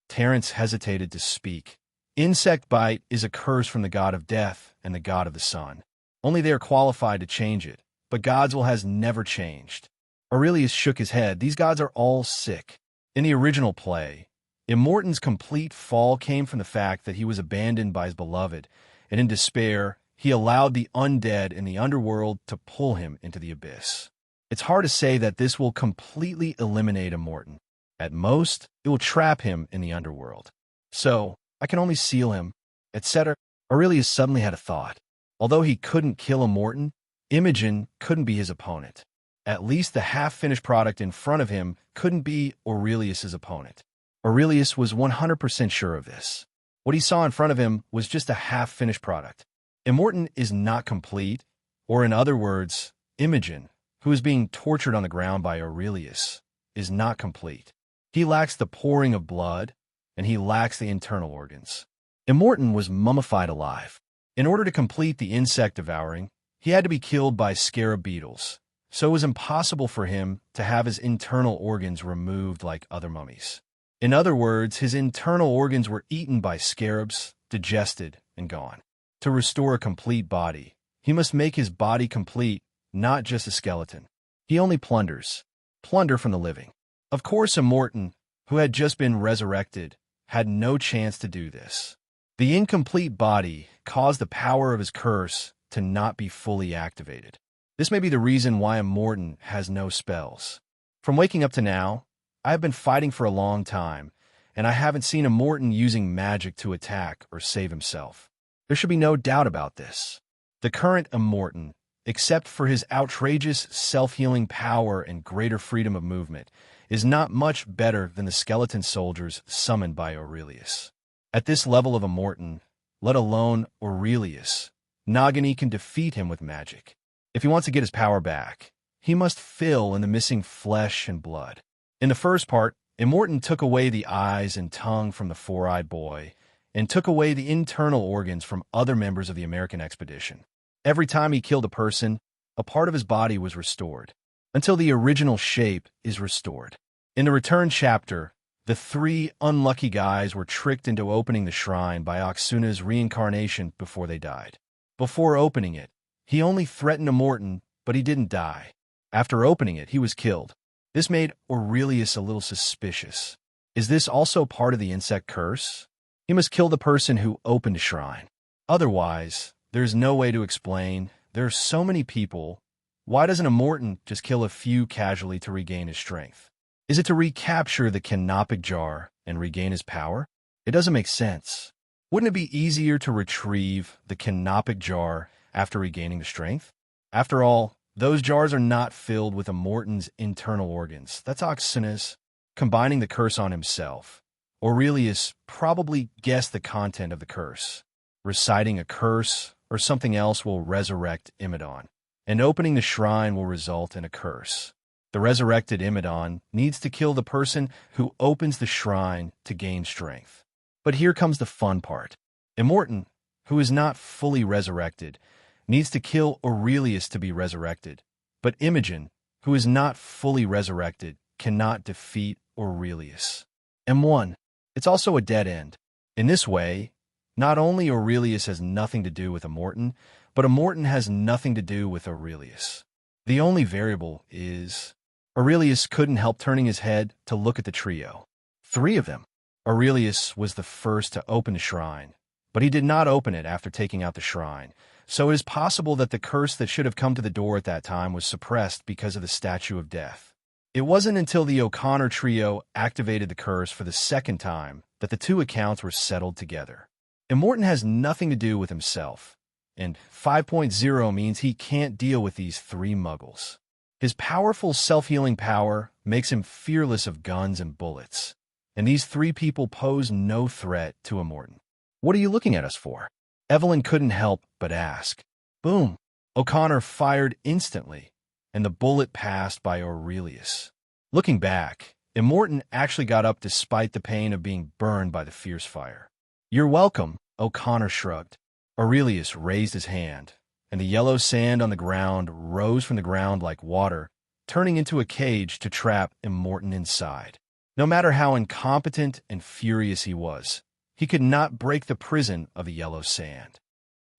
Terence hesitated to speak. Insect bite is a curse from the god of death and the god of the sun. Only they are qualified to change it, but God's will has never changed. Aurelius shook his head. These gods are all sick. In the original play, Immortan's complete fall came from the fact that he was abandoned by his beloved, and in despair, he allowed the undead in the underworld to pull him into the abyss. It's hard to say that this will completely eliminate Immortan. At most, it will trap him in the underworld. So, I can only seal him, etc. Aurelius suddenly had a thought. Although he couldn't kill Immortan, Imogen couldn't be his opponent. At least the half-finished product in front of him couldn't be Aurelius's opponent. Aurelius was 100% sure of this. What he saw in front of him was just a half-finished product. Immortan is not complete, or in other words, Imogen, who is being tortured on the ground by Aurelius, is not complete. He lacks the pouring of blood, and he lacks the internal organs. Immortan was mummified alive. In order to complete the insect devouring, he had to be killed by scarab beetles, so it was impossible for him to have his internal organs removed like other mummies. In other words, his internal organs were eaten by scarabs, digested, and gone. To restore a complete body, he must make his body complete, not just a skeleton. He only plunders. Plunder from the living. Of course, Immortan, who had just been resurrected, had no chance to do this. The incomplete body caused the power of his curse to not be fully activated. This may be the reason why Immortan has no spells. From waking up to now, I have been fighting for a long time, and I haven't seen Immortan using magic to attack or save himself. There should be no doubt about this. The current Immortan, except for his outrageous self-healing power and greater freedom of movement, is not much better than the skeleton soldiers summoned by Aurelius. At this level of Immortan, let alone Aurelius, Nagini can defeat him with magic. If he wants to get his power back, he must fill in the missing flesh and blood. In the first part, Immortan took away the eyes and tongue from the four-eyed boy, and took away the internal organs from other members of the American expedition. Every time he killed a person, a part of his body was restored, until the original shape is restored. In the return chapter, the three unlucky guys were tricked into opening the shrine by Oxuna's reincarnation before they died. Before opening it, he only threatened Immortan, but he didn't die. After opening it, he was killed. This made Aurelius a little suspicious. Is this also part of the insect curse? He must kill the person who opened a shrine. Otherwise, there's no way to explain. There are so many people. Why doesn't Immortan just kill a few casually to regain his strength? Is it to recapture the canopic jar and regain his power? It doesn't make sense. Wouldn't it be easier to retrieve the canopic jar after regaining the strength? After all, those jars are not filled with Immortan's internal organs. That's Oxuna's combining the curse on himself. Aurelius probably guessed the content of the curse. Reciting a curse or something else will resurrect Imidon, and opening the shrine will result in a curse. The resurrected Imidon needs to kill the person who opens the shrine to gain strength. But here comes the fun part. Immortan, who is not fully resurrected, needs to kill Aurelius to be resurrected. But Imogen, who is not fully resurrected, cannot defeat Aurelius. M1. It's also a dead end. In this way, not only Aurelius has nothing to do with Immortan, but Immortan has nothing to do with Aurelius. The only variable is Aurelius couldn't help turning his head to look at the trio. Three of them. Aurelius was the first to open the shrine, but he did not open it after taking out the shrine, So it is possible that the curse that should have come to the door at that time was suppressed because of the Statue of Death. It wasn't until the O'Connor trio activated the curse for the second time that the two accounts were settled together. Immortan has nothing to do with himself, and 5.0 means he can't deal with these three muggles. His powerful self-healing power makes him fearless of guns and bullets, and these three people pose no threat to Immortan. What are you looking at us for? Evelyn couldn't help but ask. Boom! O'Connor fired instantly, and the bullet passed by Aurelius. Looking back, Immortan actually got up despite the pain of being burned by the fierce fire. You're welcome, O'Connor shrugged. Aurelius raised his hand, and the yellow sand on the ground rose from the ground like water, turning into a cage to trap Immortan inside. No matter how incompetent and furious he was, he could not break the prison of the yellow sand.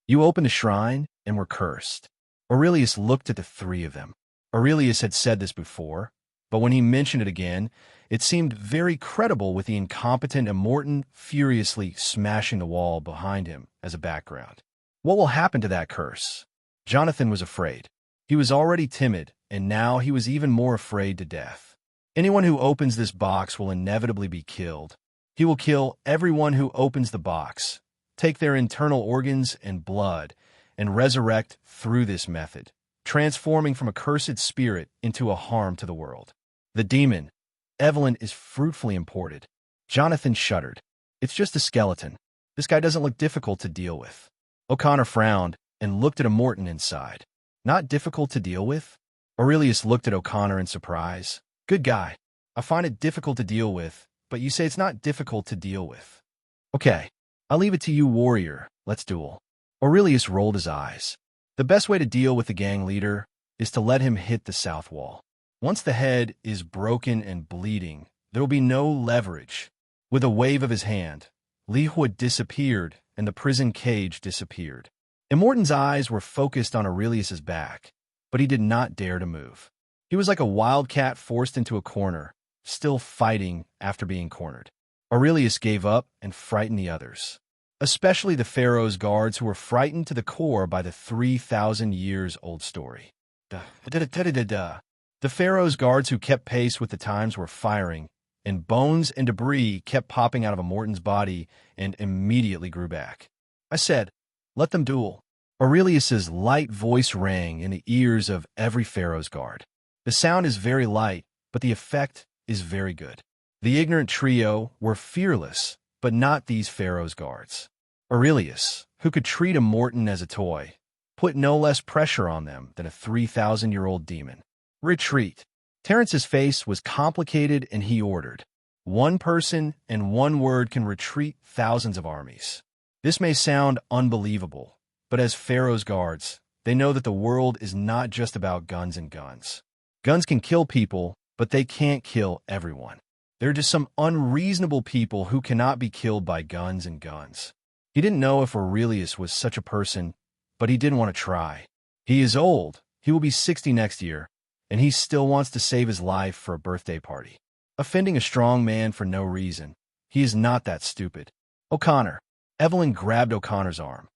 You opened a shrine and were cursed. Aurelius looked at the three of them. Aurelius had said this before, but when he mentioned it again, it seemed very credible with the incompetent Immortan furiously smashing the wall behind him as a background. What will happen to that curse? Jonathan was afraid. He was already timid, and now he was even more afraid to death. Anyone who opens this box will inevitably be killed. He will kill everyone who opens the box, take their internal organs and blood, and resurrect through this method, transforming from a cursed spirit into a harm to the world. The demon, Evelyn, is fruitfully imported. Jonathan shuddered. It's just a skeleton. This guy doesn't look difficult to deal with. O'Connor frowned and looked at Immortan inside. Not difficult to deal with? Aurelius looked at O'Connor in surprise. Good guy. I find it difficult to deal with, but you say it's not difficult to deal with. Okay, I'll leave it to you, warrior. Let's duel. Aurelius rolled his eyes. The best way to deal with the gang leader is to let him hit the south wall. Once the head is broken and bleeding, there will be no leverage. With a wave of his hand, Lihuid disappeared and the prison cage disappeared. Immortan's eyes were focused on Aurelius's back, but he did not dare to move. He was like a wildcat forced into a corner, still fighting after being cornered. Aurelius gave up and frightened the others, especially the Pharaoh's guards who were frightened to the core by the 3,000 years old story. The Pharaoh's guards who kept pace with the times were firing, and bones and debris kept popping out of Immortan's body and immediately grew back. I said, let them duel. Aurelius's light voice rang in the ears of every Pharaoh's guard. The sound is very light, but the effect is very good. The ignorant trio were fearless, but not these Pharaoh's guards. Aurelius, who could treat Immortan as a toy, put no less pressure on them than a 3,000-year-old demon. Retreat. Terrence's face was complicated and he ordered. One person and one word can retreat thousands of armies. This may sound unbelievable, but as Pharaoh's guards, they know that the world is not just about guns and guns. Guns can kill people, but they can't kill everyone. There are just some unreasonable people who cannot be killed by guns and guns. He didn't know if Aurelius was such a person, but he didn't want to try. He is old. He will be 60 next year, and he still wants to save his life for a birthday party. Offending a strong man for no reason. He is not that stupid. O'Connor. Evelyn grabbed O'Connor's arm.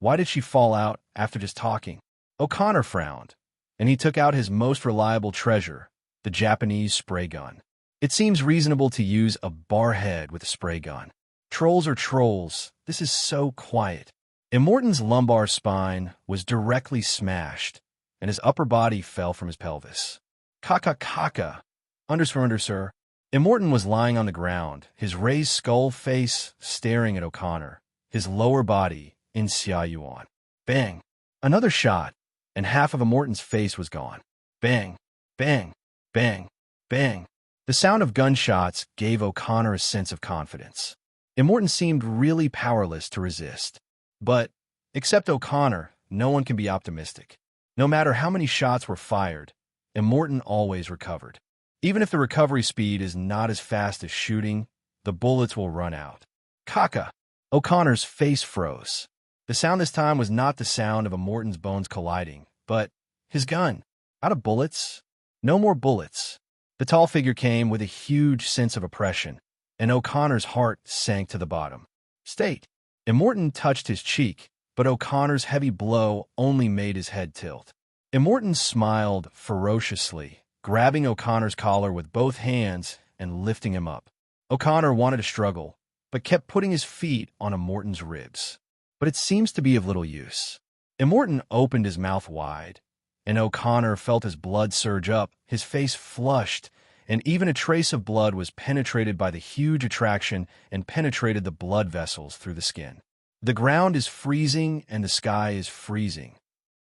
Why did she fall out after just talking? O'Connor frowned, and he took out his most reliable treasure, the Japanese spray gun. It seems reasonable to use a bar head with a spray gun. Trolls are trolls. This is so quiet. Immortan's lumbar spine was directly smashed, and his upper body fell from his pelvis. Kaka. Under, sir. Immortan was lying on the ground, his raised skull face staring at O'Connor, his lower body in Xia Yuan. Bang. Another shot, and half of Immortan's face was gone. Bang. Bang. Bang. Bang. The sound of gunshots gave O'Connor a sense of confidence. Immortan seemed really powerless to resist. But, except O'Connor, no one can be optimistic. No matter how many shots were fired, Immortan always recovered. Even if the recovery speed is not as fast as shooting, the bullets will run out. Kaka! O'Connor's face froze. The sound this time was not the sound of Immortan's bones colliding, but his gun. Out of bullets? No more bullets. The tall figure came with a huge sense of oppression, and O'Connor's heart sank to the bottom. State. Immortan touched his cheek, but O'Connor's heavy blow only made his head tilt. Immortan smiled ferociously, grabbing O'Connor's collar with both hands and lifting him up. O'Connor wanted to struggle, but kept putting his feet on Immortan's ribs. But it seems to be of little use. Immortan opened his mouth wide, and O'Connor felt his blood surge up, his face flushed, and even a trace of blood was penetrated by the huge attraction and penetrated the blood vessels through the skin. The ground is freezing and the sky is freezing.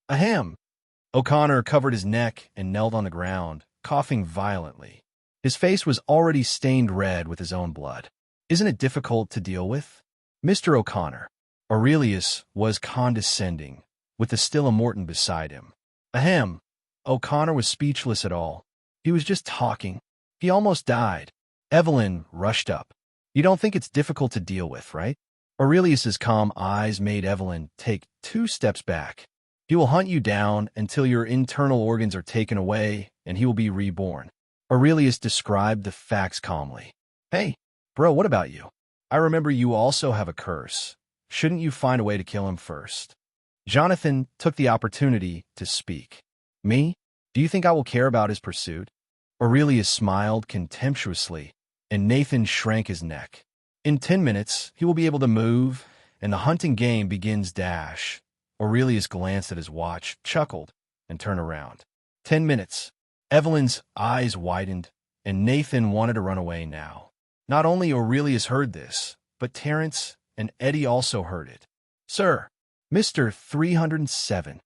Ahem! O'Connor covered his neck and knelt on the ground, coughing violently. His face was already stained red with his own blood. Isn't it difficult to deal with? Mr. O'Connor. Aurelius was condescending, with the still Immortan beside him. Ahem! O'Connor was speechless at all. He was just talking. He almost died. Evelyn rushed up. You don't think it's difficult to deal with, right? Aurelius's calm eyes made Evelyn take 2 steps back. He will hunt you down until your internal organs are taken away, and he will be reborn. Aurelius described the facts calmly. Hey, bro, what about you? I remember you also have a curse. Shouldn't you find a way to kill him first? Jonathan took the opportunity to speak. Me? Do you think I will care about his pursuit? Aurelius smiled contemptuously, and Nathan shrank his neck. In 10 minutes, he will be able to move, and the hunting game begins dash. Aurelius glanced at his watch, chuckled, and turned around. 10 minutes. Evelyn's eyes widened, and Nathan wanted to run away now. Not only Aurelius heard this, but Terence and Eddie also heard it. Sir, Mr. 307.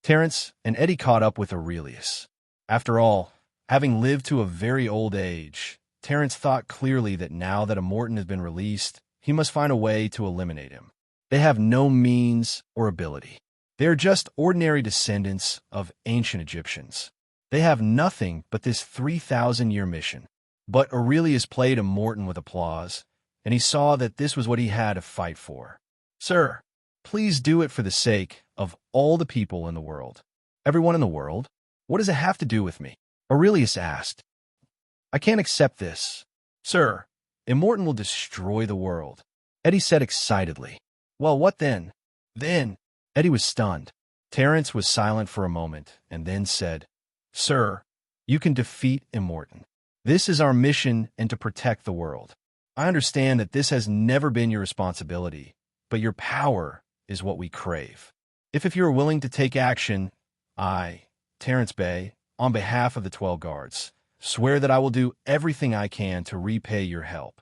Terence and Eddie caught up with Aurelius. After all, having lived to a very old age, Terence thought clearly that now that Immortan has been released, he must find a way to eliminate him. They have no means or ability. They are just ordinary descendants of ancient Egyptians. They have nothing but this 3,000-year mission. But Aurelius played Immortan with applause, and he saw that this was what he had to fight for. Sir, please do it for the sake of all the people in the world. Everyone in the world? What does it have to do with me? Aurelius asked. I can't accept this. Sir, Immortan will destroy the world. Eddie said excitedly. Well, what then? Then, Eddie was stunned. Terence was silent for a moment and then said, Sir, you can defeat Immortan. This is our mission and to protect the world. I understand that this has never been your responsibility, but your power is what we crave. If you are willing to take action, I, Terence Bay, on behalf of the 12 guards, swear that I will do everything I can to repay your help.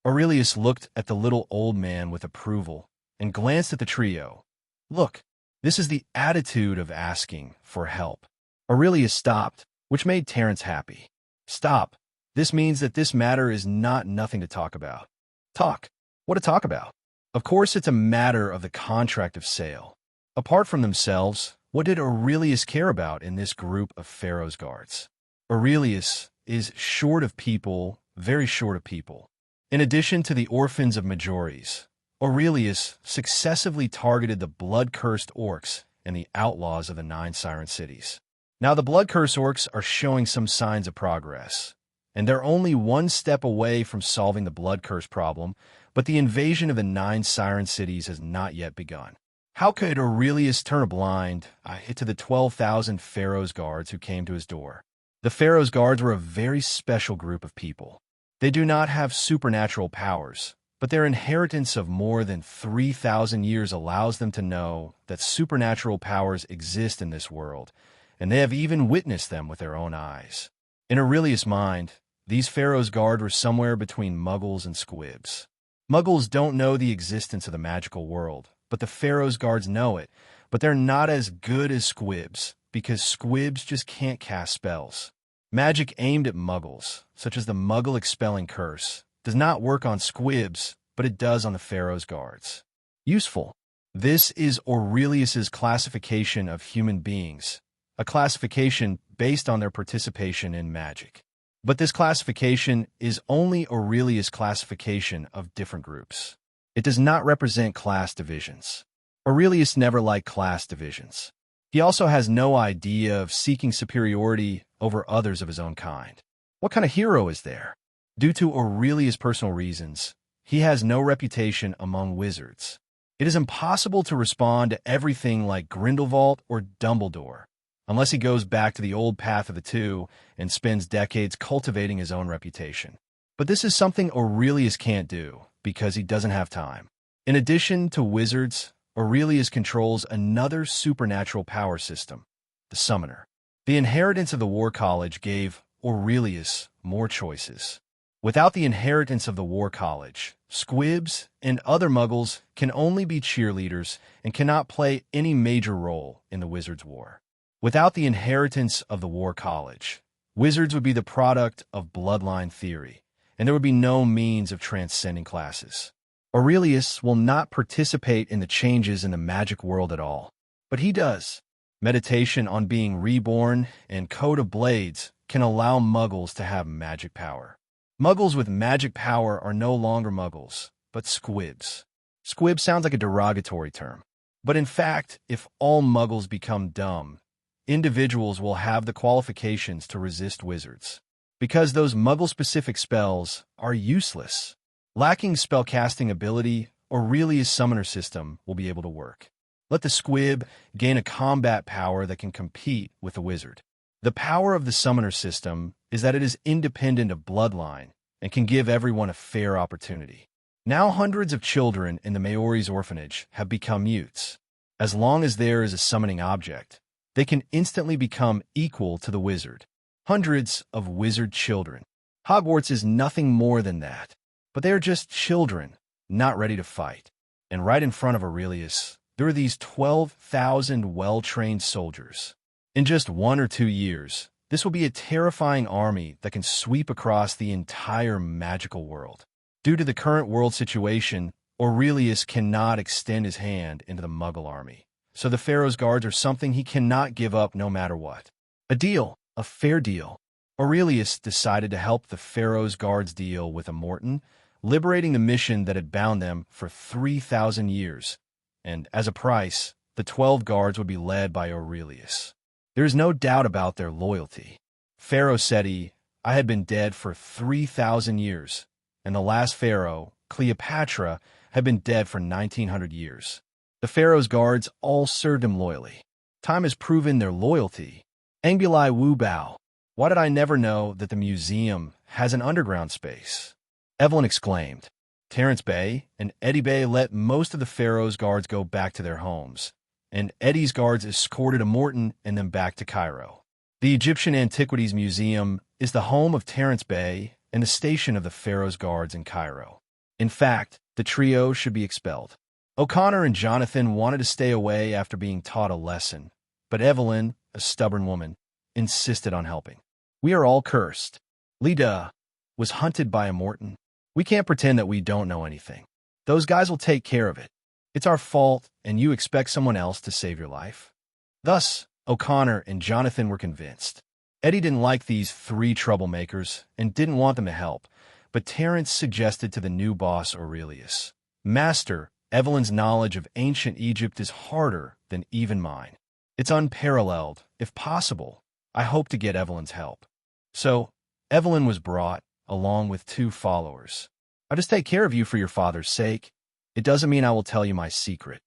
Aurelius looked at the little old man with approval and glanced at the trio. Look, this is the attitude of asking for help. Aurelius stopped, which made Terence happy. Stop. This means that this matter is not nothing to talk about. Talk? What to talk about? Of course it's a matter of the contract of sale. Apart from themselves, what did Aurelius care about in this group of Pharaoh's guards? Aurelius is short of people, very short of people. In addition to the orphans of Majores, Aurelius successively targeted the blood-cursed orcs and the outlaws of the 9 Siren cities. Now the blood-cursed orcs are showing some signs of progress, and they're only one step away from solving the blood-curse problem, but the invasion of the 9 Siren cities has not yet begun. How could Aurelius turn a blind eye to the 12,000 Pharaoh's guards who came to his door? The Pharaoh's guards were a very special group of people. They do not have supernatural powers, but their inheritance of more than 3,000 years allows them to know that supernatural powers exist in this world, and they have even witnessed them with their own eyes. In Aurelius' mind, these Pharaoh's guard were somewhere between Muggles and Squibs. Muggles don't know the existence of the magical world, but the Pharaoh's guards know it, but they're not as good as Squibs, because Squibs just can't cast spells. Magic aimed at Muggles, such as the Muggle expelling curse, does not work on Squibs, but it does on the Pharaoh's guards. Useful. This is Aurelius's classification of human beings, a classification based on their participation in magic. But this classification is only Aurelius' classification of different groups. It does not represent class divisions. Aurelius never liked class divisions. He also has no idea of seeking superiority over others of his own kind. What kind of hero is there? Due to Aurelius' personal reasons, he has no reputation among wizards. It is impossible to respond to everything like Grindelwald or Dumbledore, unless he goes back to the old path of the two and spends decades cultivating his own reputation. But this is something Aurelius can't do, because he doesn't have time. In addition to wizards, Aurelius controls another supernatural power system, the Summoner. The inheritance of the War College gave Aurelius more choices. Without the inheritance of the War College, squibs and other muggles can only be cheerleaders and cannot play any major role in the Wizards' War. Without the inheritance of the War College, wizards would be the product of bloodline theory, and there would be no means of transcending classes. Aurelius will not participate in the changes in the magic world at all, but he does. Meditation on being reborn and Code of Blades can allow muggles to have magic power. Muggles with magic power are no longer muggles, but squibs. Squib sounds like a derogatory term, but in fact, if all muggles become dumb, individuals will have the qualifications to resist wizards, because those muggle-specific spells are useless. Lacking spellcasting ability, Aurelius' summoner system will be able to work. Let the squib gain a combat power that can compete with the wizard. The power of the summoner system is that it is independent of bloodline and can give everyone a fair opportunity. Now hundreds of children in the Maori's orphanage have become mutes. As long as there is a summoning object, they can instantly become equal to the wizard. Hundreds of wizard children. Hogwarts is nothing more than that, but they are just children, not ready to fight. And right in front of Aurelius, there are these 12,000 well-trained soldiers. In just 1 or 2 years, this will be a terrifying army that can sweep across the entire magical world. Due to the current world situation, Aurelius cannot extend his hand into the Muggle army, so the Pharaoh's guards are something he cannot give up no matter what. A deal, a fair deal. Aurelius decided to help the Pharaoh's guards deal with Immortan, liberating the mission that had bound them for 3,000 years, and as a price, the 12 guards would be led by Aurelius. There is no doubt about their loyalty. Pharaoh Seti, I had been dead for 3,000 years, and the last pharaoh, Cleopatra, had been dead for 1,900 years. The pharaoh's guards all served him loyally. Time has proven their loyalty. Angbuli Wu Bao. Why did I never know that the museum has an underground space? Evelyn exclaimed. Terence Bey and Eddie Bey let most of the pharaoh's guards go back to their homes, and Eddie's guards escorted Immortan and then back to Cairo. The Egyptian Antiquities Museum is the home of Terence Bey and the station of the pharaoh's guards in Cairo. In fact, the trio should be expelled. O'Connor and Jonathan wanted to stay away after being taught a lesson, but Evelyn, a stubborn woman, insisted on helping. We are all cursed. Lida was hunted by Immortan. We can't pretend that we don't know anything. Those guys will take care of it. It's our fault, and you expect someone else to save your life? Thus, O'Connor and Jonathan were convinced. Eddie didn't like these 3 troublemakers and didn't want them to help, but Terence suggested to the new boss Aurelius, Master, Evelyn's knowledge of ancient Egypt is harder than even mine. It's unparalleled. If possible, I hope to get Evelyn's help. So, Evelyn was brought, along with 2 followers. I'll just take care of you for your father's sake. It doesn't mean I will tell you my secret.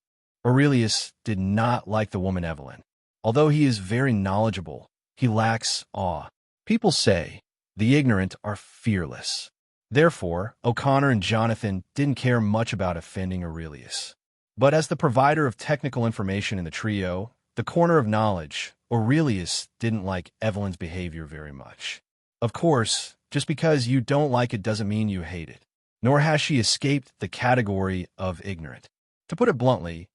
Aurelius did not like the woman Evelyn. Although he is very knowledgeable, he lacks awe. People say, the ignorant are fearless. Therefore, O'Connor and Jonathan didn't care much about offending Aurelius. But as the provider of technical information in the trio, the corner of knowledge, Aurelius didn't like Evelyn's behavior very much. Of course, just because you don't like it doesn't mean you hate it. Nor has she escaped the category of ignorant. To put it bluntly,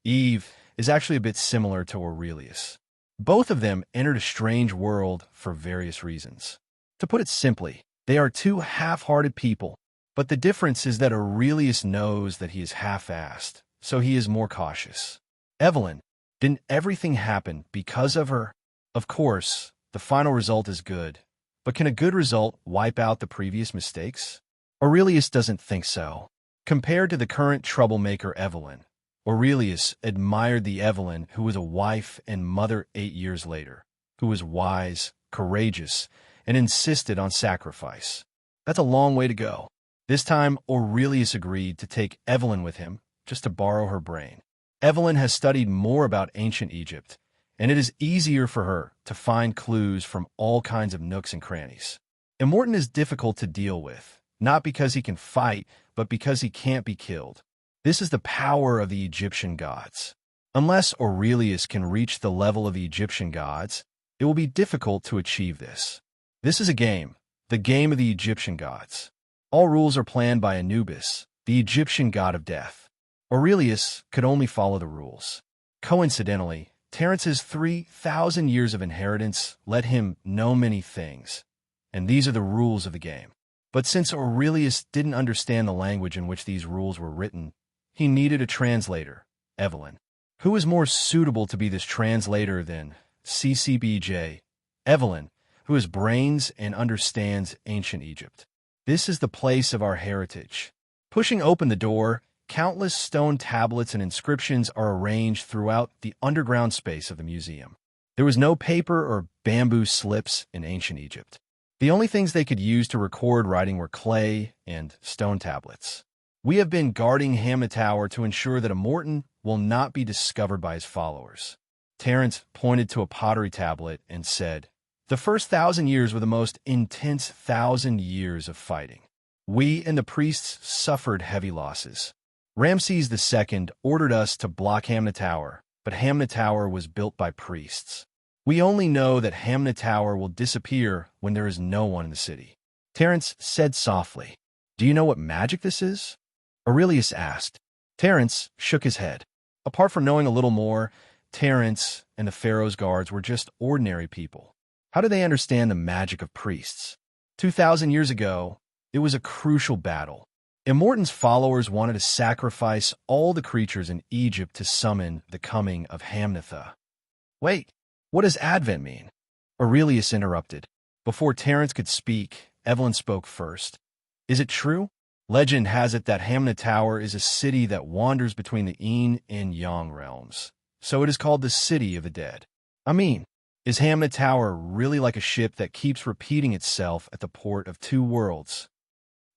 Eve is actually a bit similar to Aurelius. Both of them entered a strange world for various reasons. To put it simply, they are 2 half-hearted people, but the difference is that Aurelius knows that he is half-assed, so he is more cautious. Evelyn, didn't everything happen because of her? Of course, the final result is good, but can a good result wipe out the previous mistakes? Aurelius doesn't think so. Compared to the current troublemaker Evelyn, Aurelius admired the Evelyn who was a wife and mother 8 years later, who was wise, courageous, and insisted on sacrifice. That's a long way to go. This time, Aurelius agreed to take Evelyn with him, just to borrow her brain. Evelyn has studied more about ancient Egypt, and it is easier for her to find clues from all kinds of nooks and crannies. Immortan is difficult to deal with, not because he can fight, but because he can't be killed. This is the power of the Egyptian gods. Unless Aurelius can reach the level of the Egyptian gods, it will be difficult to achieve this. This is a game, the game of the Egyptian gods. All rules are planned by Anubis, the Egyptian god of death. Aurelius could only follow the rules. Coincidentally, Terence's 3,000 years of inheritance let him know many things, and these are the rules of the game. But since Aurelius didn't understand the language in which these rules were written, he needed a translator, Evelyn. Who is more suitable to be this translator than CCBJ, Evelyn, who has brains and understands ancient Egypt? This is the place of our heritage. Pushing open the door, countless stone tablets and inscriptions are arranged throughout the underground space of the museum. There was no paper or bamboo slips in ancient Egypt. The only things they could use to record writing were clay and stone tablets. We have been guarding Hamna Tower to ensure that Immortan will not be discovered by his followers. Terence pointed to a pottery tablet and said, "The first 1,000 years were the most intense 1,000 years of fighting. We and the priests suffered heavy losses. Ramses II ordered us to block Hamna Tower, but Hamna Tower was built by priests. We only know that Hamna Tower will disappear when there is no one in the city." Terence said softly, "Do you know what magic this is?" Aurelius asked. Terence shook his head. Apart from knowing a little more, Terence and the Pharaoh's guards were just ordinary people. How did they understand the magic of priests? 2,000 years ago, it was a crucial battle. Immortan's followers wanted to sacrifice all the creatures in Egypt to summon the coming of Hamnatha. Wait, what does Advent mean? Aurelius interrupted. Before Terence could speak, Evelyn spoke first. Is it true? Legend has it that Hamna Tower is a city that wanders between the Yin and Yang realms, so it is called the City of the Dead. I mean, is Hamna Tower really like a ship that keeps repeating itself at the port of two worlds?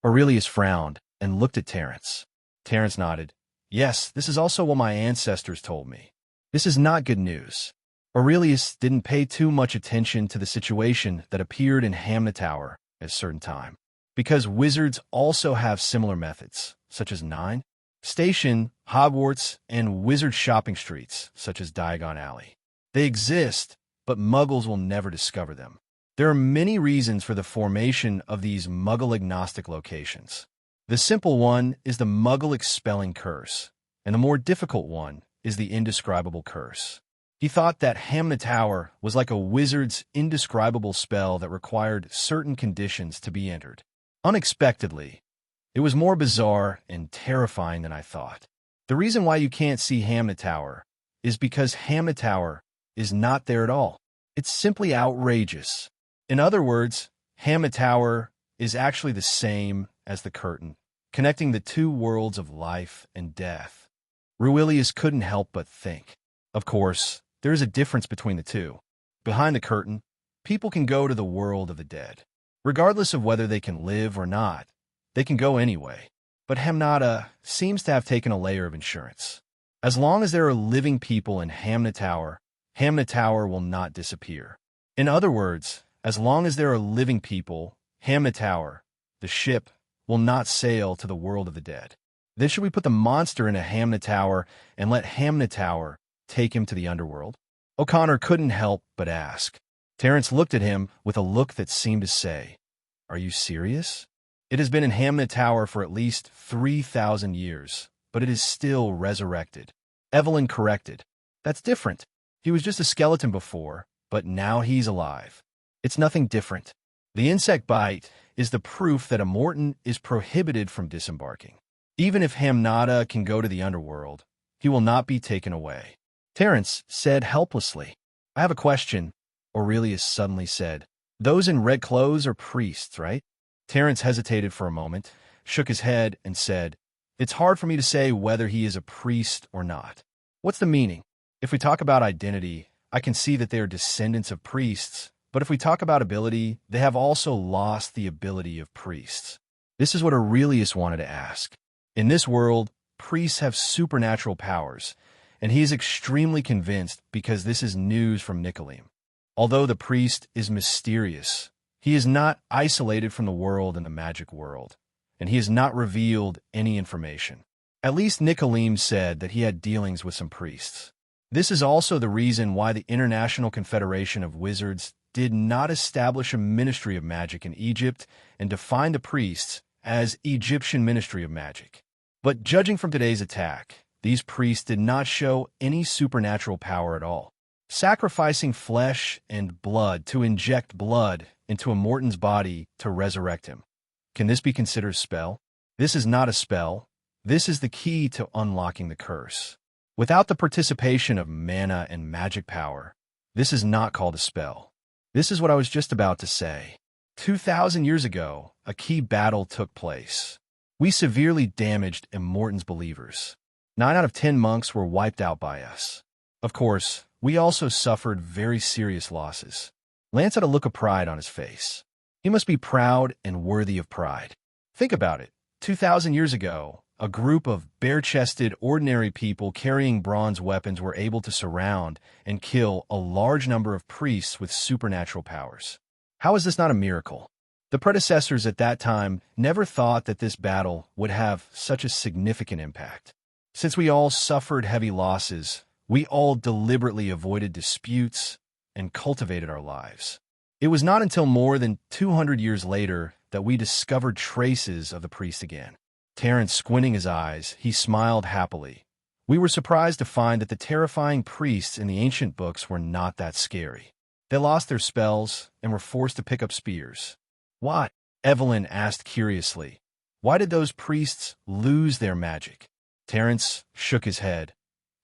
Aurelius frowned and looked at Terence. Terence nodded. Yes, this is also what my ancestors told me. This is not good news. Aurelius didn't pay too much attention to the situation that appeared in Hamna Tower at a certain time, because wizards also have similar methods, such as Nine, Station, Hogwarts, and wizard shopping streets, such as Diagon Alley. They exist, but muggles will never discover them. There are many reasons for the formation of these muggle-agnostic locations. The simple one is the muggle-expelling curse, and the more difficult one is the indescribable curse. He thought that Hamna Tower was like a wizard's indescribable spell that required certain conditions to be entered. Unexpectedly, it was more bizarre and terrifying than I thought. The reason why you can't see Hamna Tower is because Hamna Tower is not there at all. It's simply outrageous. In other words, Hamna Tower is actually the same as the curtain, connecting the two worlds of life and death. Aurelius couldn't help but think. Of course, there is a difference between the two. Behind the curtain, people can go to the world of the dead. Regardless of whether they can live or not, they can go anyway. But Hamnata seems to have taken a layer of insurance. As long as there are living people in Hamna Tower will not disappear. In other words, as long as there are living people, Hamna Tower, the ship, will not sail to the world of the dead. Then should we put the monster in a Hamna Tower and let Hamna Tower take him to the underworld? O'Connor couldn't help but ask. Terence looked at him with a look that seemed to say, "Are you serious?" It has been in Hamna Tower for at least 3,000 years, but it is still resurrected. Evelyn corrected. That's different. He was just a skeleton before, but now he's alive. It's nothing different. The insect bite is the proof that Immortan is prohibited from disembarking. Even if Hamnata can go to the underworld, he will not be taken away. Terence said helplessly. I have a question, Aurelius suddenly said. Those in red clothes are priests, right? Terence hesitated for a moment, shook his head, and said, It's hard for me to say whether he is a priest or not. What's the meaning? If we talk about identity, I can see that they are descendants of priests, but if we talk about ability, they have also lost the ability of priests. This is what Aurelius wanted to ask. In this world, priests have supernatural powers, and he is extremely convinced because this is news from Nicolim. Although the priest is mysterious, he is not isolated from the world and the magic world, and he has not revealed any information. At least Nicolim said that he had dealings with some priests. This is also the reason why the International Confederation of Wizards did not establish a Ministry of Magic in Egypt and define the priests as Egyptian Ministry of Magic. But judging from today's attack, these priests did not show any supernatural power at all. Sacrificing flesh and blood to inject blood into a Morton's body to resurrect him. Can this be considered a spell? This is not a spell. This is the key to unlocking the curse. Without the participation of mana and magic power, this is not called a spell. This is what I was just about to say. 2,000 years ago, a key battle took place. We severely damaged Immortan's believers. 9 out of 10 monks were wiped out by us. Of course, we also suffered very serious losses. Lance had a look of pride on his face. He must be proud and worthy of pride. Think about it. 2,000 years ago, a group of bare-chested, ordinary people carrying bronze weapons were able to surround and kill a large number of priests with supernatural powers. How is this not a miracle? The predecessors at that time never thought that this battle would have such a significant impact. Since we all suffered heavy losses, we all deliberately avoided disputes and cultivated our lives. It was not until more than 200 years later that we discovered traces of the priest again. Terence squinting his eyes, he smiled happily. We were surprised to find that the terrifying priests in the ancient books were not that scary. They lost their spells and were forced to pick up spears. Why? Evelyn asked curiously. Why did those priests lose their magic? Terence shook his head.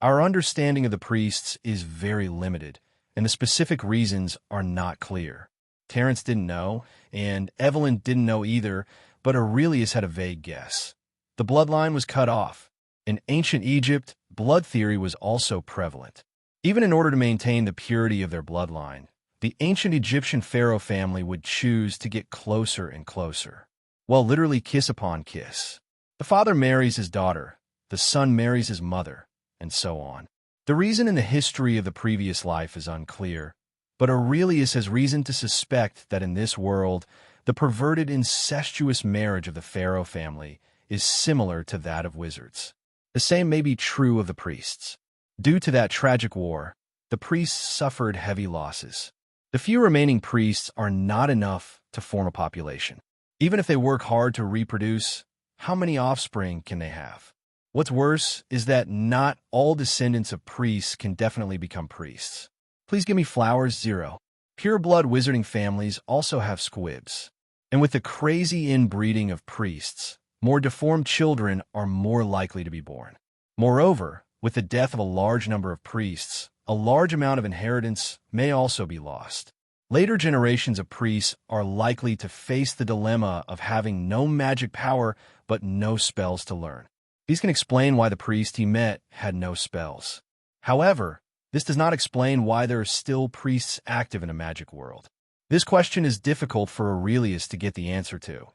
Our understanding of the priests is very limited, and the specific reasons are not clear. Terence didn't know, and Evelyn didn't know either, but Aurelius had a vague guess. The bloodline was cut off. In ancient Egypt, blood theory was also prevalent. Even in order to maintain the purity of their bloodline, the ancient Egyptian pharaoh family would choose to get closer and closer. Well, literally kiss upon kiss. The father marries his daughter, the son marries his mother, and so on. The reason in the history of the previous life is unclear, but Aurelius has reason to suspect that in this world, the perverted incestuous marriage of the pharaoh family is similar to that of wizards. The same may be true of the priests. Due to that tragic war, the priests suffered heavy losses. The few remaining priests are not enough to form a population. Even if they work hard to reproduce, how many offspring can they have? What's worse is that not all descendants of priests can definitely become priests. Please give me flowers 0. Pure-blood wizarding families also have squibs. And with the crazy inbreeding of priests, more deformed children are more likely to be born. Moreover, with the death of a large number of priests, a large amount of inheritance may also be lost. Later generations of priests are likely to face the dilemma of having no magic power but no spells to learn. These can explain why the priest he met had no spells. However, this does not explain why there are still priests active in a magic world. This question is difficult for Aurelius to get the answer to,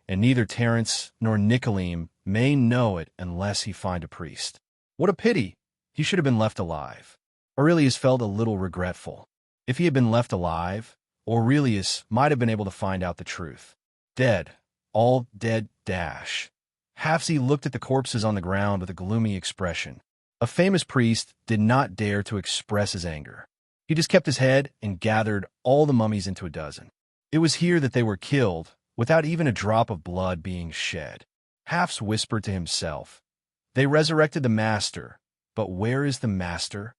and neither Terence nor Nicolim may know it unless he find a priest. What a pity! He should have been left alive. Aurelius felt a little regretful. If he had been left alive, Aurelius might have been able to find out the truth. Dead. All dead. Hafsy looked at the corpses on the ground with a gloomy expression. A famous priest did not dare to express his anger. He just kept his head and gathered all the mummies into a dozen. It was here that they were killed, without even a drop of blood being shed. Hafs whispered to himself, "They resurrected the master, but where is the master?"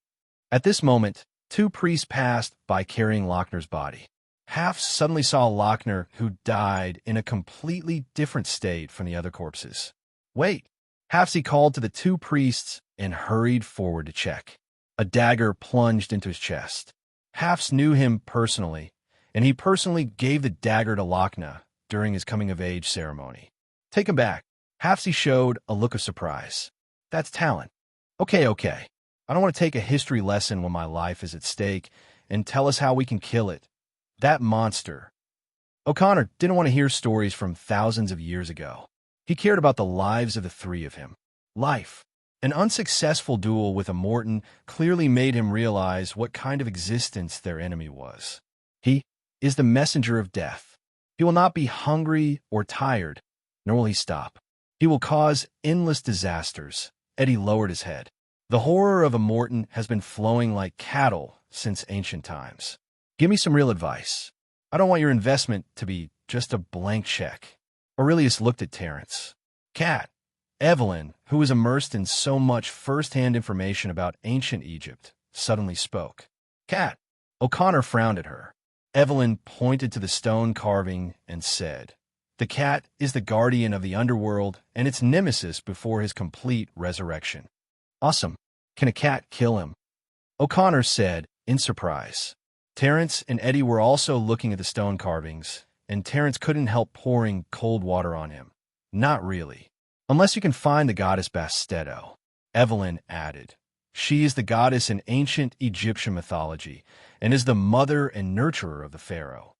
At this moment, 2 priests passed by carrying Lochner's body. Hafs suddenly saw Lochner, who died in a completely different state from the other corpses. "Wait!" Hafsy called to the 2 priests and hurried forward to check. A dagger plunged into his chest. Hafs knew him personally, and he personally gave the dagger to Lochner during his coming-of-age ceremony. "Take him back." Hafsy showed a look of surprise. "That's talent." Okay. I don't want to take a history lesson when my life is at stake, and tell us how we can kill it. That monster." O'Connor didn't want to hear stories from thousands of years ago. He cared about the lives of the 3 of him. life. An unsuccessful duel with a Morton clearly made him realize what kind of existence their enemy was. He is the messenger of death. He will not be hungry or tired, nor will he stop. He will cause endless disasters. Eddie lowered his head. The horror of a Morton has been flowing like cattle since ancient times. Give me some real advice. I don't want your investment to be just a blank check. Aurelius looked at Terence. Cat, Evelyn, who was immersed in so much first-hand information about ancient Egypt, suddenly spoke. Cat. O'Connor frowned at her. Evelyn pointed to the stone carving and said, The cat is the guardian of the underworld and its nemesis before his complete resurrection. Awesome. Can a cat kill him? O'Connor said, in surprise. Terence and Eddie were also looking at the stone carvings, and Terence couldn't help pouring cold water on him. Not really. Unless you can find the goddess Bastetto, Evelyn added. She is the goddess in ancient Egyptian mythology and is the mother and nurturer of the pharaoh.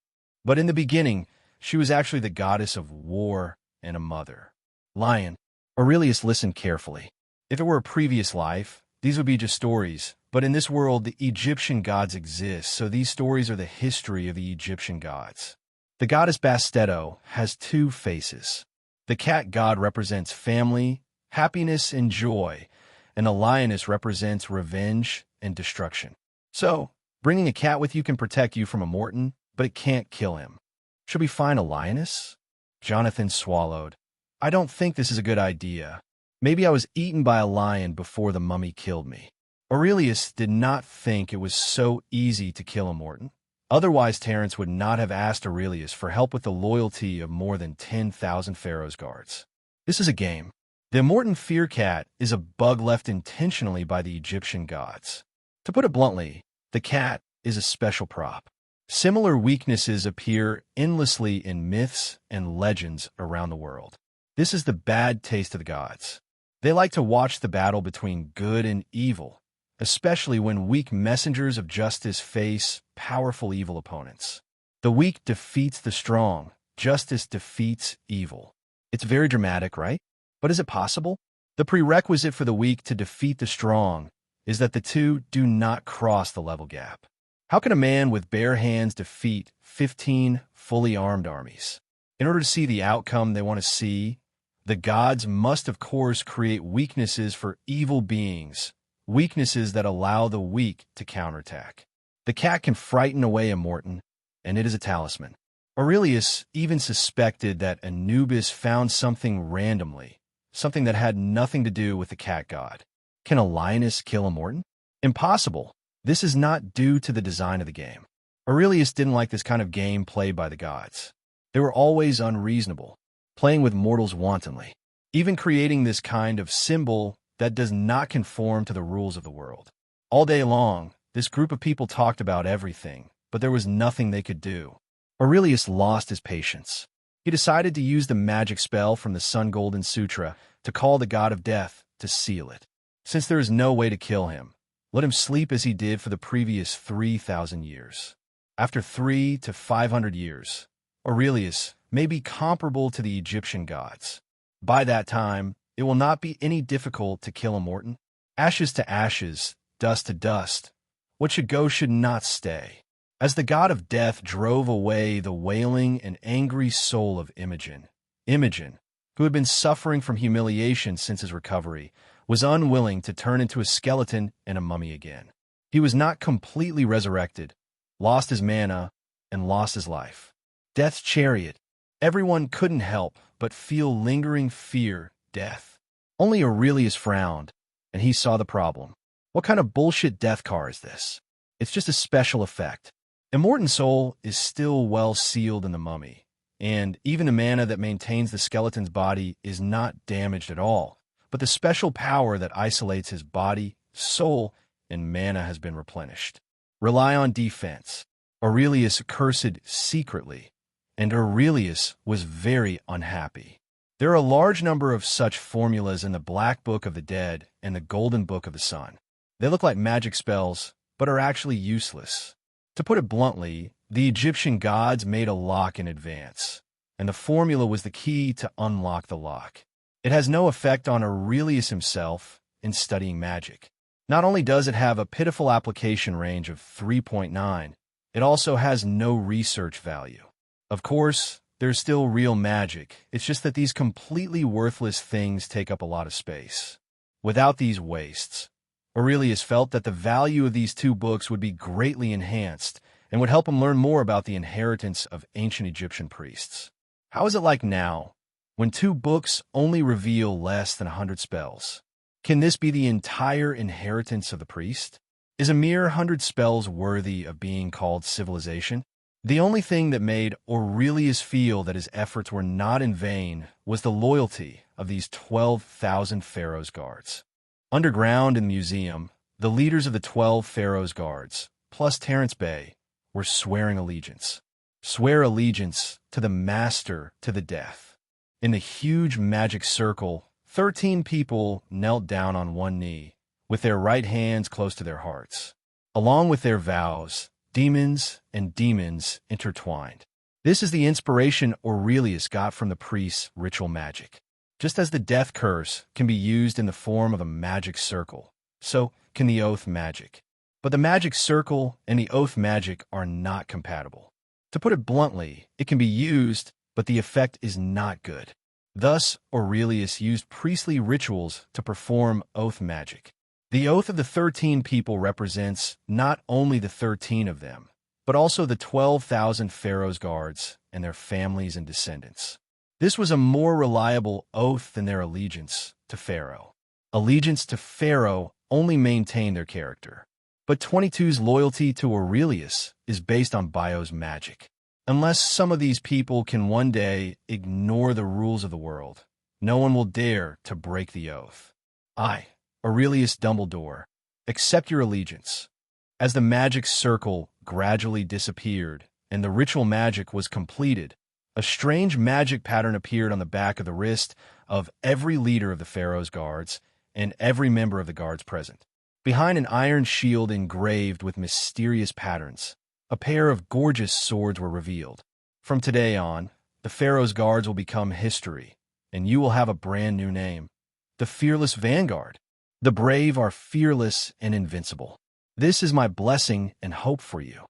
But in the beginning, she was actually the goddess of war and a mother. Lion. Aurelius listened carefully. If it were a previous life, these would be just stories, but in this world, the Egyptian gods exist, so these stories are the history of the Egyptian gods. The goddess Bastetto has two faces. The cat god represents family, happiness, and joy, and a lioness represents revenge and destruction. So, bringing a cat with you can protect you from a Morton, but it can't kill him. Should we find a lioness? Jonathan swallowed. I don't think this is a good idea. Maybe I was eaten by a lion before the mummy killed me. Aurelius did not think it was so easy to kill a Morton. Otherwise, Terence would not have asked Aurelius for help with the loyalty of more than 10,000 Pharaoh's guards. This is a game. The Morton fear cat is a bug left intentionally by the Egyptian gods. To put it bluntly, the cat is a special prop. Similar weaknesses appear endlessly in myths and legends around the world. This is the bad taste of the gods. They like to watch the battle between good and evil, especially when weak messengers of justice face powerful evil opponents. The weak defeats the strong. Justice defeats evil. It's very dramatic, right? But is it possible? The prerequisite for the weak to defeat the strong is that the two do not cross the level gap. How can a man with bare hands defeat 15 fully armed armies? In order to see the outcome they want to see, the gods must of course create weaknesses for evil beings, weaknesses that allow the weak to counterattack. The cat can frighten away a Morton, and it is a talisman. Aurelius even suspected that Anubis found something randomly, something that had nothing to do with the cat god. Can a lioness kill a Morton? Impossible. This is not due to the design of the game. Aurelius didn't like this kind of game played by the gods. They were always unreasonable, playing with mortals wantonly, even creating this kind of symbol that does not conform to the rules of the world. All day long, this group of people talked about everything, but there was nothing they could do. Aurelius lost his patience. He decided to use the magic spell from the Sun Golden Sutra to call the god of death to seal it. Since there is no way to kill him, let him sleep as he did for the previous 3,000 years. After 300 to 500 years, Aurelius may be comparable to the Egyptian gods. By that time, it will not be any difficult to kill a Morton. Ashes to ashes, dust to dust. What should go should not stay. As the god of death drove away the wailing and angry soul of Imogen, who had been suffering from humiliation since his recovery, was unwilling to turn into a skeleton and a mummy again. He was not completely resurrected, lost his mana, and lost his life. Death's chariot. Everyone couldn't help but feel lingering fear, death. Only Aurelius frowned, and he saw the problem. What kind of bullshit death car is this? It's just a special effect. Immortan soul is still well sealed in the mummy, and even the mana that maintains the skeleton's body is not damaged at all, but the special power that isolates his body, soul, and mana has been replenished. Rely on defense. Aurelius cursed secretly, and Aurelius was very unhappy. There are a large number of such formulas in the Black Book of the Dead and the Golden Book of the Sun. They look like magic spells, but are actually useless. To put it bluntly, the Egyptian gods made a lock in advance, and the formula was the key to unlock the lock. It has no effect on Aurelius himself in studying magic. Not only does it have a pitiful application range of 3.9, it also has no research value. Of course, there's still real magic. It's just that these completely worthless things take up a lot of space. Without these wastes, Aurelius felt that the value of these two books would be greatly enhanced and would help him learn more about the inheritance of ancient Egyptian priests. How is it like now, when two books only reveal less than 100 spells? Can this be the entire inheritance of the priest? Is a mere 100 spells worthy of being called civilization? The only thing that made Aurelius feel that his efforts were not in vain was the loyalty of these 12,000 pharaoh's guards. Underground in the museum, the leaders of the 12 pharaoh's guards, plus Terence Bey, were swearing allegiance. Swear allegiance to the master to the death. In the huge magic circle, 13 people knelt down on one knee, with their right hands close to their hearts. Along with their vows, demons and demons intertwined. This is the inspiration Aurelius got from the priest's ritual magic. Just as the death curse can be used in the form of a magic circle, so can the oath magic. But the magic circle and the oath magic are not compatible. To put it bluntly, it can be used, but the effect is not good. Thus, Aurelius used priestly rituals to perform oath magic. The oath of the 13 people represents not only the 13 of them, but also the 12,000 pharaoh's guards and their families and descendants. This was a more reliable oath than their allegiance to Pharaoh. Allegiance to Pharaoh only maintained their character. But 22's loyalty to Aurelius is based on Bio's magic. Unless some of these people can one day ignore the rules of the world, no one will dare to break the oath. I, Aurelius Dumbledore, accept your allegiance. As the magic circle gradually disappeared and the ritual magic was completed, a strange magic pattern appeared on the back of the wrist of every leader of the pharaoh's guards and every member of the guards present. Behind an iron shield engraved with mysterious patterns, a pair of gorgeous swords were revealed. From today on, the pharaoh's guards will become history, and you will have a brand new name, the Fearless Vanguard. The brave are fearless and invincible. This is my blessing and hope for you.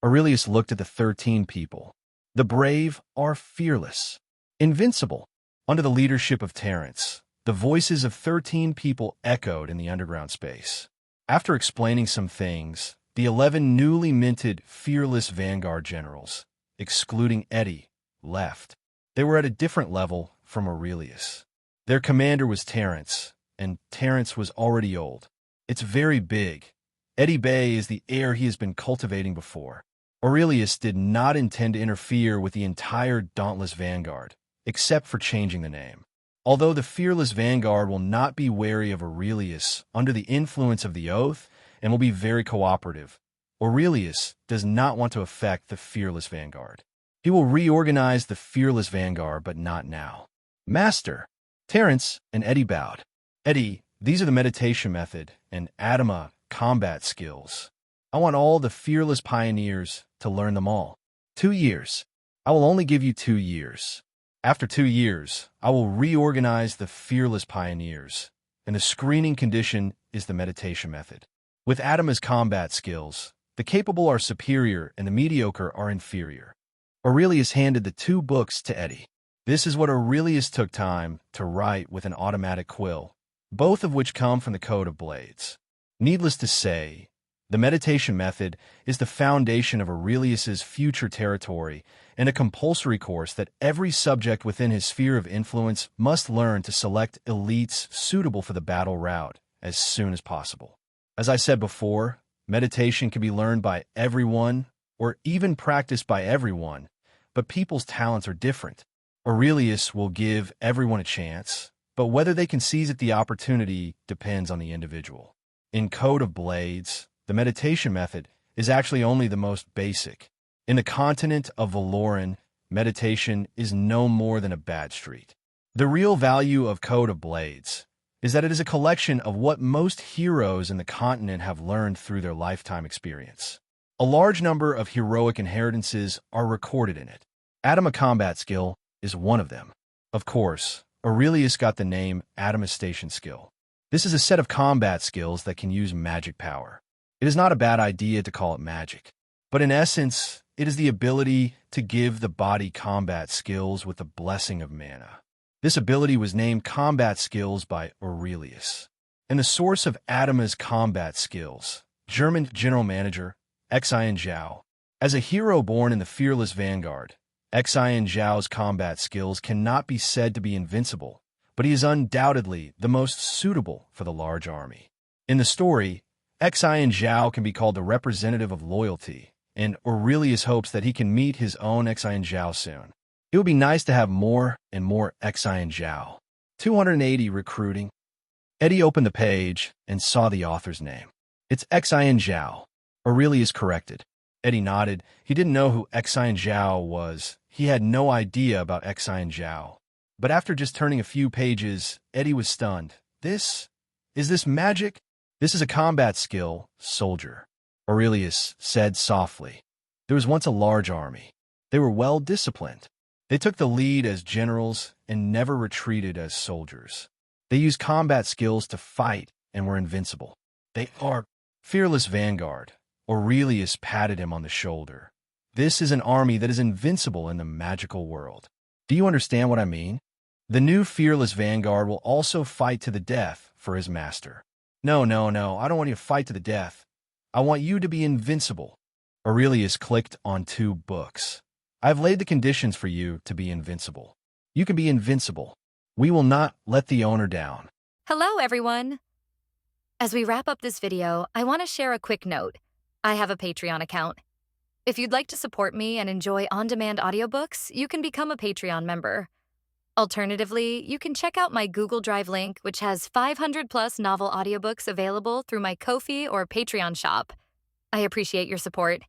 Aurelius looked at the 13 people. The brave are fearless, invincible. Under the leadership of Terence, the voices of 13 people echoed in the underground space. After explaining some things, the 11 newly minted Fearless Vanguard generals, excluding Eddie, left. They were at a different level from Aurelius. Their commander was Terence, and Terence was already old. It's very big. Eddie Bey is the heir he has been cultivating before. Aurelius did not intend to interfere with the entire Dauntless Vanguard, except for changing the name. Although the Fearless Vanguard will not be wary of Aurelius under the influence of the oath and will be very cooperative, Aurelius does not want to affect the Fearless Vanguard. He will reorganize the Fearless Vanguard, but not now. Master, Terence and Eddie bowed. Eddie, these are the meditation method and Adama combat skills. I want all the fearless pioneers to learn them all. 2 years. I will only give you 2 years. After 2 years, I will reorganize the fearless pioneers, and the screening condition is the meditation method. With Adama's combat skills, the capable are superior and the mediocre are inferior. Aurelius handed the 2 books to Eddie. This is what Aurelius took time to write with an automatic quill, both of which come from the Code of Blades. Needless to say, the meditation method is the foundation of Aurelius's future territory and a compulsory course that every subject within his sphere of influence must learn to select elites suitable for the battle route as soon as possible. As I said before, meditation can be learned by everyone or even practiced by everyone, but people's talents are different. Aurelius will give everyone a chance, but whether they can seize the opportunity depends on the individual. In Code of Blades, the meditation method is actually only the most basic. In the continent of Valoran, meditation is no more than a bad street. The real value of Code of Blades is that it is a collection of what most heroes in the continent have learned through their lifetime experience. A large number of heroic inheritances are recorded in it. Adama combat skill is one of them. Of course, Aurelius got the name Atomization skill. This is a set of combat skills that can use magic power. It is not a bad idea to call it magic, but in essence, it is the ability to give the body combat skills with the blessing of mana. This ability was named combat skills by Aurelius. And the source of Atoma's combat skills, German general manager, Xian Zhao. As a hero born in the fearless vanguard, Xian Zhao's combat skills cannot be said to be invincible, but he is undoubtedly the most suitable for the large army. In the story, Xian Zhao can be called the representative of loyalty, and Aurelius hopes that he can meet his own Xian Zhao soon. It would be nice to have more and more Xian Zhao. 280 recruiting. Eddie opened the page and saw the author's name. It's Xian Zhao. Aurelius corrected. Eddie nodded. He didn't know who Xian Zhao was. He had no idea about Xian Zhao. But after just turning a few pages, Eddie was stunned. Is this magic? This is a combat skill, soldier, Aurelius said softly. There was once a large army. They were well disciplined. They took the lead as generals and never retreated as soldiers. They used combat skills to fight and were invincible. They are fearless vanguard. Aurelius patted him on the shoulder. This is an army that is invincible in the magical world. Do you understand what I mean? The new fearless vanguard will also fight to the death for his master. No, I don't want you to fight to the death. I want you to be invincible. Aurelius clicked on 2 books. I've laid the conditions for you to be invincible. You can be invincible. We will not let the owner down. Hello, everyone. As we wrap up this video, I want to share a quick note. I have a Patreon account. If you'd like to support me and enjoy on-demand audiobooks, you can become a Patreon member. Alternatively, you can check out my Google Drive link, which has 500-plus novel audiobooks available through my Ko-fi or Patreon shop. I appreciate your support.